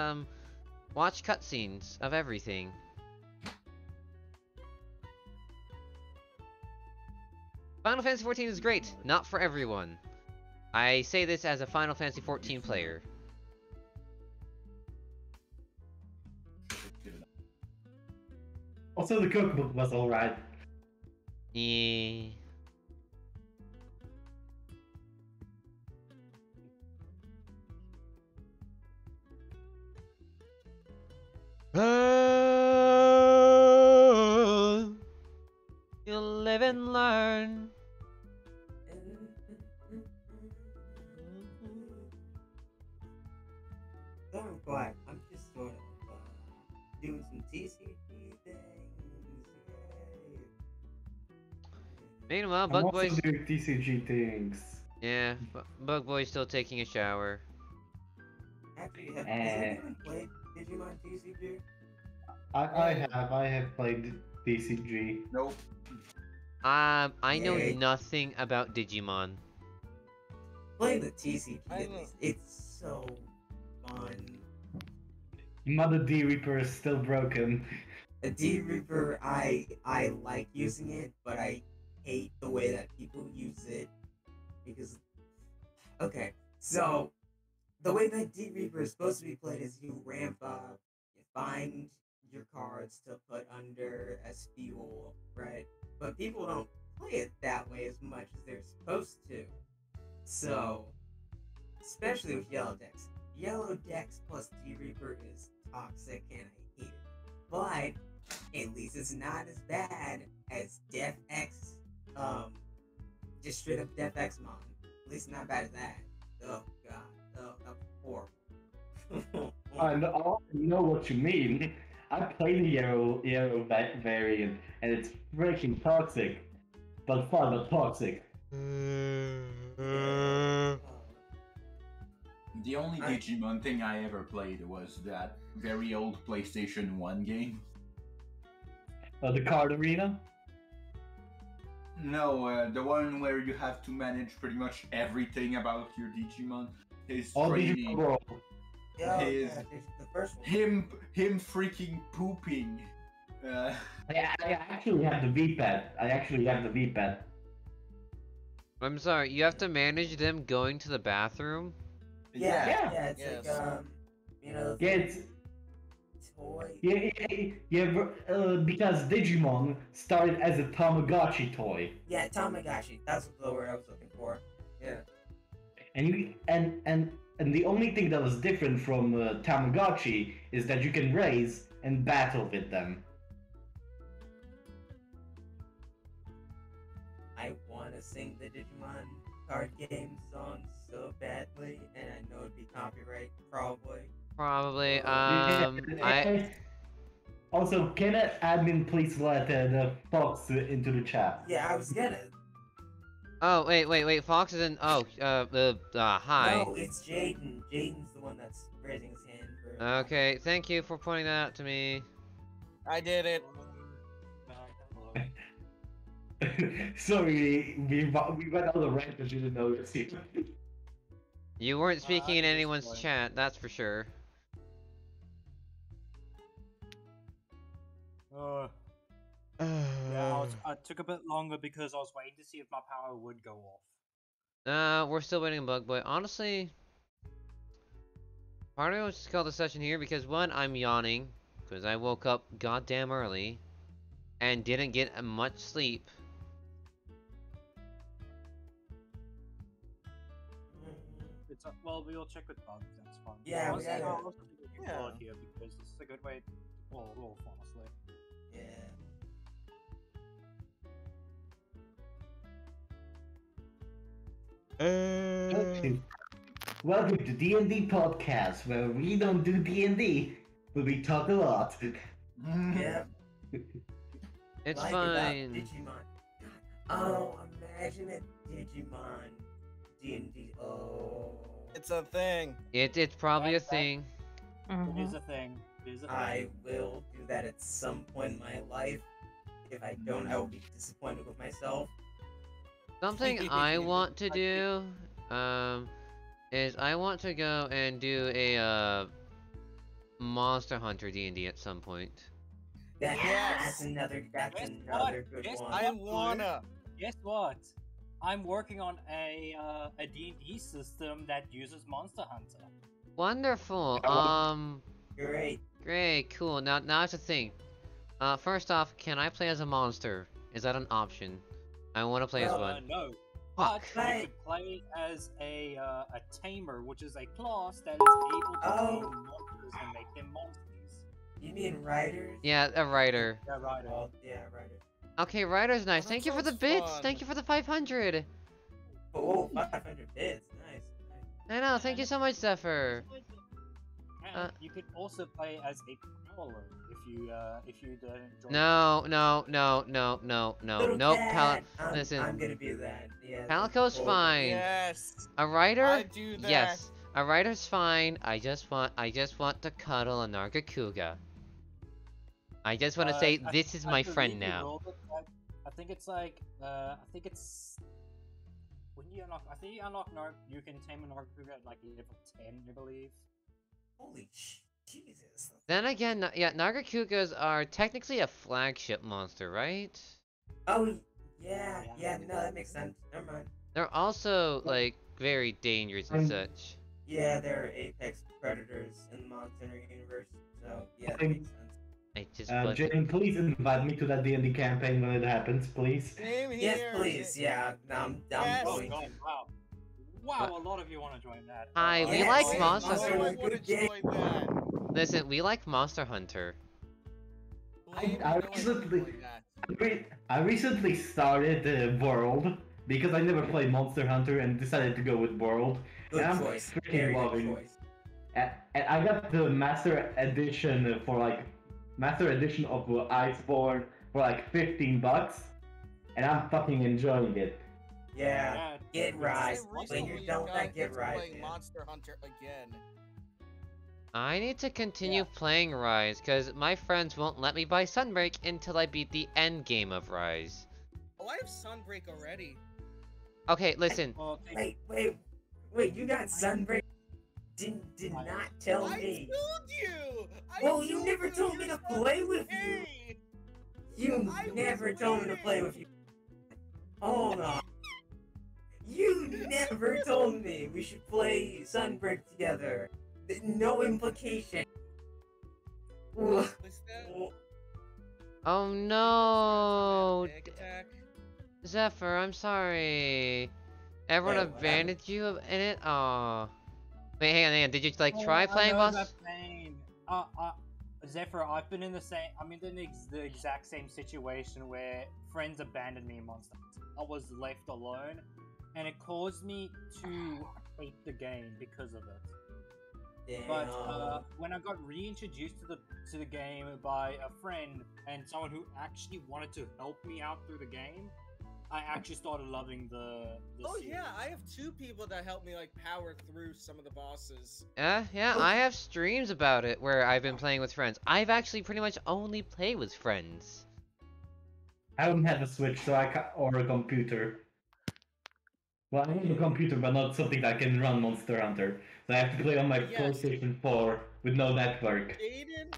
watch cutscenes of everything. Final Fantasy XIV is great, not for everyone. I say this as a Final Fantasy XIV player. Also, the cookbook was alright. Yeah. You'll live and learn. So I'm quiet. I'm just sort of doing some TCG things. Yay. Meanwhile, I'm Bug also Boy's... doing TCG things. Yeah, Bug Boy's still taking a shower. Actually, has anyone played Digimon TCG? I have played TCG. Nope. I know Yay. nothing about Digimon. Play the TCG I at know. least. It's so fun. Mother D Reaper is still broken. The D Reaper, I like using it, but I hate the way that people use it because. Okay, so the way that D Reaper is supposed to be played is you ramp up, you find your cards to put under as fuel, right? But people don't play it that way as much as they're supposed to. So, especially with yellow decks. Yellow decks plus T-Reaper is toxic and I hate it. But at least it's not as bad as Def X, just straight up Def X Mon. At least not bad as that. Oh god, oh, that was horrible. I know what you mean. I played the yellow variant, and it's freaking toxic, but fun, but toxic. The only Digimon thing I ever played was that very old PlayStation 1 game. The card arena? No, the one where you have to manage pretty much everything about your Digimon. His Oh, training, Digimon Brawl. his The first one. him freaking pooping. I actually have the V-pad. I'm sorry, you have to manage them going to the bathroom? Yeah, it's Yes. like you know, Yeah, it's toy. because Digimon started as a Tamagotchi toy, Yeah, Tamagotchi. That's the word I was looking for. Yeah. and the only thing that was different from Tamagotchi is that you can raise and battle with them. I want to sing the Digimon card game song so badly, and I know it'd be copyright, probably. Probably. Also, can an admin please let the Fox into the chat? Yeah, I was gonna. Oh, wait, Fox is in. Oh, hi. No, it's Jaden. Jaden's the one that's raising his hand for. Okay, thank you for pointing that out to me. I did it. Sorry, we went on the rant because you didn't notice it. You weren't speaking in anyone's chat, that's for sure. Yeah, I took a bit longer because I was waiting to see if my power would go off. We're still waiting on Bug Boy. Honestly, part of me wants to call the session here because one, I'm yawning because I woke up goddamn early and didn't get much sleep. It's well, we'll check with bugs. That's fine. Yeah, we Honestly, gotta- I'll also do a Yeah. call here because this is a good way to roll off, honestly. Yeah. Welcome to D&D podcast, where we don't do D&D, but we talk a lot. Yeah. It's Like about fine. Digimon. Oh, imagine a Digimon D&D. Oh. It's a thing. It's probably a thing. It is a thing. It is a thing. I will do that at some point in my life. If I don't, I will be disappointed with myself. Something I want to do, is I want to go and do a Monster Hunter D&D at some point. That's Yes. another. That's Guess another what? good Guess one. what? I wanna. Guess what? I'm working on a D&D system that uses Monster Hunter. Wonderful. Great. Great, cool. Now it's a thing. First off, can I play as a monster? Is that an option? I want to play as one. No. Fuck. But you could play as a tamer, which is a class that is able to tame monsters and make them monsters. You mean writers? Yeah, a writer. Yeah, right. Well, yeah, writers. Okay, writer's nice. that Thank you for the sounds bits. fun. Thank you for the 500. Oh, 500 bits. Nice. I know. Thank you so much, Zephyr. And you could also play as a prowler if you don't join. No. Little Nope. cat. Listen. I'm gonna be that. Yeah. Palico's cool. fine. Yes. A writer? I do that. Yes. A writer's fine. I just want to cuddle a Nargacuga. I just want to say this is my friend now. I think it's like I think it's when you unlock. I think you unlock you can tame a Nargacuga at like level 10, I believe. Holy Jesus. Then again, yeah, Nargacugas are technically a flagship monster, right? Oh, yeah. Yeah, no, that makes sense. Never mind. They're also like very dangerous and such. Yeah, they're apex predators in the Monster Hunter universe. So, yeah, that makes sense. I just wasn't. Jaden, please invite me to that D&D campaign when it happens, please. Same Yes, here. please. Yeah, I'm Yes. Oh going god, to. wow. Wow, a lot of you want to join that. Hi, we Yes. like Yes. Monster Monster I Hunter. want to join that. Listen, we like Monster Hunter. Blame, I you know I recently- wanna join that. I recently started World because I never played Monster Hunter and decided to go with World. Good I'm choice. freaking Very good loving- choice. And I got the Master Edition for like Master Edition of Iceborne for like $15, and I'm fucking enjoying it. Yeah. Get right. I When you're recently done with got that, get into right. playing Man. Monster Hunter again. I need to continue playing Rise, because my friends won't let me buy Sunbreak until I beat the end game of Rise. Oh, I have Sunbreak already. Okay, listen. Well, Wait, you got Sunbreak? Did not tell I me. told you! Well, you never told me to play with you. Hey! You I was never told me to play with you. Hold on. You never told me we should play Sunbreak together. No implication. Was that Oh no! Big attack? Zephyr, I'm sorry. Everyone Wait, what abandoned you in it? Aw. Wait, hang on. Did you like try I playing know boss? that pain. Zephyr, I've been in I'm in the exact same situation where friends abandoned me in Monster Hunter. I was left alone, and it caused me to hate the game because of it. Damn. But when I got reintroduced to the game by a friend and someone who actually wanted to help me out through the game, I actually started loving the Oh series. yeah, I have two people that help me like power through some of the bosses. Yeah, I have streams about it where I've been playing with friends. I've actually pretty much only played with friends. I don't have a Switch, so or a computer. Well, I have a computer, but not something that can run Monster Hunter. So I have to play on my Yes. PlayStation 4 with no network. Aiden,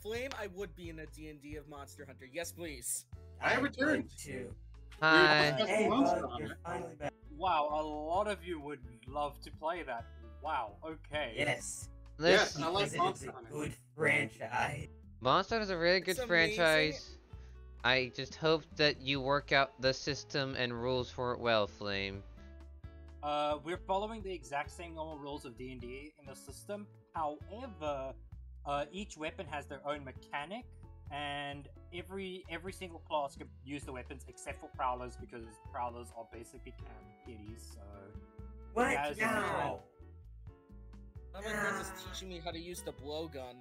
Flame, I would be in a D&D of Monster Hunter. Yes, please. I returned. too. Hi. Hey, Monster bud, Hunter. you're finally back. Wow, a lot of you would love to play that. Wow, okay. Yes. Yes, Listen, I like Because Monster it's a Hunter. good franchise. Monster is a really good It's amazing. franchise. I just hope that you work out the system and rules for it well, Flame. We're following the exact same normal rules of D&D in the system. However, each weapon has their own mechanic, and every single class can use the weapons except for prowlers, because prowlers are basically camp kitties. So What? Yeah, it's a No. One of my friends is teaching me how to use the blowgun,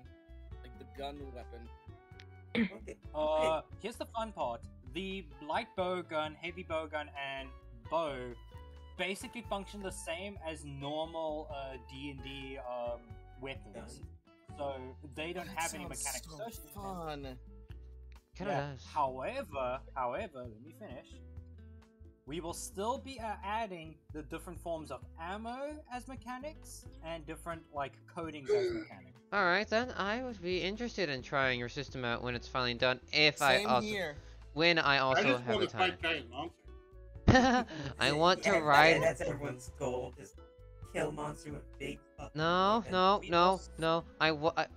like the gun weapon. Okay. here's the fun part: the light bow gun, heavy bow gun, and bow basically function the same as normal D&D weapons. So they don't have any mechanics. So associated with them. fun. Kinda Yeah. does. However, let me finish. We will still be adding the different forms of ammo as mechanics and different like coatings as mechanics. Alright then, I would be interested in trying your system out when it's finally done. If Same I also here. when I I also just have want the to fight time. giant monsters. I want to Yeah, ride. That's everyone's goal. Just kill monster with big fucking No, weapons. no, We no, also- no.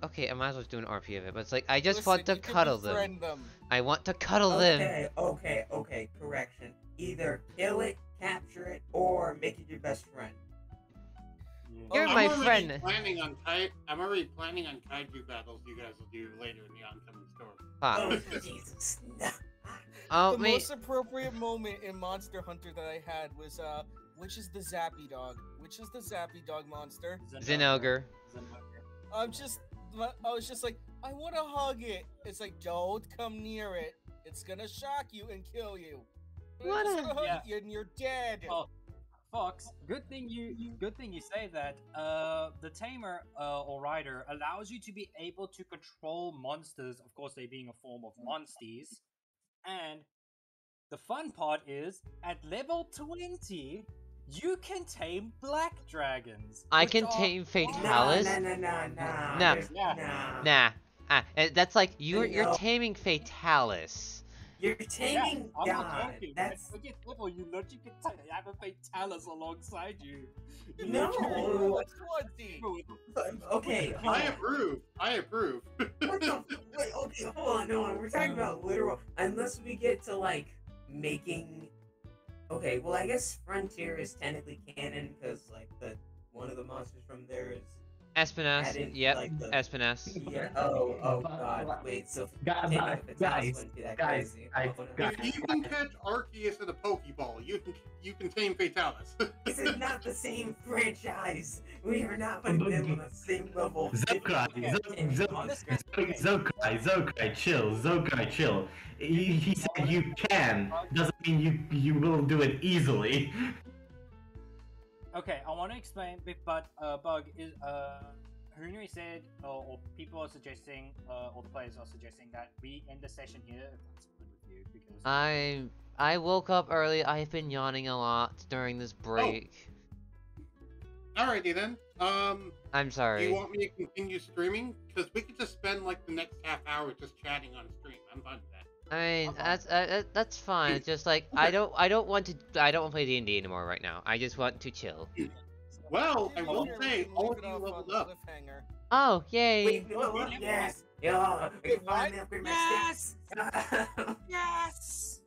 Okay, I might as well do an RP of it, but it's like I just Listen, want to you can cuddle them. befriend them. I want to cuddle them. Okay. Correction. Either kill it, capture it, or make it your best friend. You're I'm my already friend. I'm already planning on kaiju battles you guys will do later in the Oncoming Storm. Ah. Oh Jesus! No. Oh, The me. most appropriate moment in Monster Hunter that I had was which is the Zappy Dog? Which is the Zappy Dog monster? Zinogre. I was just like, I want to hug it. It's like, don't come near it. It's gonna shock you and kill you. What It's a- gonna hug Yeah. you and you're dead. Oh, Fox, good thing you say that. The tamer or rider allows you to be able to control monsters. Of course, they being a form of monsties. And the fun part is, at level 20, you can tame black dragons. I which can are tame No, Fatalis. no. No. There's- Yeah. no. Nah. That's like you're No. taming Fatalis. You're taming I'm not God. joking. That's When you level, you literally can have a Fatalis alongside you. no. What's 20? Okay, hold I on. approve. I approve. What the? Wait, okay, hold on. We're talking about literal. Unless we get to like making. Okay, well, I guess Frontier is technically canon because like one of the monsters from there is Espinas. added. Yep. Like the. Espinas. Yeah. Oh God. Wait. So taking a Fatalis wouldn't be that crazy. Oh, no. If you can catch Arceus in a Pokeball, you can tame Fatalis. This is not the same franchise. We are not putting them on the same level. Zokai, chill. He said you can, doesn't mean you will do it easily. Okay, I want to explain, but Bug is Hoonory said, or people are suggesting, or the players are suggesting that we end the session here. If that's good with you, because I woke up early. I've been yawning a lot during this break. Alrighty then. I'm Do sorry. you want me to continue streaming? Because we could just spend like the next half hour just chatting on stream. I'm fine with that. I mean, that's fine. It's just like I don't want to play D&D anymore right now. I just want to chill. Well, I Maybe will we'll say leave all of it you off on leveled the up. cliffhanger. Oh, yay! Wait, what? Yes. Yeah. We can finally upgrade my Yes! stats. yes,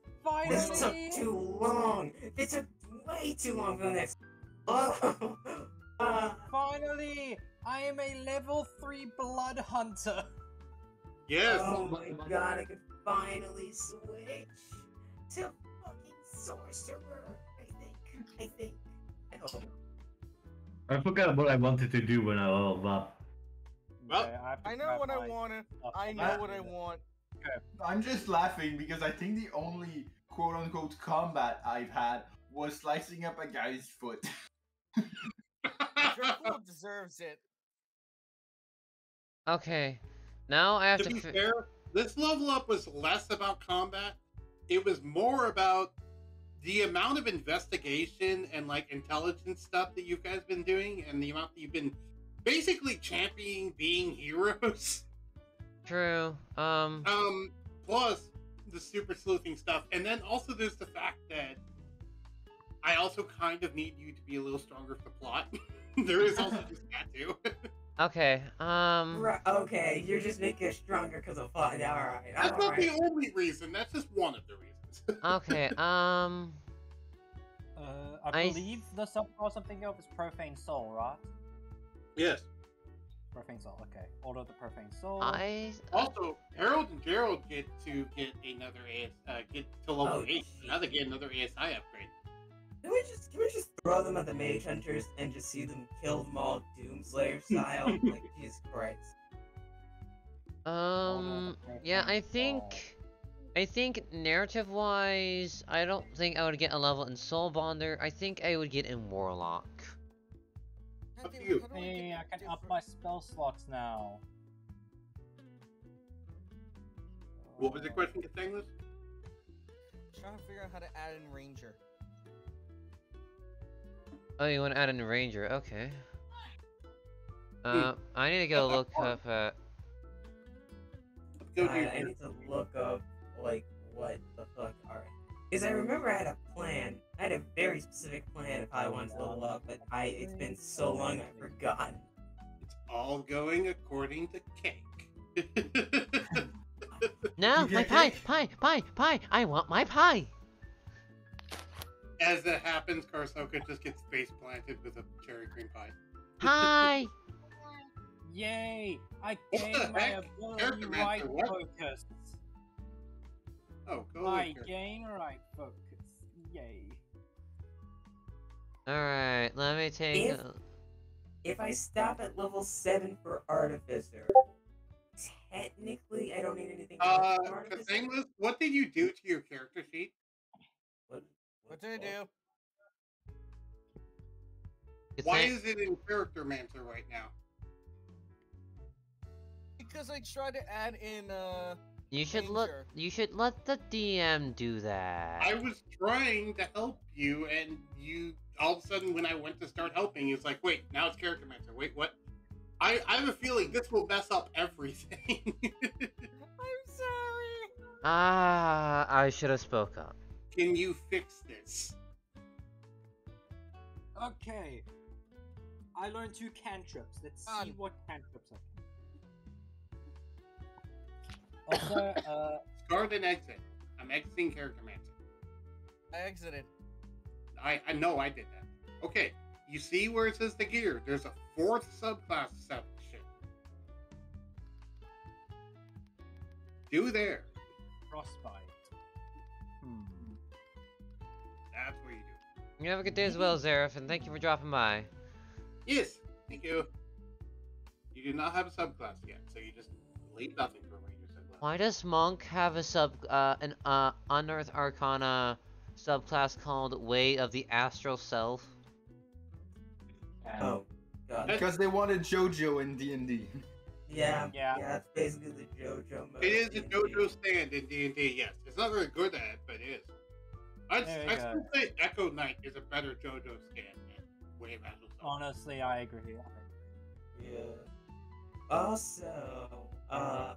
This took finally. too long. It took way too long for the next. Finally, I am a level 3 blood hunter. Yes. Oh my God! I can finally switch to fucking sorcerer. I think. Oh. I forgot what I wanted to do when I leveled up. Well, Okay, have to I know grab what I my want. stuff. I know what I want. I'm just laughing because I think the only quote unquote combat I've had was slicing up a guy's foot. Dracula deserves it. Okay, now I have To to. be fair, this level up was less about combat. It was more about the amount of investigation and like intelligence stuff that you guys been doing, and the amount that you've been basically championing being heroes. True. Plus the super sleuthing stuff, and then also there's the fact that I also kind of need you to be a little stronger for the plot. There is also just that too. Okay. Right, okay, you're just making it stronger because of fun. Alright. That's not the only reason. That's just one of the reasons. Okay. I I- believe the subclass I'm thinking of is Profane Soul, right? Yes. Profane Soul, okay. Order the Profane Soul. Also, Harold and Gerald get another get to level Oh, 8. jeez. Now they get another ASI upgrade. Can we just throw them at the mage hunters and just see them kill them all Doomslayer style? Like, Jesus Christ. Yeah, I think narrative-wise, I don't think I would get a level in Soulbonder. I think I would get in Warlock. Up to you. How do I Hey, get I can up different- my spell slots now. What was the question, Catangless? Trying to figure out how to add in Ranger. Oh, you want to add in Ranger? Okay. I need to go look up. Go do God, your I need to look up, like, what the fuck. Alright. Because I remember I had a plan. I had a very specific plan if I wanted to level up, but it's been so long I've forgotten. It's all going according to cake. No, You my get pie, cake? pie! I want my pie! As that happens, Karsoka just gets face planted with a cherry cream pie. Pie! Yay! I What gained the my heck? ability Character right Master, what? focus. Oh, go I away, Kurt. gain right focus. Yay. Alright, let me take If- a... If I stop at level 7 for Artificer, technically I don't need anything else for Artificer. Catangless, what did you do to your character sheet? What did I do? Why is it in Character Mancer right now? Because I tried to add in You should Ranger. let the DM do that. I was trying to help you, and you all of a sudden, when I went to start helping, it's like, wait, now it's Character Mancer. Wait, what? I have a feeling this will mess up everything. I'm sorry. Ah, I should have spoke up. Can you fix this? Okay. I learned 2 cantrips. Let's see what cantrips I can. Also, Start and exit. I'm exiting character mansion. I exited. I know I did that. Okay, you see where it says the gear? There's a 4th subclass establishment. Do there. frostbite. That's what you do. You have a good day as well, Zareth, and thank you for dropping by. Yes, thank you. You do not have a subclass yet, so you just leave nothing for a ranger subclass. Why does Monk have a an Unearthed Arcana subclass called Way of the Astral Self? Oh, God. Because they wanted JoJo in D&D. Yeah, Yeah. that's basically the JoJo mode. It is a D&D. JoJo stand in D&D, yes. It's not very good at it, but it is. There I you still go. say Echo Knight is a better JoJo stand than Way of Astral Self. Honestly, I agree. Yeah. Also, now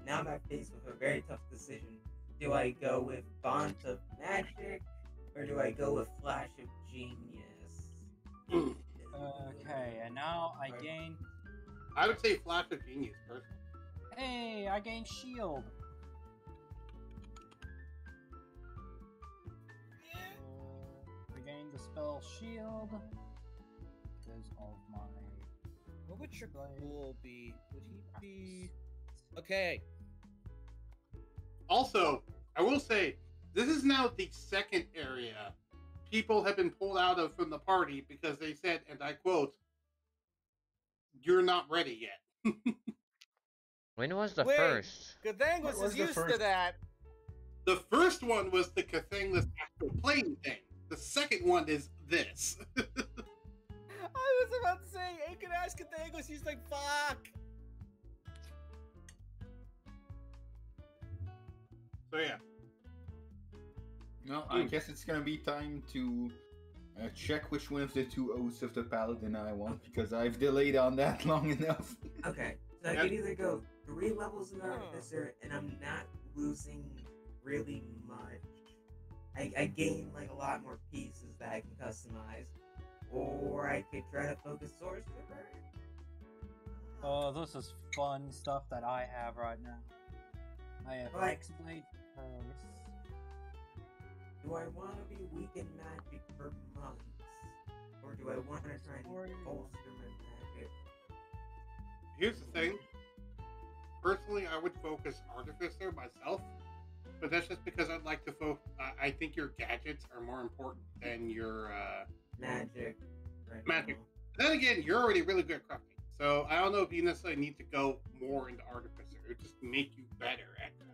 I'm faced with a very tough decision. Do I go with Font of Magic, or do I go with Flash of Genius? Okay, and now I gain. I would say Flash of Genius, personally. Hey, I gain shield. Regain the spell shield because of my. What would your cool be? Would he be? Okay. Also, I will say, this is now the second area people have been pulled out of from the party because they said, and I quote, "You're not ready yet." When was the Wait. first? Gathangos What was is the used to first? that. The first one was the Cathangless actual playing thing. The second one is this. I was about to say, I could ask Gathangos. He's like, fuck. So yeah. No, I guess it's gonna be time to check which one of the 2 oaths of the paladin I want, because I've delayed on that long enough. Okay, so I could either go 3 levels in Artificer, and I'm not losing really much. I gain like a lot more pieces that I can customize, or I could try to focus Sorcerer. Oh, this is fun stuff that I have right now. I have Right. X-Blade Pearls. Do I want to be weak in magic for months, or do I want to try and bolster my magic? Here's the thing. Personally, I would focus Artificer myself, but that's just because I'd like to focus. I think your gadgets are more important than your Magic. Right magic. now. Then again, you're already really good at crafting, so I don't know if you necessarily need to go more into Artificer. It would just make you better at crafting.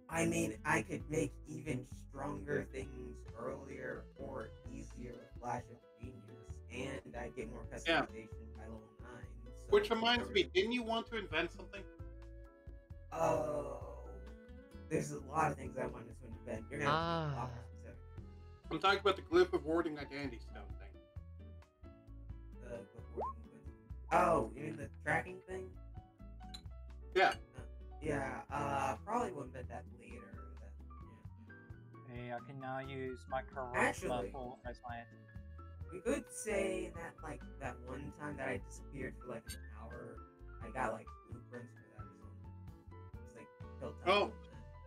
I mean, I could make even stronger things earlier or easier with Flash of Genius, and I get more customization by level 9. So Which reminds me, didn't you want to invent something? Oh, there's a lot of things I wanted to invent. You're gonna have to be a lot more specific. I'm talking about the glyph of warding identity stone thing. Oh, you mean the tracking thing? Yeah. Yeah, probably will invent that later. Hey, I can now use my charisma Actually- for as my. We could say that, like, that one time that I disappeared for like an hour, I got like blueprints for that or something. It's like built up. Oh.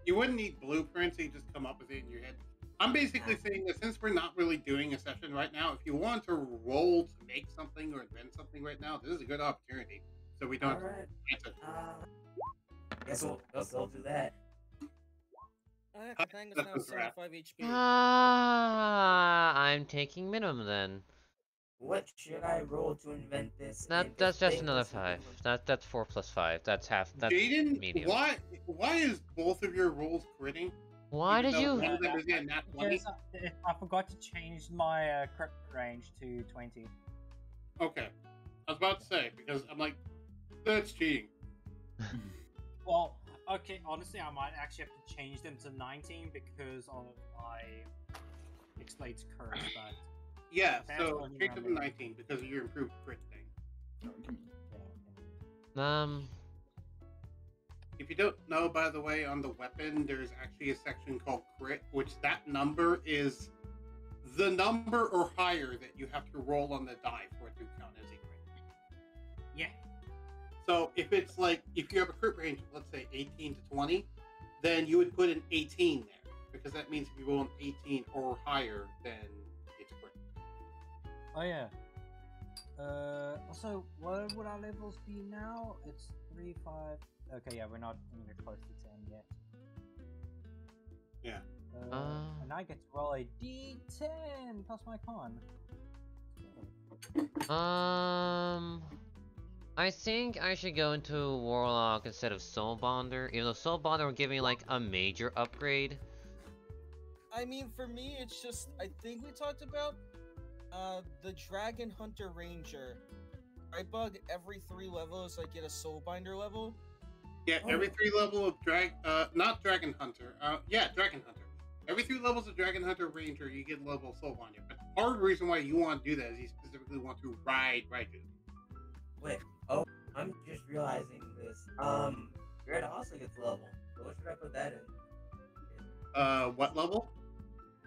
You wouldn't need blueprints, you just come up with it in your head. I'm basically saying that since we're not really doing a session right now, if you want to roll to make something or invent something right now, this is a good opportunity. So we don't Alright. have to. Guess we'll do that. Gathangos now has 75 HP. Ah, I'm taking minimum then. What should I roll to invent this? That's just another 5. That's 4 plus 5. That's half. That's Jaden, medium. why is both of your rolls critting? Why Even did though you? one of them is a nat 20? Because I forgot to change my crit range to 20. Okay. I was about to say, because I'm like, that's cheating. Well, okay, honestly, I might actually have to change them to 19 because of my X-Blade's curse, but Yeah, That's so only change them to number. 19 because of your improved crit thing. yeah. You If you don't know, by the way, on the weapon, there's actually a section called crit, which that number is the number or higher that you have to roll on the die for it to count as a crit. Yeah. So if it's like, if you have a crit range of, let's say, 18 to 20, then you would put an 18 there, because that means if you roll an 18 or higher, then it's crit. Oh yeah. Also, what would our levels be now? It's 3, 5. Okay, yeah, we're not anywhere close to 10 yet. Yeah. And I get to roll a D10 plus my con. I think I should go into Warlock instead of Soulbonder, even though Soulbonder would give me like a major upgrade. I mean, for me, it's just, I think we talked about the Dragon Hunter Ranger. I bug every 3 levels, I get a Soulbinder level. Yeah, every 3 level of not Dragon Hunter. Yeah, Dragon Hunter. Every 3 levels of Dragon Hunter Ranger, you get a level of Soulbinder. But part of the reason why you want to do that is you specifically want to ride Raiju. Wait, I'm just realizing this. Red also gets level. So what should I put that in? What level?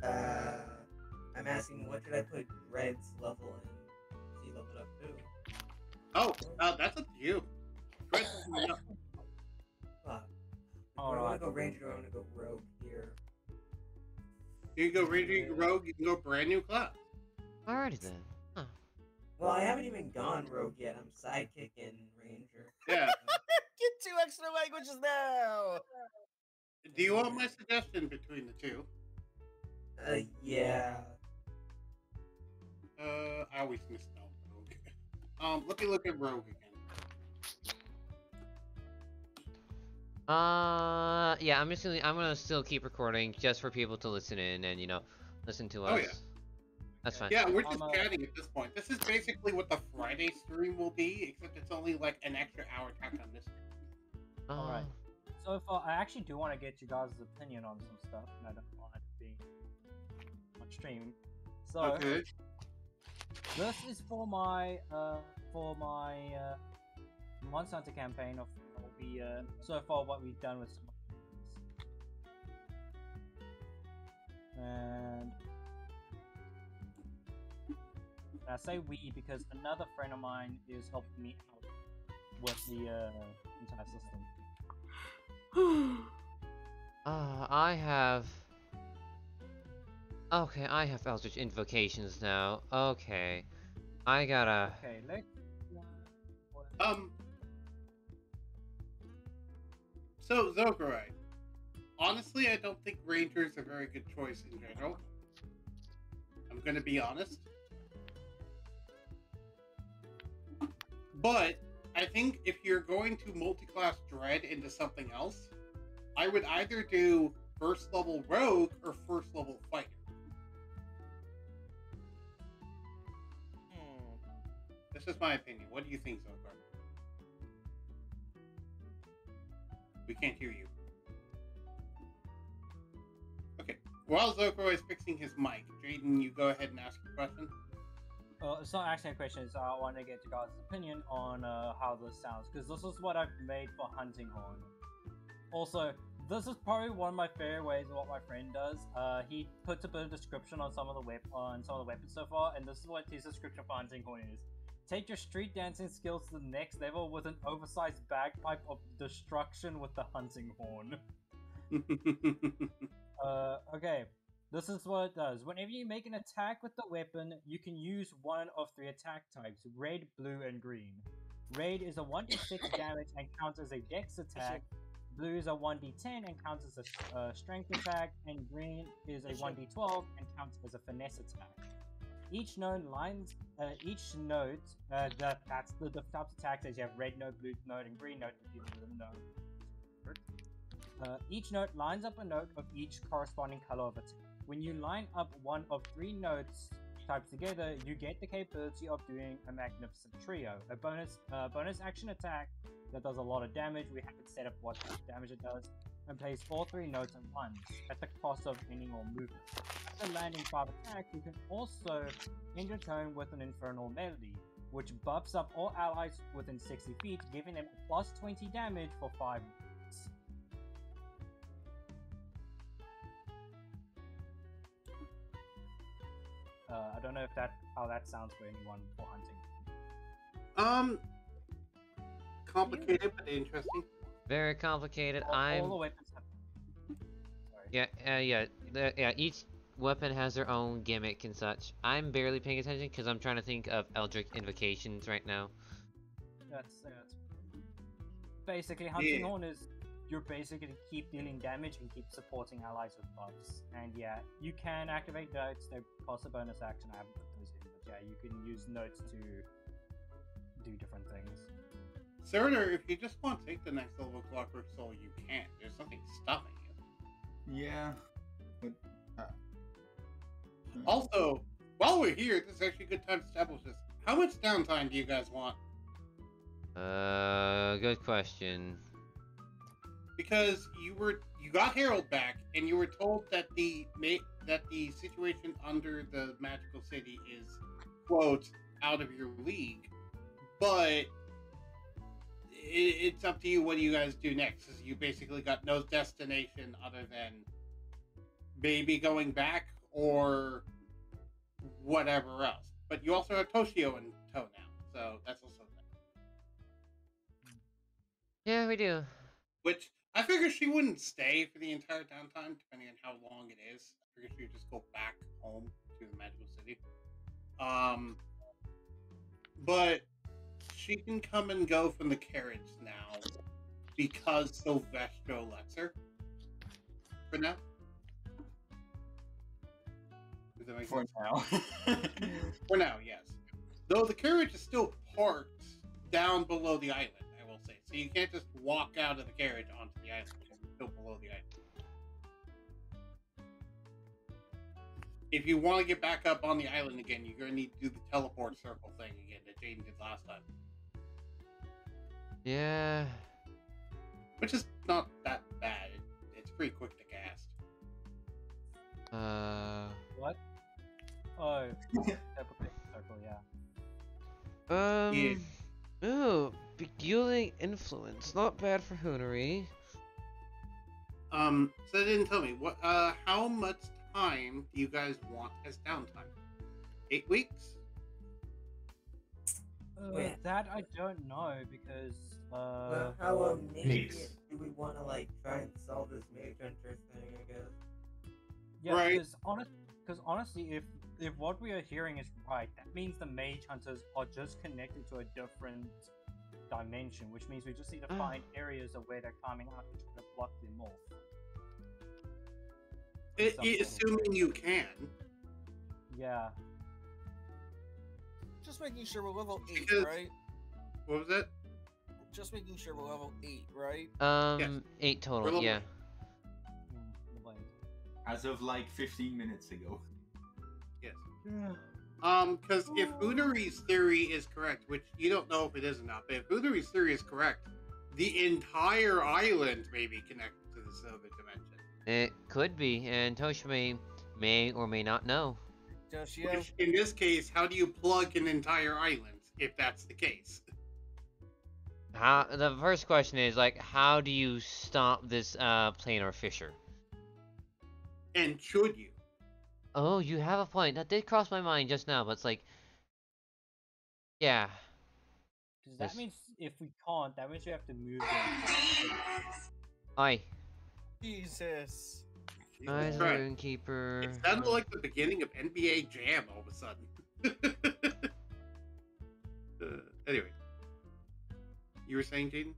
I'm asking what should I put Red's level in? He leveled up too. Oh, that's up to you. Red's leveling up. I want to go Ranger or I want to go Rogue here. You can go Ranger, you can go Rogue, you can go brand new class. Alrighty then. Huh. Well, I haven't even gone Rogue yet. I'm sidekick and Ranger. Yeah. Get 2 extra languages now! Do you want my suggestion between the two? Yeah. I always misspell Rogue. Let me look at Rogue again. Yeah, I'm gonna still keep recording just for people to listen in and, you know, listen to us. Oh, yeah. That's fine. Yeah, we're just chatting at this point. This is basically what the Friday stream will be, except it's only like an extra hour tacked on this. Alright. So far, I actually do want to get you guys' opinion on some stuff, and I don't want it to be on stream. So, okay. This is for my Monster Hunter campaign of so far what we've done with some of these. And I say we because another friend of mine is helping me out with the entire system. I have... Okay, I have Eldritch Invocations now. Okay. I gotta... Okay, let's... So, Zokurai. Honestly, I don't think Ranger is a very good choice in general. I'm gonna be honest. But, I think if you're going to multi-class Dread into something else, I would either do first level Rogue or first level Fighter. This is my opinion. What do you think, Zokar? We can't hear you. Okay. While Zokar is fixing his mic, Jaden, you go ahead and ask your question. It's not actually a question, it's I want to get you guys' opinion on how this sounds, because this is what I've made for Hunting Horn. Also, this is probably one of my favorite ways of what my friend does. He puts a bit of description on some of the weapons so far, and this is what his description for Hunting Horn is. Take your street dancing skills to the next level with an oversized bagpipe of destruction with the Hunting Horn. Okay. This is what it does. Whenever you make an attack with the weapon, you can use one of 3 attack types, red, blue, and green. Red is a 1d6 damage and counts as a dex attack. Blue is a 1d10 and counts as a strength attack. And green is a 1d12 and counts as a finesse attack. Each node that's the types of attacks as you have red node, blue node, and green node. If you didn't know. Each node lines up a node of each corresponding color of attack. When you line up one of 3 nodes types together, you get the capability of doing a magnificent trio, a bonus action attack that does a lot of damage. We haven't set up what damage it does, and place all 3 nodes at once at the cost of ending all movement. After landing 5 attacks, you can also end your turn with an infernal melody, which buffs up all allies within 60 feet, giving them plus 20 damage for 5 minutes. I don't know if how that sounds for anyone for hunting. Complicated but interesting. Very complicated. All the weapons have. Sorry. Yeah. Each weapon has their own gimmick and such. I'm barely paying attention because I'm trying to think of Eldritch invocations right now. That's basically hunting horn is you're basically keep dealing damage and keep supporting allies with buffs. And yeah, you can activate notes. They cost a bonus action. I haven't put those in, but yeah, you can use notes to do different things. Surtur, if you just want to take the next level of Clockwork Soul, you can. There's nothing stopping you. Yeah. But, Also, while we're here, this is actually a good time to establish this. How much downtime do you guys want? Good question. Because you got Harold back, and you were told that the situation under the magical city is, quote, out of your league. But it's up to you. What do you guys do next? Because you basically got no destination other than maybe going back or whatever else. But you also have Toshio in tow now, so that's also good. Yeah, we do. Which I figure she wouldn't stay for the entire downtime, depending on how long it is. I figure she would just go back home to the magical city. But she can come and go from the carriage now because Silvestro lets her. For now. Does that make for sense? now. For now, yes. Though the carriage is still parked down below the island, I will say. So you can't just walk out of the carriage onto the island. It's still below the island. If you want to get back up on the island again, you're going to need to do the teleport circle thing again that Jaden did last time. Yeah. Which is not that bad. It's pretty quick to cast. What? Oh, circle, yeah. Yeah. Ooh, Beguiling Influence. Not bad for Hoonery. So they didn't tell me what. How much time do you guys want as downtime? 8 weeks? That I don't know because Well, how immediate Mix. do we want to try and solve this Mage Hunter thing? I guess. yeah, Right. because honestly, if what we are hearing is right, that means the Mage Hunters are just connected to a different dimension, which means we just need to find areas of where they're coming out and try to block them off. Assuming you can. Yeah. Just making sure we're level 8, Because- right? What was that? Just making sure we're level 8, right? Yes. 8 total, We're yeah. As of like 15 minutes ago. Yes. Because if Hoonory's theory is correct, which you don't know if it is or not, but if Hoonory's theory is correct, the entire island may be connected to this other dimension. It could be, and Toshio may or may not know. Toshio? Which, in this case, how do you plug an entire island, if that's the case? The first question is, how do you stop this, planar fissure? And should you? Oh, you have a point. That did cross my mind just now, but it's like... Yeah. Because that Yes. means if we can't, that means we have to move them. Aye. Jesus. Eyes of the Right. Runekeeper. It sounded like the beginning of NBA Jam all of a sudden. Anyway. You were saying, Jaden?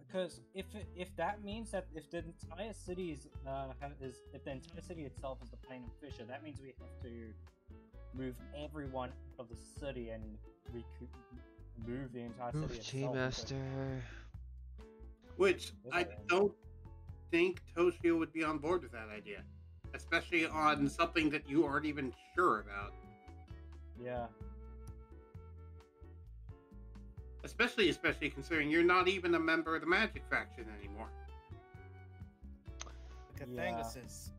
Because if that means that if the entire city is if the entire city itself is the plane of fissure, that means we have to move everyone out of the city and move the entire city Oof, itself. Master. Which I Yeah. don't think Toshio would be on board with that idea. Especially on something that you aren't even sure about. Yeah. Especially considering you're not even a member of the Magic faction anymore. The Yeah. Cathanguses.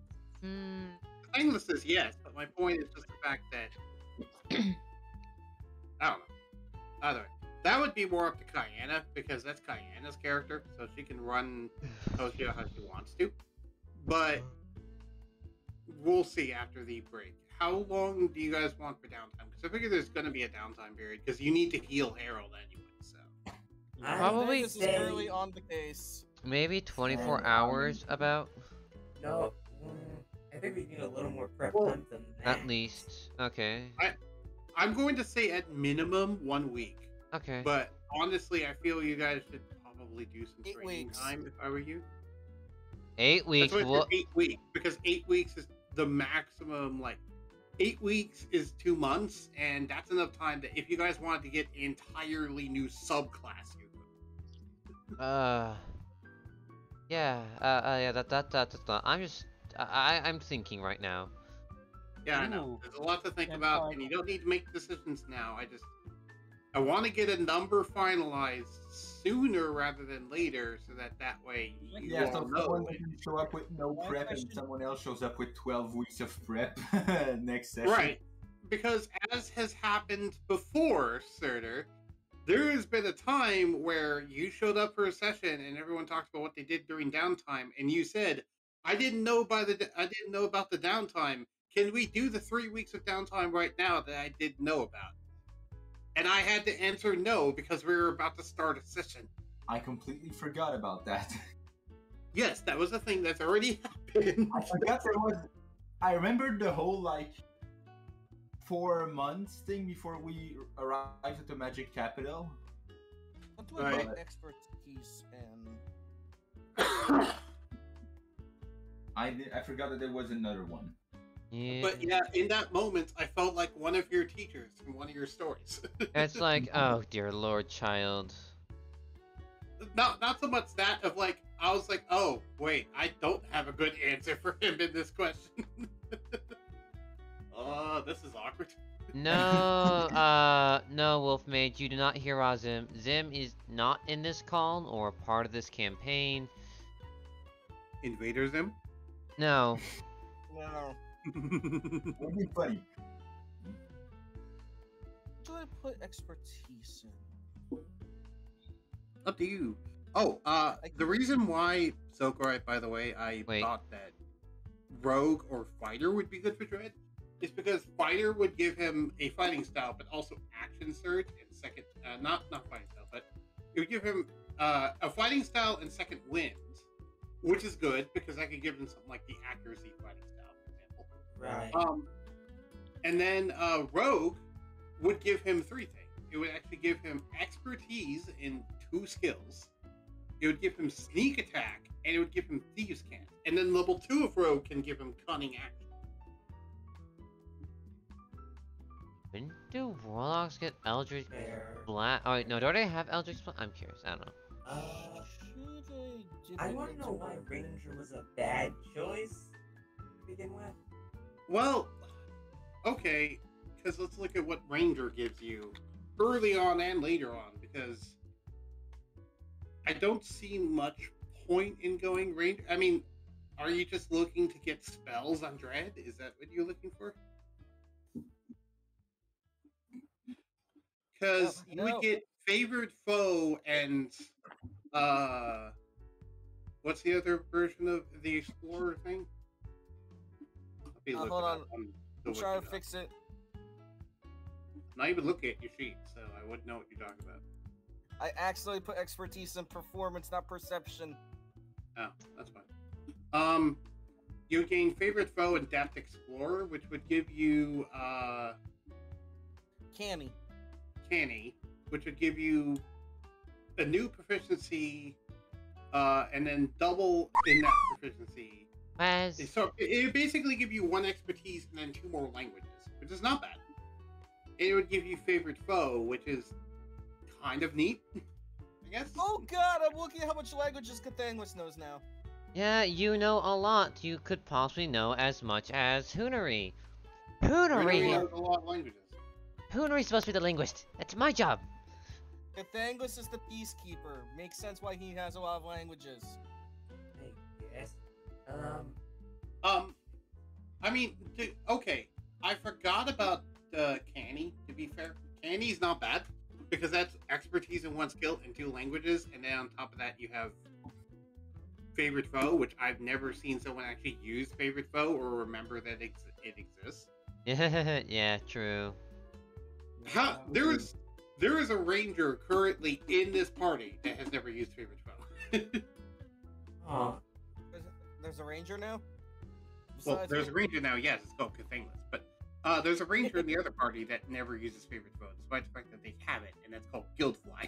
Timeless is yes, but my point is just the fact that I don't know. Either way, that would be more up to Kayana because that's Kayana's character, so she can run Toshio how she wants to. But we'll see after the break how long do you guys want for downtime? Because I figure there's going to be a downtime period because you need to heal Harold anyway. So I Probably- This is say- currently on the case. Maybe 24 Yeah. hours, about. No, I think we need a little more prep Well, time than that. At least. Okay. I'm going to say at minimum 1 week. Okay. But honestly, I feel you guys should probably do some 8 training weeks. time if I were you. 8 weeks. That's why I Well, said 8 weeks, because 8 weeks is the maximum. Like 8 weeks is 2 months, and that's enough time that if you guys wanted to get an entirely new subclass, you could. Yeah. Yeah. That's not. I'm thinking right now. Yeah, I know. Ooh. There's a lot to think And about, like- and you don't need to make decisions now. I want to get a number finalized sooner rather than later, so that way you Yeah, so all know. someone doesn't show up with no One prep question- and someone else shows up with 12 weeks of prep next session. Right. Because as has happened before, Surtur, there has been a time where you showed up for a session and everyone talked about what they did during downtime, and you said, I didn't know about the downtime. Can we do the 3 weeks of downtime right now that I didn't know about? And I had to answer no because we were about to start a session. I completely forgot about that. Yes, that was a thing that's already happened. I forgot there was. I remembered the whole, like, 4 months thing before we arrived at the Magic Capital. What do Right. I get expertise and I forgot that there was another one. Yeah. But yeah, in that moment, I felt like one of your teachers from one of your stories. It's like, oh dear Lord, child. Not so much that of like, I was like, oh wait, I don't have a good answer for him in this question. Oh, this is awkward. No, no, Wolfmage, you do not hear Zim. Zim is not in this call or part of this campaign. Invaders him. No. no. Would be funny. What do I put expertise in? Up to you. Oh, the reason why Sokorite, by the way, I Wait. thought that Rogue or Fighter would be good for Dread is because Fighter would give him a fighting style, but also action surge and second, not fighting style, but it would give him a fighting style and second wind, which is good because I could give him something like the accuracy fighting style, for example. Right. And then Rogue would give him 3 things. It would actually give him expertise in 2 skills. It would give him sneak attack, and it would give him thieves' cant. And then level 2 of Rogue can give him cunning action. When do Warlocks get Eldritch Fair. Blast? Oh wait, no, do they have Eldritch Blast? I'm curious, I don't know. Should I want to know why Ranger was a bad choice to begin with. Well, okay, because let's look at what Ranger gives you early on and later on, because I don't see much point in going Ranger. I mean, are you just looking to get spells on Dread? Is that what you're looking for? Because you would No. get Favored Foe and what's the other version of the Explorer thing? I'll be looking hold up on. the I'm trying wiki to now. fix it. Not even looking at your sheet, so I wouldn't know what you're talking about. I accidentally put expertise in performance, not perception. Oh, that's fine. You would gain Favorite Foe and Depth Explorer, which would give you Canny. Canny, which would give you a new proficiency, and then double in that proficiency. As So it would basically give you 1 expertise and then 2 more languages, which is not bad. And it would give you Favorite Foe, which is kind of neat, I guess. Oh god, I'm looking at how much languages Cathangus knows now. yeah, you know a lot. You could possibly know as much as Hoonory. Hoonory Hoonory. knows a lot of languages. Hoonory's supposed to be the linguist. That's my job. Cathangus is the peacekeeper. Makes sense why he has a lot of languages. I guess. I mean, okay, I forgot about Canny, to be fair. Canny's not bad, because that's expertise in 1 skill and 2 languages, and then on top of that you have Favorite Foe, which I've never seen someone actually use Favorite Foe or remember that it exists. Yeah, true. How, there is a ranger currently in this party that has never used favorite foe. Oh, There's a ranger now. Well, Besides there's me? a ranger now, yes, it's called Cathainless, but there's a ranger in the other party that never uses favorite foe, despite the fact that they have it, and that's called Guildfly.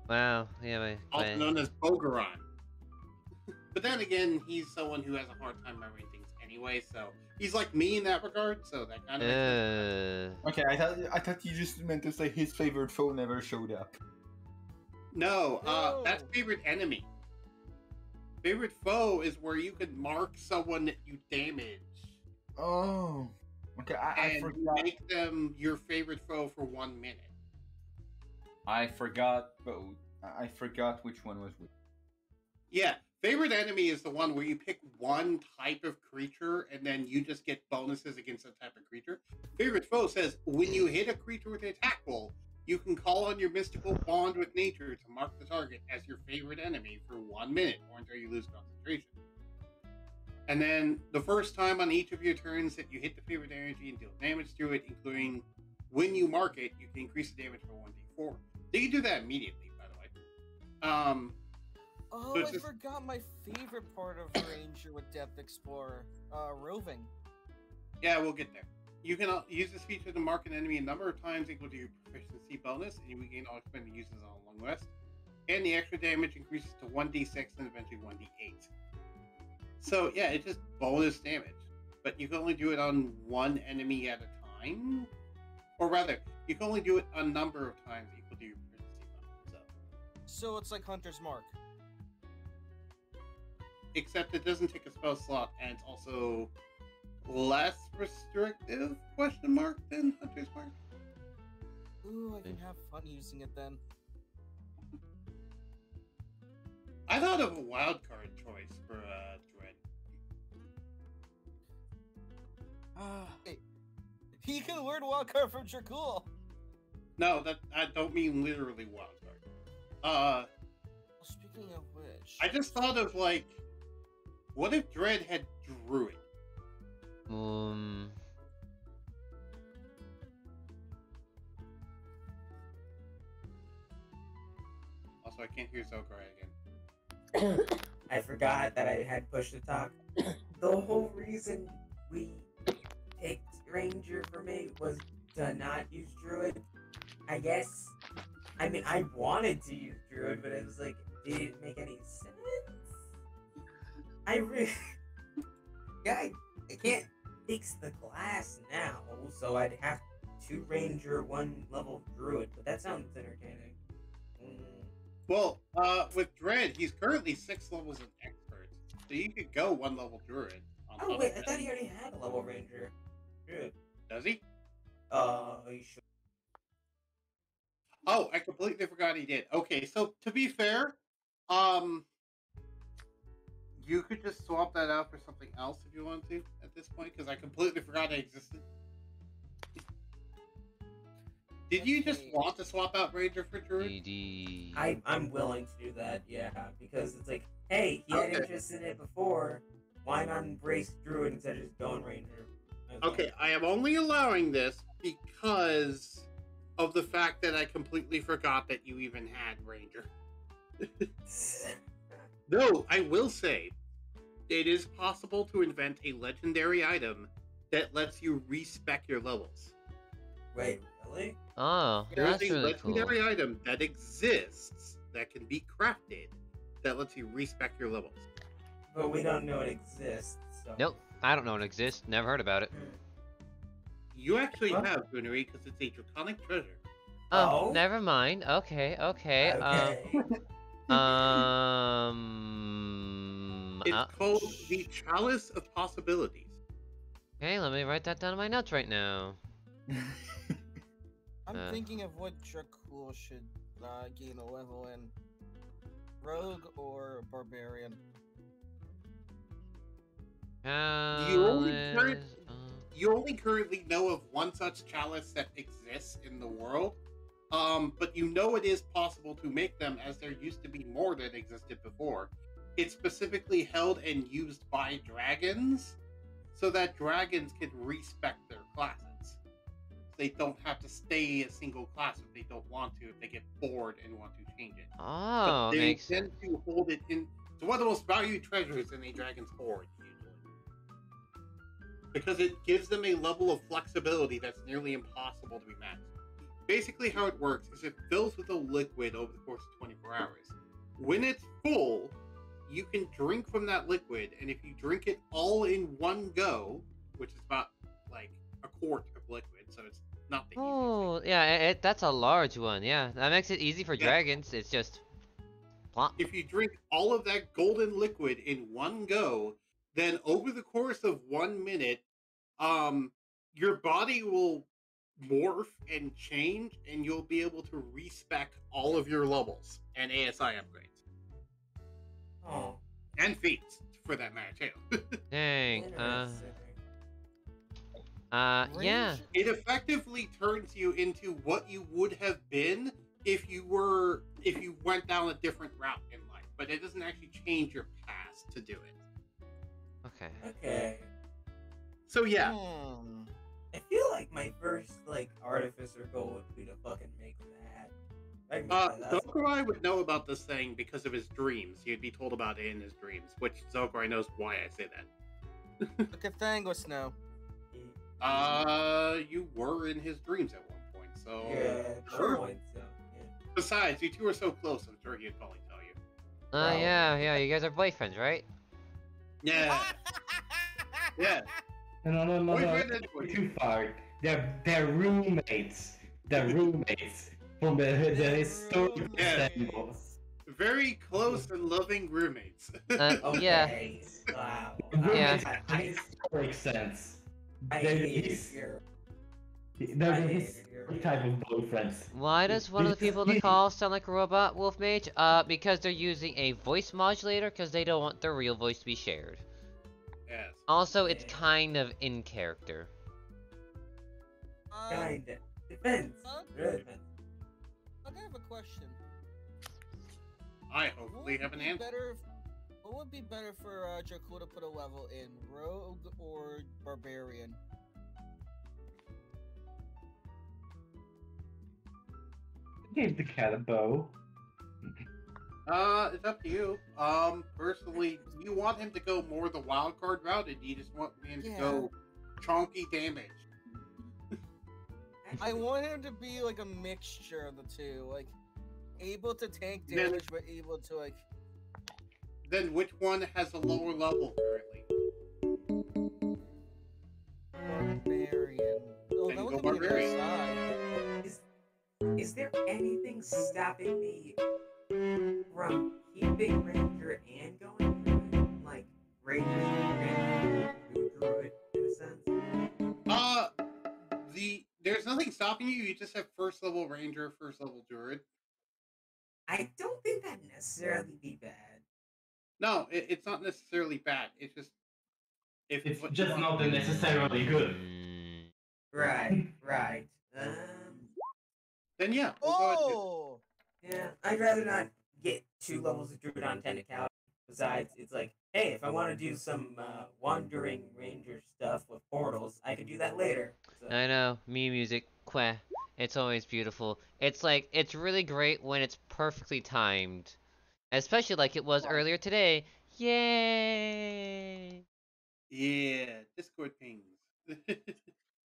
Wow. Yeah, Also known as Bogeron. But then again, he's someone who has a hard time remembering things anyway, so he's like me in that regard, so that kind of makes sense. Okay, I thought you just meant to say his favorite foe never showed up. No, No. that's favorite enemy. Favorite foe is where you can mark someone that you damage Oh. Okay, I and forgot. make them your favorite foe for 1 minute. I forgot both. I forgot which one was which. Yeah, favorite enemy is the one where you pick one type of creature and then you just get bonuses against that type of creature. Favorite foe says when you hit a creature with an attack roll, you can call on your mystical bond with nature to mark the target as your favorite enemy for 1 minute or until you lose concentration. And then the first time on each of your turns that you hit the favorite energy and deal damage to it, including when you mark it, you can increase the damage by 1d4. So you can do that immediately, by the way. Oh, So it's I just- forgot my favorite part of Ranger with Depth Explorer. Roving. Yeah, we'll get there. You can use this feature to mark an enemy a number of times equal to your proficiency bonus, and you regain all expended uses on a long rest. And the extra damage increases to 1d6 and eventually 1d8. So yeah, it's just bonus damage. But you can only do it on one enemy at a time. Or rather, you can only do it a number of times equal to your proficiency bonus. So it's like Hunter's Mark. Except it doesn't take a spell slot, and it's also less restrictive, question mark, than Hunter's Mark. Ooh, I can have fun using it then. I thought of a wild card choice for Dread. Hey, he can learn Wildcard from Dracul. No, that I don't mean literally wild card. Well, speaking of which, I just thought of like, what if Dread had Druid? Also, I can't hear Zograi again. I forgot that I had push to talk. The whole reason we picked Ranger for me was to not use Druid. I guess. I mean, I wanted to use Druid, but it was like, it didn't make any sense. I really. Yeah, I can't fix the class now, so I'd have 2 Ranger, 1 level Druid, but that sounds entertaining. Well, with Dread, he's currently 6 levels of expert, so you could go 1 level Druid. On Oh, top wait, of I that. thought he already had a level Ranger. Good. Does he? You should. Oh, I completely forgot he did. Okay, so to be fair, you could just swap that out for something else if you want to at this point, because I completely forgot it existed. Did you just Okay. want to swap out Ranger for Druid? GD. I'm willing to do that, yeah, because it's like, hey, he had Okay. interest in it before. Why not embrace Druid instead of just going Ranger? Okay, I am only allowing this because of the fact that I completely forgot that you even had Ranger. Though, I will say, it is possible to invent a legendary item that lets you respec your levels. Wait, really? Oh, There is that's a really cool. legendary item that exists that can be crafted that lets you respec your levels. But we don't know it exists, so. Nope, I don't know it exists. Never heard about it. You actually Huh? have, Hoonory, because it's a draconic treasure. Oh, Oh? never mind. Okay. Okay. It's called the Chalice of Possibilities. Okay, let me write that down in my notes right now. I'm thinking of what Dracul should gain a level in. Rogue or Barbarian? Chalice, You only currently know of one such chalice that exists in the world, but you know it is possible to make them, as there used to be more that existed before. It's specifically held and used by dragons, so that dragons can respec their classes. They don't have to stay a single class if they don't want to, if they get bored and want to change it. Oh, But they makes tend sense. to hold it in. It's one of the most valued treasures in a dragon's hoard, usually. Because it gives them a level of flexibility that's nearly impossible to be matched. Basically, how it works is it fills with a liquid over the course of 24 hours. When it's full, you can drink from that liquid, and if you drink it all in one go, which is about like a quart of liquid, so it's not the easiest Oh, thing. yeah, that's a large one. Yeah, that makes it easy for Yeah. dragons. It's just plop. If you drink all of that golden liquid in one go, then over the course of 1 minute, your body will morph and change, and you'll be able to respec all of your levels and ASI upgrades. Oh, And feats, for that matter, too. Dang. interesting. Yeah. Range- It effectively turns you into what you would have been if you went down a different route in life, but it doesn't actually change your past to do it. Okay. Okay. So yeah, Hmm. I feel like my first artificer goal would be to fucking make that. Like, Zokurai would know about this thing because of his dreams. He'd be told about it in his dreams, which Zokurai knows why I say that. Look at Thangos now. You were in his dreams at one point, so Yeah, sure. point, so, yeah. Besides, you two are so close, I'm sure he'd probably tell you. Yeah, you guys are boyfriends, right? Yeah, yeah. No, Boyfriend and too boyfriend. far. They're roommates. They're roommates from the historical Yeah. sample. Very close and loving roommates. Yeah. Okay. Wow. Roommates Yeah. in a historic sense. I They're hate his- it here. They're I the hate it historic here. type of boyfriends. Why does one of the people in the call sound like a robot, Wolf Mage? Because they're using a voice modulator because they don't want their real voice to be shared. Yes. Also, it's Yeah. kind of in character. Kinda. Depends. Really depends. I have a question. I hopefully have an answer. What would be better for Jakku to put a level in, Rogue or Barbarian? Give the cat a bow. It's up to you. Personally, you want him to go more the wild card route, and you just want him to go chonky damage. I want him to be like a mixture of the two, like able to tank Then- damage, but able to like. Then which one has a lower level currently? Barbarian. Oh, Then that go would give me Barbarian. an Is there anything stopping me from keeping Ranger and going Druid? Like, Ranger and Druid, in a sense? There's nothing stopping you. You just have first level ranger, first level druid. I don't think that'd necessarily be bad. No, it's not necessarily bad. It's just It's what just you not want. necessarily good. Right. Then yeah, we'll go ahead and do it. Oh! Yeah, I'd rather not get 2 levels of Druid on technicality. Besides, it's like, hey, if I want to do some wandering ranger stuff with portals, I could do that later. So. I know, me music, queh. It's always beautiful. It's like, it's really great when it's perfectly timed. Especially like it was earlier today. Yay! Yeah, Discord pings.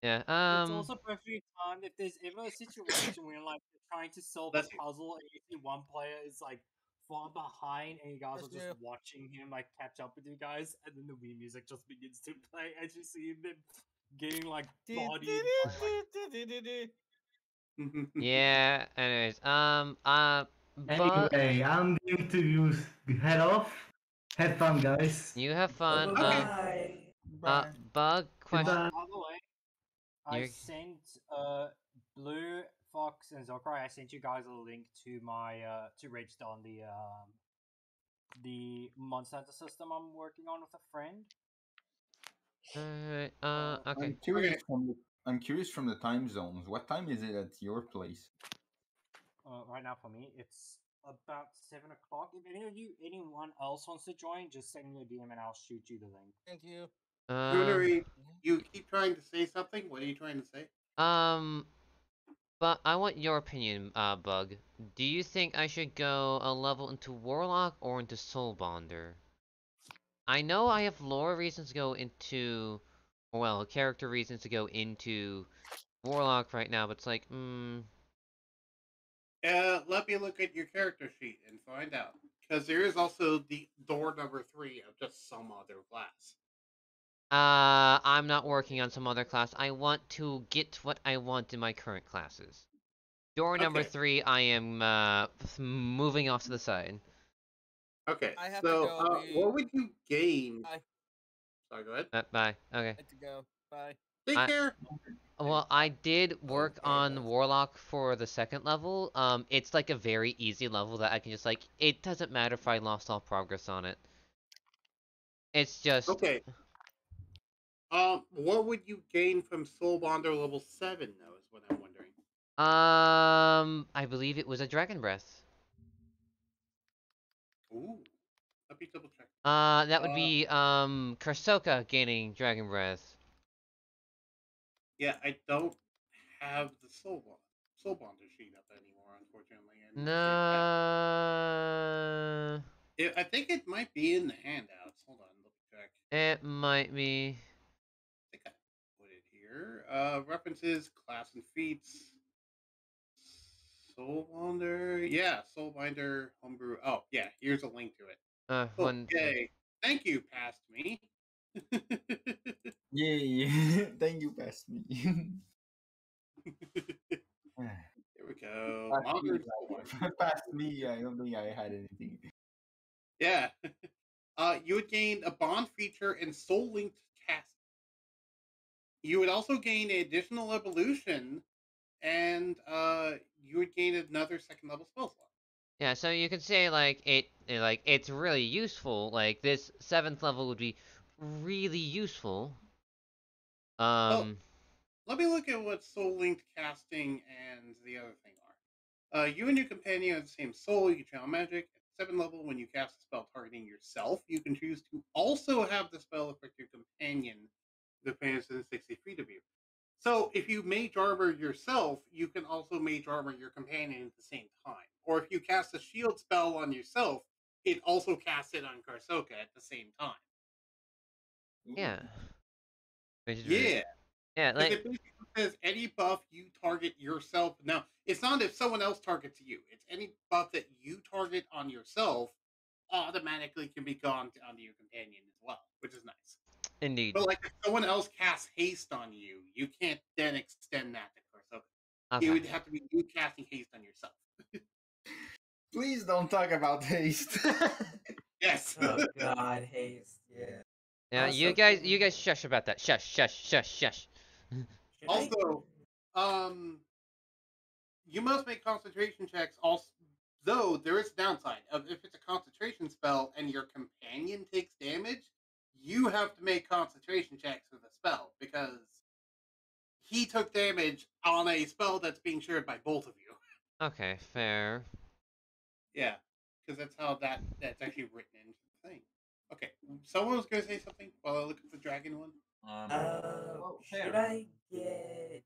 Yeah, It's also perfectly timed if there's ever a situation where like you're trying to solve a Bless you. puzzle and you see one player is like far behind and you guys Bless are just you. watching him like catch up with you guys, and then the Wii music just begins to play as you see them getting like bodied by, like, yeah, anyways, Bug, Anyway, I'm going to head off. Have fun, guys. you have fun. Bye. Bug, question. Goodbye. by the way, I You're- sent Blue, Fox, and Zokai. I sent you guys a link to my to register on the Monster Hunter system I'm working on with a friend. Okay. I'm curious from the time zones. What time is it at your place? Right now for me, it's about 7 o'clock. If anyone else wants to join, just send me a DM and I'll shoot you the link. Thank you. Hoonery, you keep trying to say something. What are you trying to say? But I want your opinion, Bug. Do you think I should go a level into Warlock or into Soulbonder? I know I have lore reasons to go into, well, character reasons to go into Warlock right now, but it's like, Let me look at your character sheet and find out. Because there is also the door number 3 of just some other class. I'm not working on some other class. I want to get what I want in my current classes. Door number Okay. 3, I am, moving off to the side. Okay, I have so to go. what would you gain? Bye. Sorry, go ahead. Bye. Okay. I have to go. Bye. Take I- care. Well, I did work Okay, on that's- Warlock for the second level. It's like a very easy level that I can just like, it doesn't matter if I lost all progress on it. It's just, Okay. What would you gain from Soulbonder level 7, though, is what I'm wondering. I believe it was a Dragon Breath. Ooh. Let me double check. That would be, Karsoka gaining Dragon Breath. Yeah, I don't have the Soulbonder sheet up anymore, unfortunately. I need to save No, that. I think it might be in the handouts. Hold on, let me check. it might be. I think I put it here. References, class and feats. Soulbinder. Yeah, Soulbinder, homebrew. Oh, yeah, here's a link to it. Wonderful. Okay. Thank you, past me. Yay! Thank you, past me. Here we go. Past me, Modern Soulbinder. past me, I don't think I had anything. Yeah. You would gain a bond feature and soul linked cast. You would also gain an additional evolution, and you would gain another second level spell slot. Yeah, so you can say like it's really useful. Like this 7th level would be really useful. Let me look at what soul linked casting and the other thing are. You and your companion have the same soul. You can channel magic. At 7th level, when you cast a spell targeting yourself, you can choose to also have the spell affect your companion. The companion is within 60 feet of you. So if you mage armor yourself, you can also mage armor your companion at the same time. Or if you cast a shield spell on yourself, it also casts it on Karsoka at the same time. Yeah. Which is Yeah. really, yeah, Because like it basically says any buff you target yourself. Now, it's not if someone else targets you. It's any buff that you target on yourself automatically can be gone onto your companion as well, which is nice. indeed. But like if someone else casts haste on you, you can't then extend that to Karsoka. Okay. It would have to be you casting haste on yourself. Please don't talk about haste. Yes. Oh God, haste. Yeah. Yeah, you guys shush about that. Shush. Should I- Also, you must make concentration checks. Also, though there is a downside of if it's a concentration spell and your companion takes damage, you have to make concentration checks for the spell because he took damage on a spell that's being shared by both of you. Okay, fair. Yeah, because that's how that's actually written into the thing. Okay, someone was going to say something while I look at the dragon one. Should I get?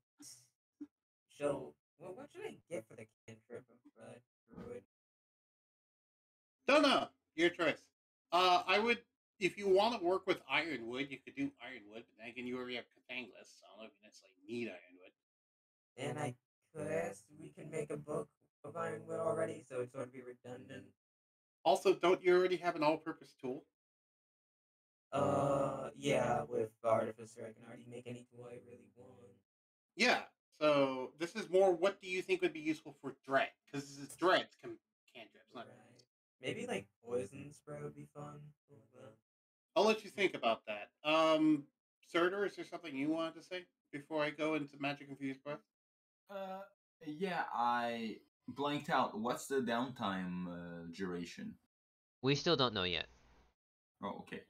So, well, what should I get for the cantrip of druid? Don't know. Your choice. I would, if you want to work with Ironwood, you could do Ironwood, but then again, you already have Catanglis, so I don't know if you necessarily need Ironwood. And I guess we can make a book of Ironwood already, so it's sort of be redundant. Also, don't you already have an all-purpose tool? Yeah, with Artificer, I can already make any tool I really want. Yeah. So this is more. What do you think would be useful for Dread? Because this is Dread's cantrips. Not... Right. Maybe like poison spray would be fun. I'll let you think about that. Surtur, is there something you wanted to say before I go into Magic Infused Breath? Yeah, I blanked out. What's the downtime duration? We still don't know yet. Oh, okay.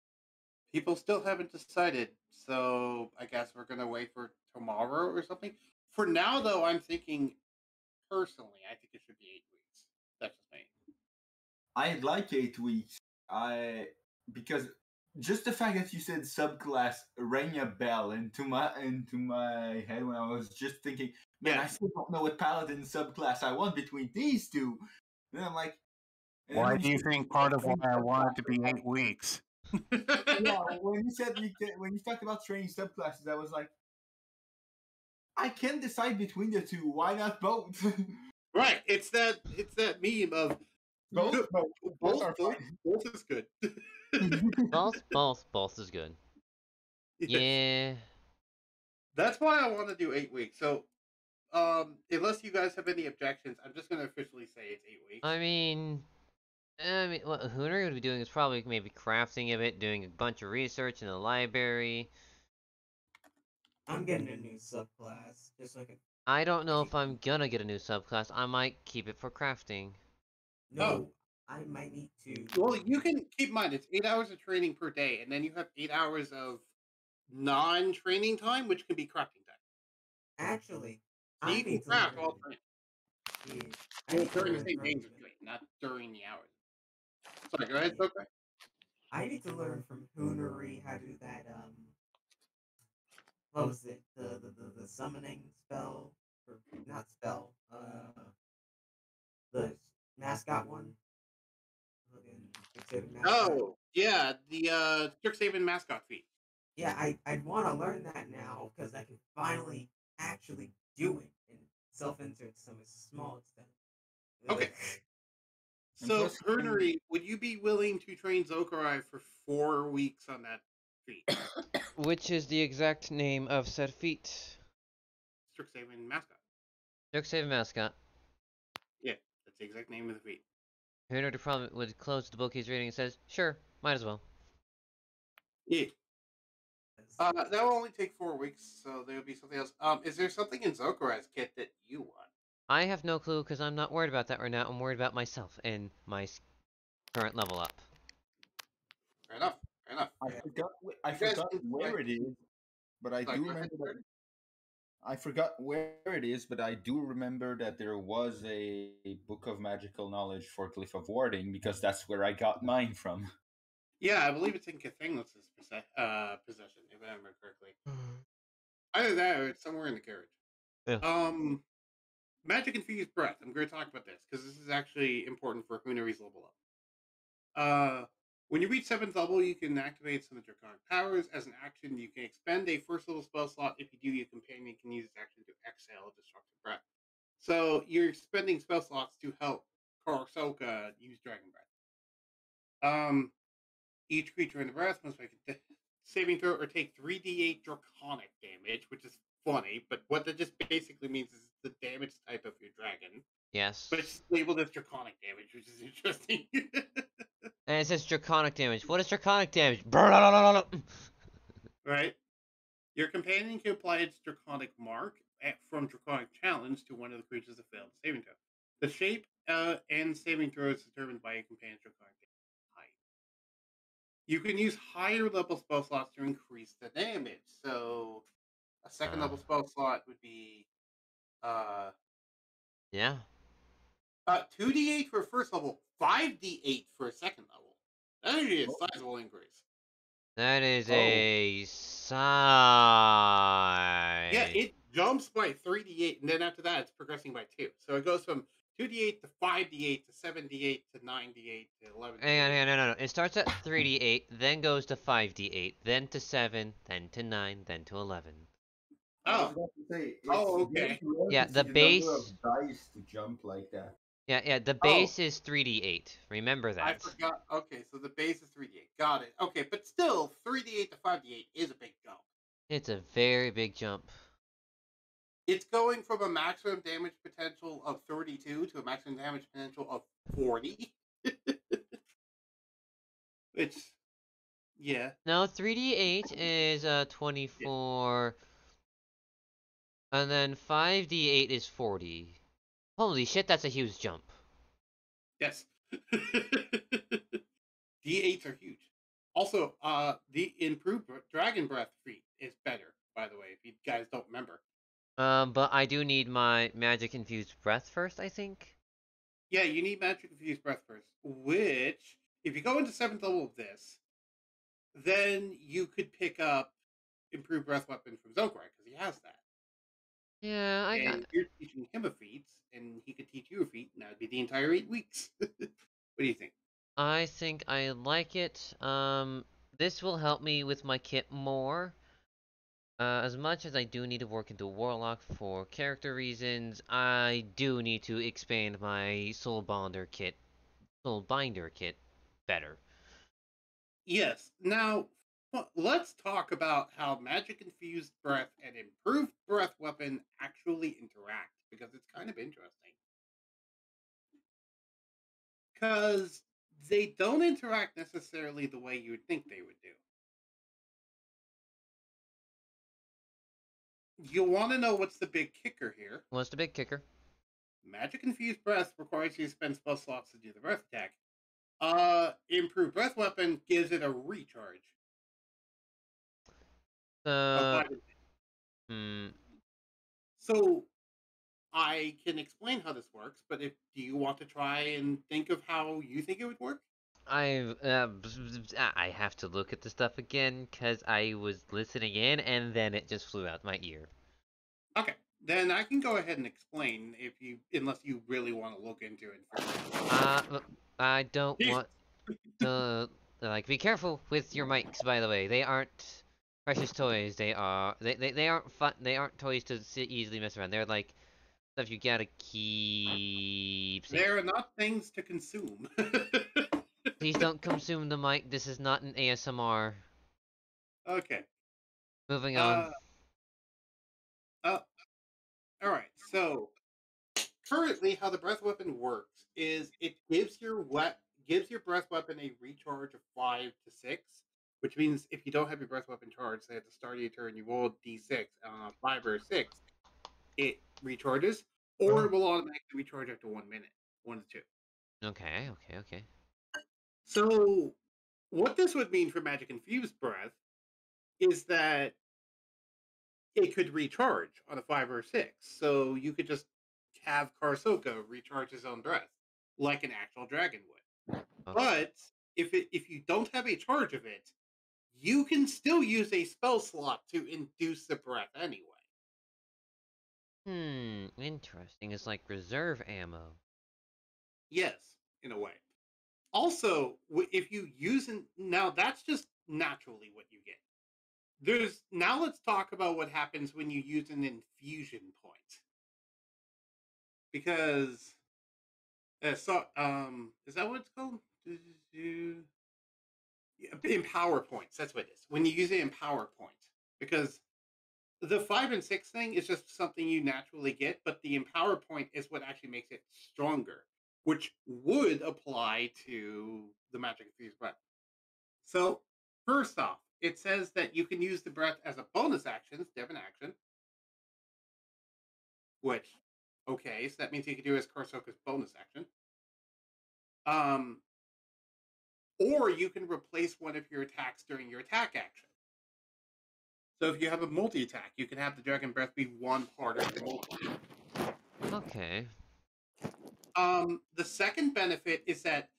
People still haven't decided, so I guess we're gonna wait for tomorrow or something. For now, though, I'm thinking personally, I think it should be 8 weeks. That's just me. I like 8 weeks. Because just the fact that you said subclass rang a bell into my head when I was just thinking, man, I still don't know what paladin subclass I want between these two. And then I'm like, and then Why when do you said think part of why training I want it to subclasses, be 8 weeks? yeah, when you said when you talked about training subclasses, I was like, I can decide between the two. Why not both? Right. It's that meme of both, both are fine. both is good. Both is good. Yes. Yeah. That's why I want to do 8 weeks. So, unless you guys have any objections, I'm just gonna officially say it's 8 weeks. I mean, what Hoonory would be doing is probably maybe crafting of it, doing a bunch of research in the library. I'm getting a new subclass, just like a. I don't know if I'm gonna get a new subclass. I might keep it for crafting. No, I might need to. Well, you can keep in mind it's 8 hours of training per day, and then you have 8 hours of non-training time, which can be crafting time. Actually, So I you can need to craft learn. all training. Yeah, I Well, need to during the learn same from. days of training, not during the hours. Sorry, go ahead, okay. I need to learn from Hoonery how to do that. What was it? The summoning spell, or not spell? The mascot one. Mascot. Oh, yeah, the Strixhaven mascot feat. Yeah, I'd want to learn that now because I can finally actually do it and self-insert to some small extent. Okay. And So, plus, Hoonery, would you be willing to train Zokarai for 4 weeks on that feat? Which is the exact name of said feat? Strixhaven mascot. Strixhaven mascot. Yeah, that's the exact name of the feat. Hoonory probably would close the book he's reading and says, "Sure, might as well." Yeah. That will only take 4 weeks, so there'll be something else. Is there something in Zokarai's kit that you want? I have no clue because I'm not worried about that right now. I'm worried about myself and my current level up. Fair enough. Fair enough. I forgot where it is, but I do remember that. I forgot where it is, but I do remember that there was a book of magical knowledge for Glyph of Warding because that's where I got mine from. Yeah, I believe it's in Cathingless' possession, if I remember correctly. Either that or it's somewhere in the carriage. Yeah. Magic Infused Breath. I'm going to talk about this because this is actually important for Hoonory's level up. When you reach 7th level, you can activate some of the Draconic powers. As an action, you can expend a first level spell slot. If you do, your companion can use this action to exhale a destructive breath. So you're expending spell slots to help Korosoka use Dragon Breath. Each creature in the breath must make a saving throw or take 3d8 Draconic damage, which is funny, but what that just basically means is the damage type of your dragon. Yes. But it's labeled as Draconic damage, which is interesting. And it says Draconic damage. What is Draconic damage? Right? Your companion can apply its Draconic mark from Draconic Challenge to one of the creatures that failed the saving throw. The shape and saving throw is determined by your companion's Draconic damage height. You can use higher level spell slots to increase the damage. So a second level spell slot would be yeah. 2d8 for first level, 5d8 for a second level. That would be a sizable increase. That is a sigh. Yeah, it jumps by 3d8, and then after that, it's progressing by 2. So it goes from 2d8 to 5d8 to 7d8 to 9d8 to 11d8. Hang on, no. It starts at 3d8, then goes to 5d8, then to 7, then to 9, then to 11. I was about to say, okay. Yeah, the base. Number of dice to jump like that. Yeah, the base is 3d8. Remember that. I forgot. Okay, so the base is 3d8. Got it. Okay, but still, 3d8 to 5d8 is a big jump. It's a very big jump. It's going from a maximum damage potential of 32 to a maximum damage potential of 40. Which, yeah. No, 3d8 is 24. And then 5d8 is 40. Holy shit, that's a huge jump. Yes. D8s are huge. Also, the improved Dragon Breath feat is better, by the way, if you guys don't remember. But I do need my Magic Infused Breath first, I think. Yeah, you need Magic Infused Breath first, which, if you go into 7th level of this, then you could pick up Improved Breath Weapon from Zograi, because he has that. Yeah, I got. And you're teaching him a feat, and he could teach you a feat, and that would be the entire 8 weeks. What do you think? I think I like it. This will help me with my kit more. As much as I do need to work into Warlock for character reasons, I do need to expand my Soul Binder kit better. Yes. Now, let's talk about how Magic Infused Breath and Improved Breath Weapon actually interact, because it's kind of interesting. Because they don't interact necessarily the way you would think they would do. You want to know what's the big kicker here? What's the big kicker? Magic Infused Breath requires you to spend spell slots to do the breath attack. Improved Breath Weapon gives it a recharge of 5 and 6. Hmm. So I can explain how this works, but do you want to try and think of how you think it would work? I have to look at the stuff again because I was listening in and then it just flew out my ear. Okay, then I can go ahead and explain unless you really want to look into it. I don't want to be careful with your mics. By the way, they aren't precious toys. They aren't fun. They aren't toys to easily mess around. They're like stuff you gotta keep safe. They're not things to consume. Please don't consume the mic. This is not an ASMR. Okay. Moving on. All right. So currently, how the breath weapon works is it gives your breath weapon a recharge of 5 to 6, which means if you don't have your breath weapon charged, say at the start of your turn you roll d6 on a 5 or a 6, it recharges, or it will automatically recharge after 1 minute, 1 to 2. Okay. So what this would mean for Magic Infused Breath is that it could recharge on a 5 or a 6. So you could just have Karsoka recharge his own breath, like an actual dragon would. Okay. But if you don't have a charge of it, you can still use a spell slot to induce the breath anyway. Interesting. It's like reserve ammo. Yes, in a way. Also, if you use now that's just naturally what you get. Now let's talk about what happens when you use an infusion point. Because is that what it's called? Empower points. That's what it is. When you use an empower point, because the 5 and 6 thing is just something you naturally get, but the empower point is what actually makes it stronger, which would apply to the Magic Infused Breath. So first off, it says that you can use the breath as a bonus action instead of an action. Which, okay, so that means you can do it as Karsoka's bonus action. Or you can replace one of your attacks during your attack action. So if you have a multi-attack, you can have the Dragon Breath be one part of your multi. Okay. The second benefit is that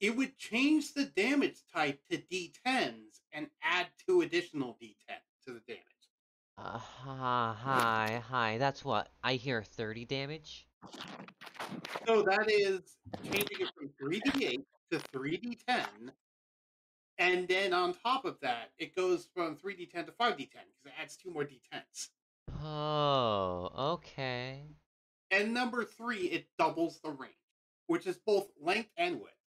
it would change the damage type to D10s and add 2 additional D10 to the damage. Hi. That's what I hear. 30 damage. So that is changing it from 3d8 to 3d10. And then on top of that, it goes from 3d10 to 5d10 because it adds 2 more d10s. Oh, okay. And number 3, it doubles the range, which is both length and width.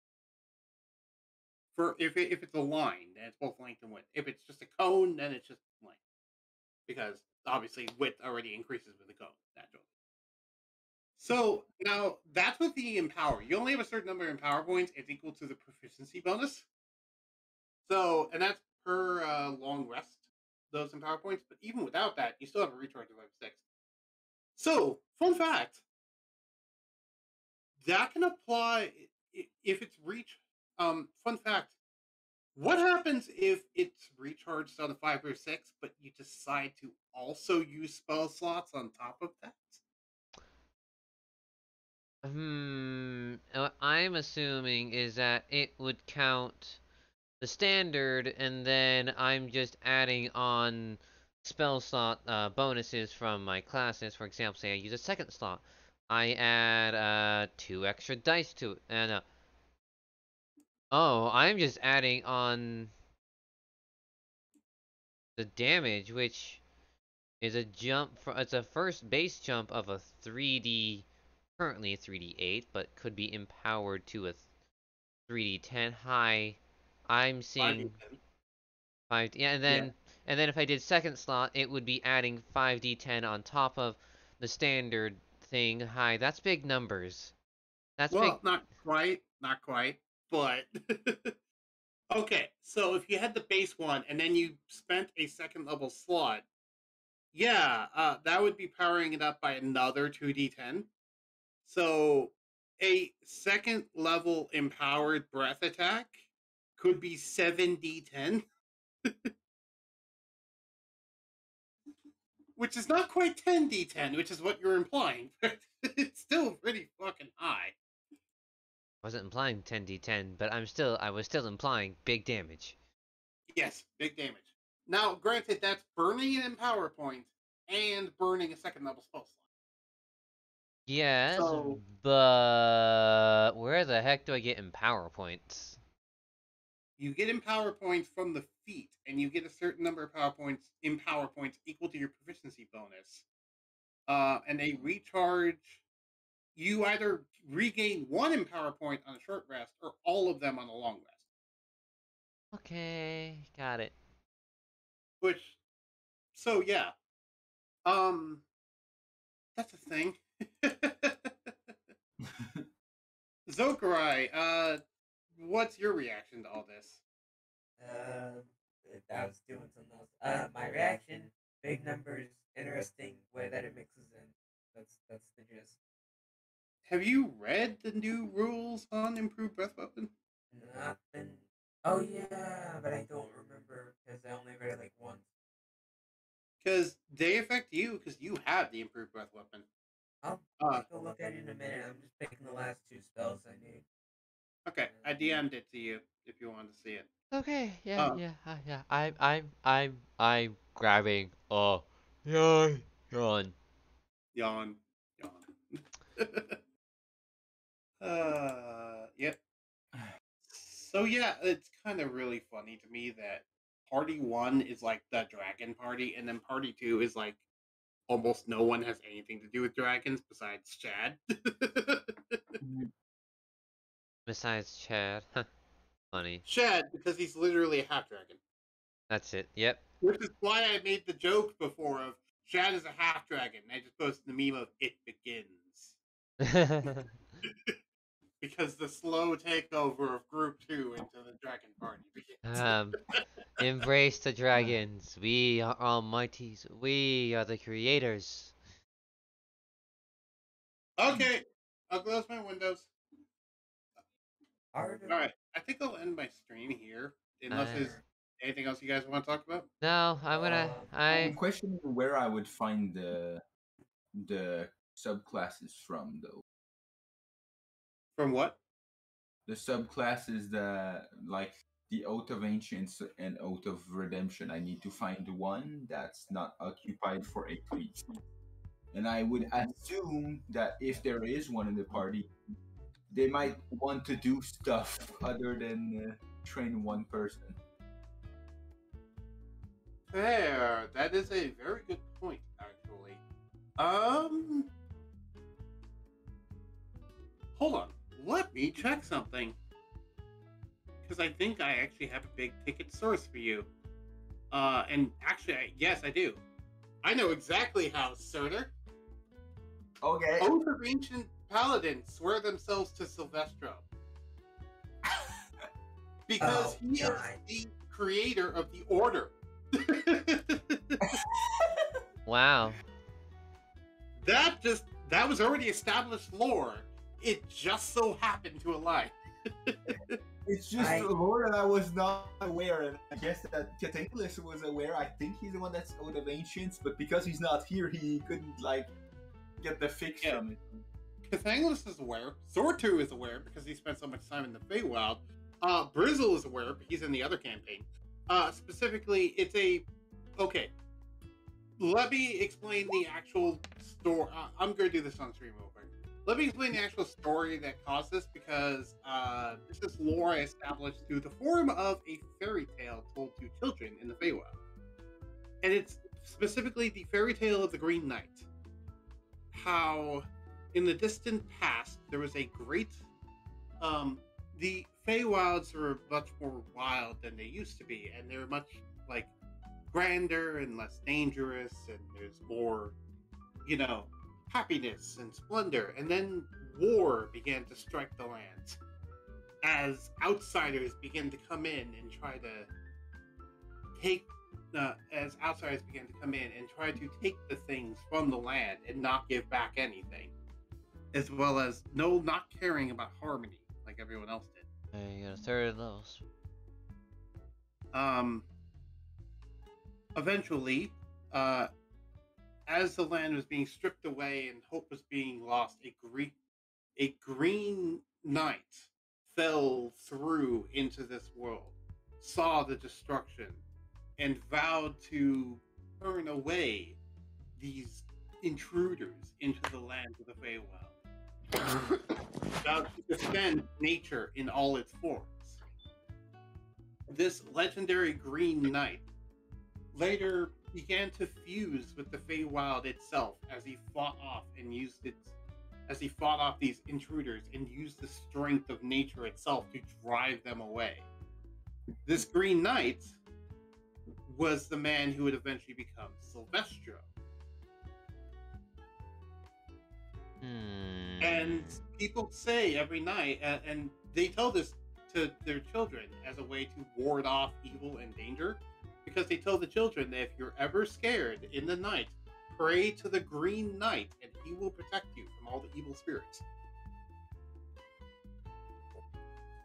For if it's a line, then it's both length and width. If it's just a cone, then it's just length, because obviously width already increases with the cone naturally. So now that's with the empower. You only have a certain number of empower points. It's equal to the proficiency bonus. So, and that's per long rest, those empower points. But even without that, you still have a recharge of 5-6. So, fun fact, that can apply if it's reach. Fun fact, what happens if it's recharged on a 5 or 6, but you decide to also use spell slots on top of that? What I'm assuming is that it would count the standard, and then I'm just adding on spell slot bonuses from my classes. For example, say I use a second slot, I add 2 extra dice to it, and oh, I'm just adding on the damage, which is a jump for it's a first base jump of a 3D, currently a 3D8, but could be empowered to a 3D10 high. I'm seeing 5d10. 5, yeah, Yeah. and then if I did second slot, it would be adding 5d10 on top of the standard thing high. That's big numbers. That's big. Well, not quite, but okay. So if you had the base one and then you spent a second level slot, yeah, that would be powering it up by another 2d10. So a second level empowered breath attack could be 7d10, which is not quite 10d10, which is what you're implying, but it's still pretty fucking high. I wasn't implying 10d10, but I was still implying big damage. Yes, big damage. Now, granted, that's burning an empower point and burning a second level spell slot. Yes, So but where the heck do I get empower points? you get empower points from the feat, and you get a certain number of empower points equal to your proficiency bonus. And they recharge. You either regain 1 empower point on a short rest, or all of them on a long rest. Okay, got it. Which, so yeah, that's a thing. Zokurai, what's your reaction to all this? If I was doing something else. My reaction, big numbers, interesting way that it mixes in. That's the gist. Have you read the new rules on improved breath weapon? Nothing. Oh yeah, but I don't remember because I only read it like once. Because they affect you because you have the improved breath weapon. I'll take a look at it in a minute. I'm just picking the last 2 spells I need. Okay, I DM'd it to you if you want to see it. Okay, yeah, yeah. I'm grabbing. Oh, yawn. Yawn. Yawn. Yep. So yeah, it's kind of really funny to me that party 1 is like the dragon party, and then party 2 is like almost no one has anything to do with dragons besides Chad. Besides Chad, funny. Chad, because he's literally a half dragon. That's it. Yep. Which is why I made the joke before of Chad is a half dragon. I just posted the meme of "It begins." Because the slow takeover of Group 2 into the Dragon Party begins. Embrace the dragons. We are almighties. We are the creators. Okay, I'll close my windows. Alright. I think I'll end my stream here. Unless there's anything else you guys want to talk about? No, I'm questioning where I would find the subclasses from, though. From what? The subclasses that, like, the Oath of Ancients and Oath of Redemption. I need to find one that's not occupied for a priest. And I would assume that if there is one in the party, they might want to do stuff other than train one person. Fair. That is a very good point, actually. Hold on. Let me check something. Because I think I actually have a big ticket source for you. And actually, yes, I do. I know exactly how, Surtur. Okay. Oath of Ancient Paladins swear themselves to Silvestro. Because he is the creator of the Order. Wow. That was already established lore. It just so happened to align. It's just a lore that I was not aware, and I guess that Catanglis was aware. I think he's the one that's Oath of Ancients, but because he's not here, he couldn't, like, get the fix from it. Catanglis is aware. Sortu is aware because he spent so much time in the Feywild. Brizzle is aware, but he's in the other campaign. Specifically, it's a okay. Let me explain the actual story. I'm going to do this on stream real quick. Let me explain the actual story that caused this because this is lore I established through the form of a fairy tale told to children in the Feywild. And it's specifically the fairy tale of the Green Knight. How, in the distant past, there was a great... the Feywilds were much more wild than they used to be, and they were much, like, grander and less dangerous, and there's more, you know, happiness and splendor. And then war began to strike the land as outsiders began to come in and try to take the things from the land and not give back anything, as well as not caring about harmony like everyone else did. You got a third of those. Eventually, as the land was being stripped away and hope was being lost, a green knight fell through into this world, saw the destruction, and vowed to turn away these intruders into the land of the Feywild. Vowed to defend nature in all its forms. This legendary green knight later began to fuse with the Feywild itself as he fought off these intruders and used the strength of nature itself to drive them away. This Green Knight was the man who would eventually become Silvestro. And people say every night, and they tell this to their children as a way to ward off evil and danger, because they tell the children that if you're ever scared in the night, pray to the Green Knight and he will protect you from all the evil spirits.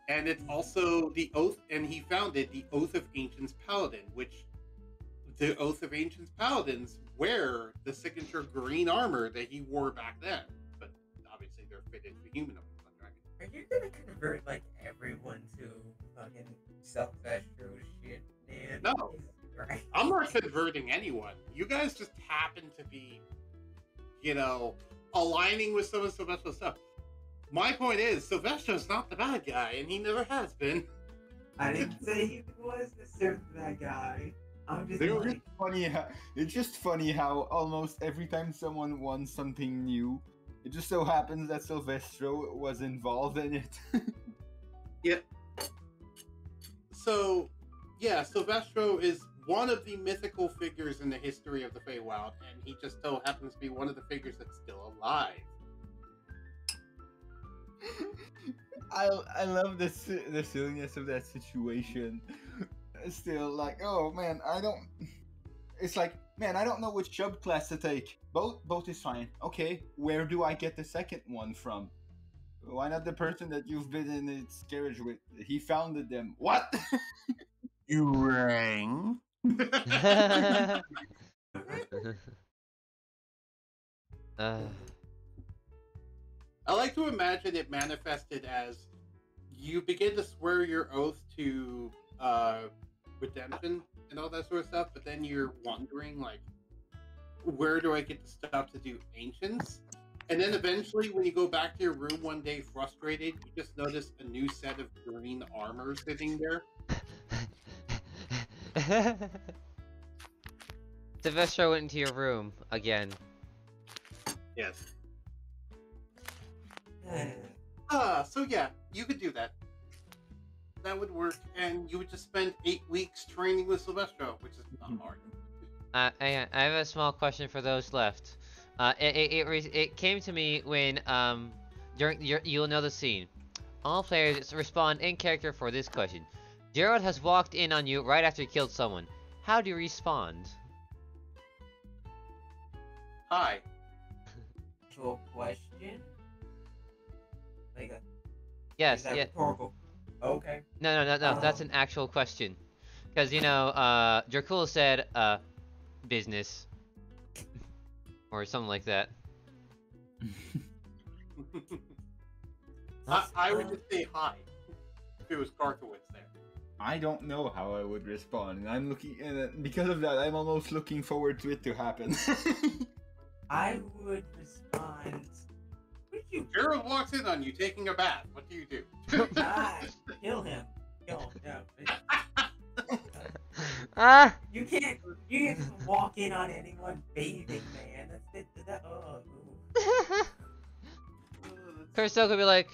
And it's also the oath, and he founded the Oath of Ancients Paladin, which the Oath of Ancients Paladins wear the signature green armor that he wore back then, but obviously they're fitted for human dragon. Are you gonna convert like everyone to fucking Silvestro shit, man? No. Right. I'm not converting anyone. You guys just happen to be, you know, aligning with some of Silvestro's stuff. My point is, Silvestro's not the bad guy, and he never has been. I didn't say he was necessarily that guy. I'm just It's just funny how almost every time someone wants something new, it just so happens that Silvestro was involved in it. Yeah. So, yeah, Silvestro is one of the mythical figures in the history of the Feywild, and he just so happens to be one of the figures that's still alive. I love the silliness of that situation. Still, like, oh man, it's like, man, I don't know which subclass to take. Both is fine. Okay, where do I get the second one from? Why not the person that you've been in its carriage with? He founded them. What? You rang. I like to imagine it manifested as you begin to swear your oath to redemption and all that sort of stuff, but then you're wondering, like, where do I get the stuff to do ancients? And then eventually, when you go back to your room one day frustrated, you just notice a new set of green armor sitting there. Silvestro went into your room again. Yes. So yeah, you could do that. That would work, and you would just spend 8 weeks training with Silvestro, which is not hard. I have a small question for those left. It came to me when you'll know the scene. All players respond in character for this question. Gerald has walked in on you right after you killed someone. How do you respond? Hi. Actual question? Like a Yes, that yeah. rhetorical? Okay. No, that's an actual question. Because, you know, Dracul said, business. Or something like that. I would just say hi. it was Karkowitz there. I don't know how I would respond, and I'm looking, and because of that, I'm almost looking forward to it to happen. I would respond. What did you Gerald walks in on you taking a bath. What do you do? kill him? Kill him. Ah! You can't just walk in on anyone bathing, man. That's oh. Kurso could be like,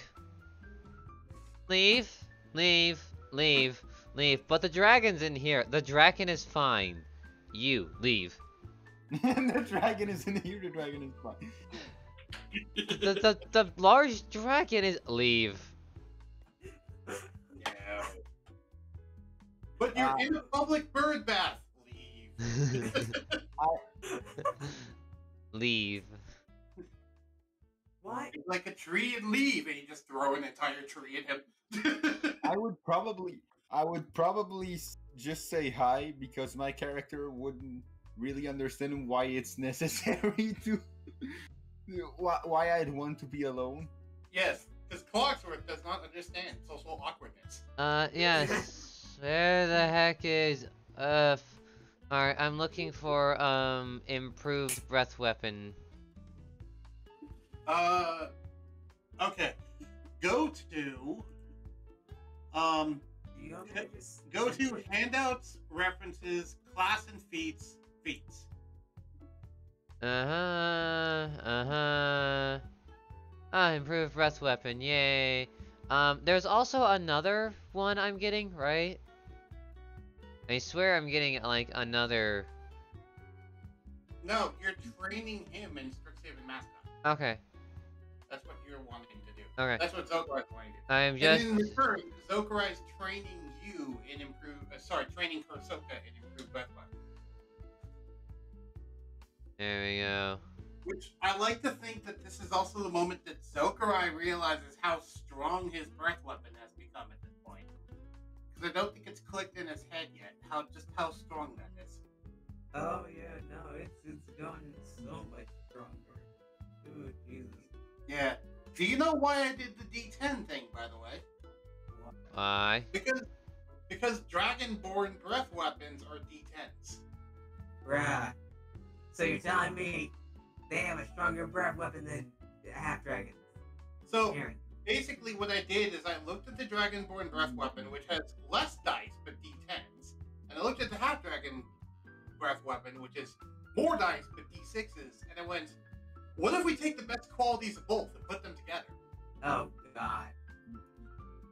leave, leave, leave, leave. But the dragon's in here. The dragon is fine. You leave. The dragon is in here. The dragon is fine. The large dragon is leave. Yeah. But you're in a public bird bath. Leave. Leave. What? It's like a tree and leave, and you just throw an entire tree at him. I would probably just say hi because my character wouldn't really understand why it's necessary to why I'd want to be alone. Yes, because Clocksworth does not understand social awkwardness. Yes. Where the heck is alright, I'm looking for improved breath weapon. Okay. Go to You want me to just go to handouts, references, class and feats. Improved breath weapon, yay. There's also another one I'm getting, right? I swear I'm getting, like, another... No, you're training him in Strixhaven Mascot. Okay, That's what you're wanting to do. okay. That's what Zokarai's wanting to do. I'm just... And in return, Zokarai's training you in training Kursoka in improved breath weapon. There we go. Which I like to think that this is also the moment that Zokarai realizes how strong his breath weapon has become at this point. Because I don't think it's clicked in his head yet how strong that is. Oh yeah, no, it's gotten so much stronger. Ooh, Jesus. Yeah. Do you know why I did the D10 thing, by the way? Why? Because Dragonborn breath weapons are D10s. Bruh. So you're telling me they have a stronger breath weapon than half dragons? So Aaron. basically what I did is I looked at the Dragonborn breath weapon, which has less dice but D10s, and I looked at the half dragon breath weapon, which is more dice but D6s, and I went, what if we take the best qualities of both and put them together? Oh god.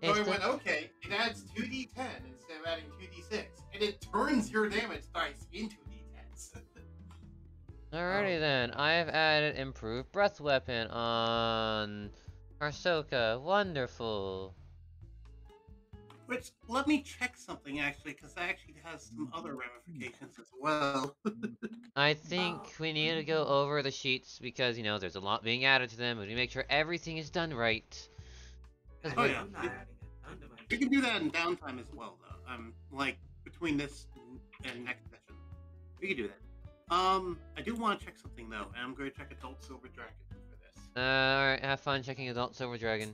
So I went, okay, it adds 2d10 instead of adding 2d6, and it turns your damage dice into d10s. Alrighty then, I have added improved breath weapon on Karsoka. Wonderful. Which, let me check something actually, because that actually has some other ramifications as well. I think we need to go over the sheets because, you know, there's a lot being added to them. We need to make sure everything is done right. Oh, yeah. I'm not adding a ton to my We can do that in downtime as well, though. Like, between this and next session. We can do that. I do want to check something, though, and I'm going to check Adult Silver Dragon for this. Alright, have fun checking Adult Silver Dragon.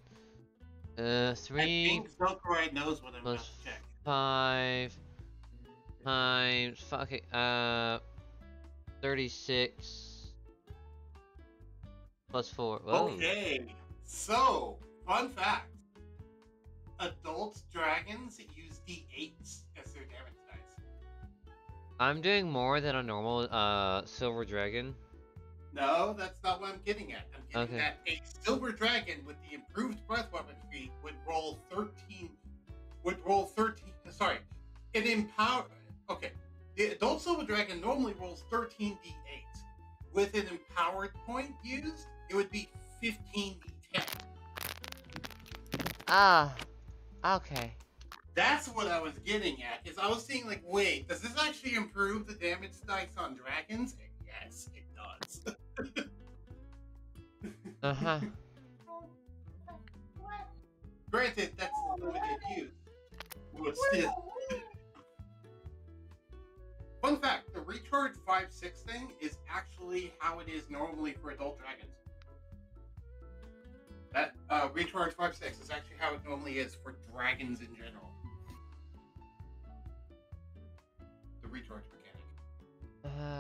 3 I think Zokarai knows what I'm about plus to check. 5 times... Okay, 36 plus 4. Whoa. Okay, so, fun fact. Adult dragons use d8s as their damage dice. I'm doing more than a normal silver dragon. No, that's not what I'm getting at. I'm getting Okay. that a silver dragon with the improved breath weapon feat would roll 13. Sorry, an empower. Okay, the adult silver dragon normally rolls 13 d8. With an empowered point used, it would be 15 d10. Ah, okay. That's what I was getting at. Is I was seeing like, wait, does this actually improve the damage dice on dragons? And yes, it does. Uh-huh. Granted, that's limited use. But still. Fun fact, the recharge 5-6 thing is actually how it is normally for adult dragons. That Recharge 5/6 is actually how it normally is for dragons in general. The recharge mechanic.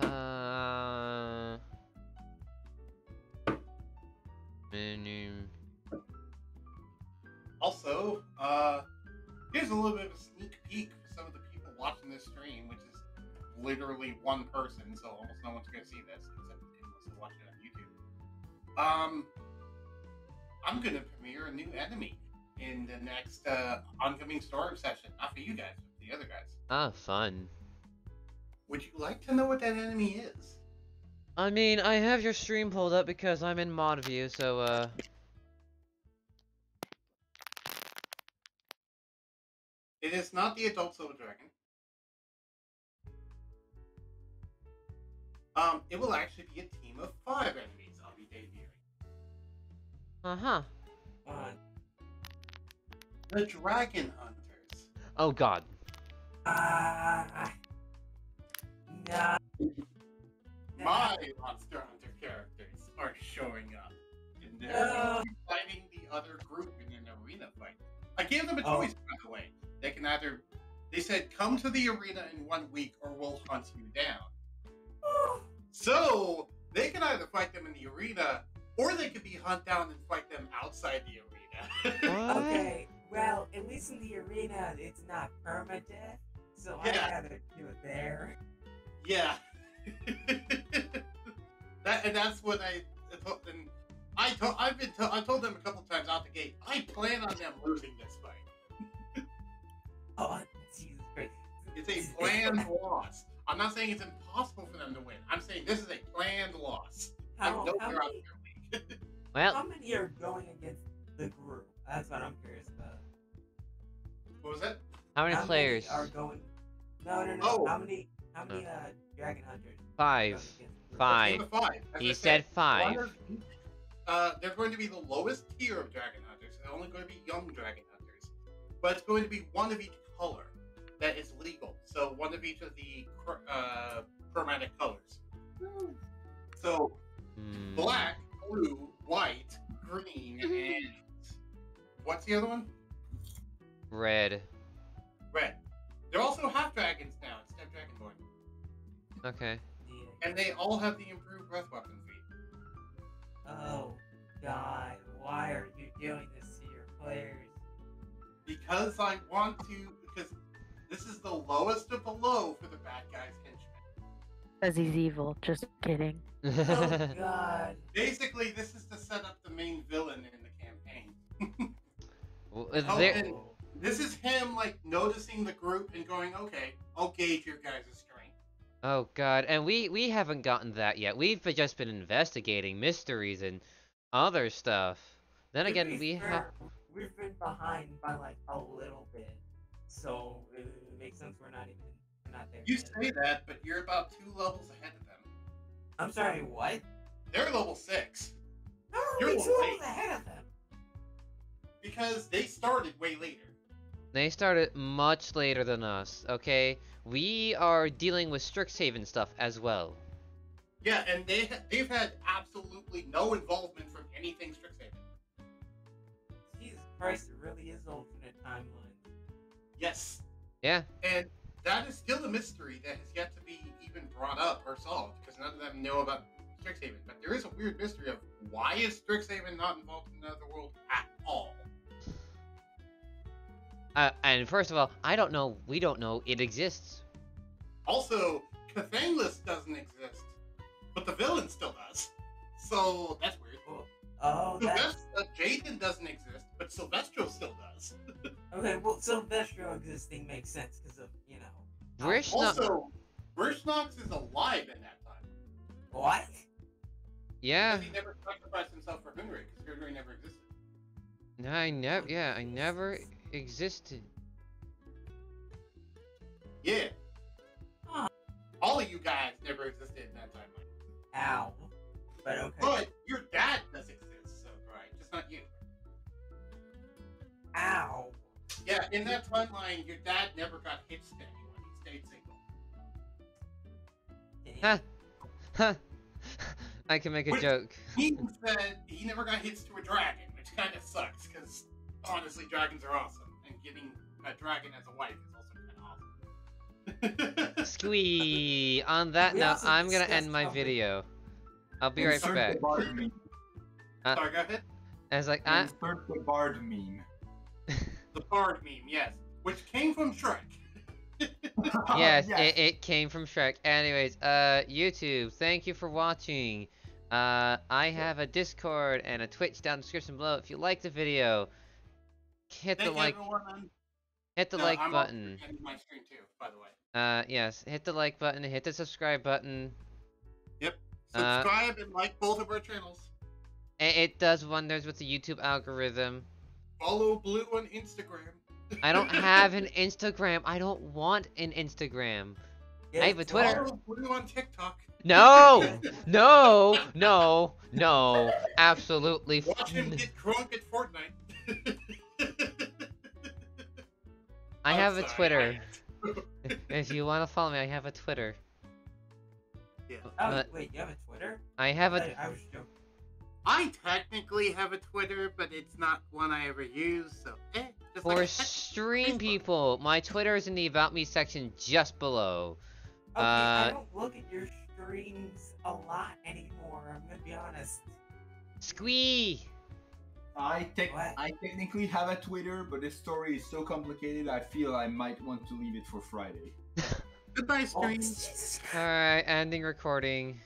Menu. Also, here's a little bit of a sneak peek for some of the people watching this stream, which is literally one person, so almost no one's going to see this, except unless they watch it on YouTube. I'm going to premiere a new enemy in the next Oncoming Storm session. Not for you guys, but for the other guys. Ah, fun. Would you like to know what that enemy is? I mean, I have your stream pulled up because I'm in mod view, so It is not the adult silver dragon. It will actually be a team of 5 enemies I'll be debuting. Uh-huh. The Dragon Hunters. Oh god. No. My Monster Hunter characters are showing up. And they're fighting the other group in an arena fight. I gave them a choice, by the way. They can either... They said, come to the arena in 1 week or we'll hunt you down. So, they can either fight them in the arena, or they could be hunt down and fight them outside the arena. Okay, well, at least in the arena, it's not permadeath, so I'd rather do it there. Yeah. That's what I told them. I told them a couple times out the gate, I plan on them losing this fight. Oh, Jesus Christ. It's a planned loss. I'm not saying it's impossible for them to win. I'm saying this is a planned loss. How they're out many- there weak. Well, How many are going against the group? That's what I'm curious about. What was that? how many players? Are going? No. Oh. How many dragon hunters? Five. are going against the group? Five. Team of 5. As He I said one 5. of each, they're going to be the lowest tier of dragon hunters. They're only going to be young dragon hunters, but it's going to be one of each color that is legal. So one of each of the chromatic colors. So black, blue, white, green, and what's the other one? Red. Red. They're also half dragons now instead of dragonborn, Okay. and they all have the improved breath weapon feat. Oh God, why are you doing this to your players? Because I want to. Because this is the lowest of the low for the bad guys' henchmen. Because he's evil. Just kidding. Oh God. Basically, this is to set up the main villain in the campaign. Well, Oh, there- and this is him like noticing the group and going, "Okay, I'll gauge your guys' strength." Oh god, and we haven't gotten that yet. We've just been investigating mysteries and other stuff. Then To again, be we have. fair, we've been behind by like a little bit, so it makes sense we're not there. You yet. say that, but you're about 2 levels ahead of them. I'm sorry, what? They're level 6 How are You're we level 2 8. levels ahead of them? because they started way later. They started much later than us, okay? We are dealing with Strixhaven stuff as well. Yeah, and they've had absolutely no involvement from anything Strixhaven. Jesus Christ, it really is alternate timeline. Yes. Yeah. And that is still a mystery that has yet to be even brought up or solved, because none of them know about Strixhaven. But there is a weird mystery of why is Strixhaven not involved in another world at all? And first of all, I don't know, we don't know it exists. Also, Cathanglus doesn't exist, but the villain still does. So that's weird. Oh, that's... Jaden doesn't exist, but Silvestro still does. Okay, well, Silvestro existing makes sense because of, you know... Vrishna- Also, Vrishnox is alive in that time. What? Yeah. Because he never sacrificed himself for Hoonory, because Hoonory never existed. I never existed. Yeah. Huh. All of you guys never existed in that timeline. Ow. But okay. But your dad does exist, so right, just not you. Ow. Yeah, in that timeline, your dad never got hitched to anyone. He stayed single. Huh. Huh. I can make a Wait. joke. He said he never got hitched to a dragon, which kind of sucks. honestly, dragons are awesome, and getting a dragon as a wife is also kind of awesome. Squee. On that We note, also I'm gonna discussed end my how video. I'll be right Insert back. the bard meme. Sorry, go ahead. I was like, I. Insert the bard meme. The bard meme, yes, which came from Shrek. Yes, it came from Shrek. Anyways, YouTube, thank you for watching. I have a Discord and a Twitch down in the description below. If you like the video, hit the Thank like, everyone. hit the No, like I'm button. also ending my stream too, by the way. Yes, hit the like button, hit the subscribe button. Yep. Subscribe and like both of our channels. It does wonders with the YouTube algorithm. Follow Blue on Instagram. I don't have an Instagram. I don't want an Instagram. I have a Twitter. Follow Blue on TikTok. No! No! No! No! Absolutely. Watch him get drunk at Fortnite. I have a sorry, Twitter. If you want to follow me, I have a Twitter. Yeah. Oh, But wait, you have a Twitter? I have a. I was joking. I technically have a Twitter, but it's not one I ever use, so just For like stream Facebook. people, my Twitter is in the About Me section just below. Okay, I don't look at your streams a lot anymore, I'm gonna be honest. Squee! I What? technically have a Twitter, but this story is so complicated. I feel I might want to leave it for Friday. Goodbye, Oh, streams. Jesus Christ. Alright, ending recording.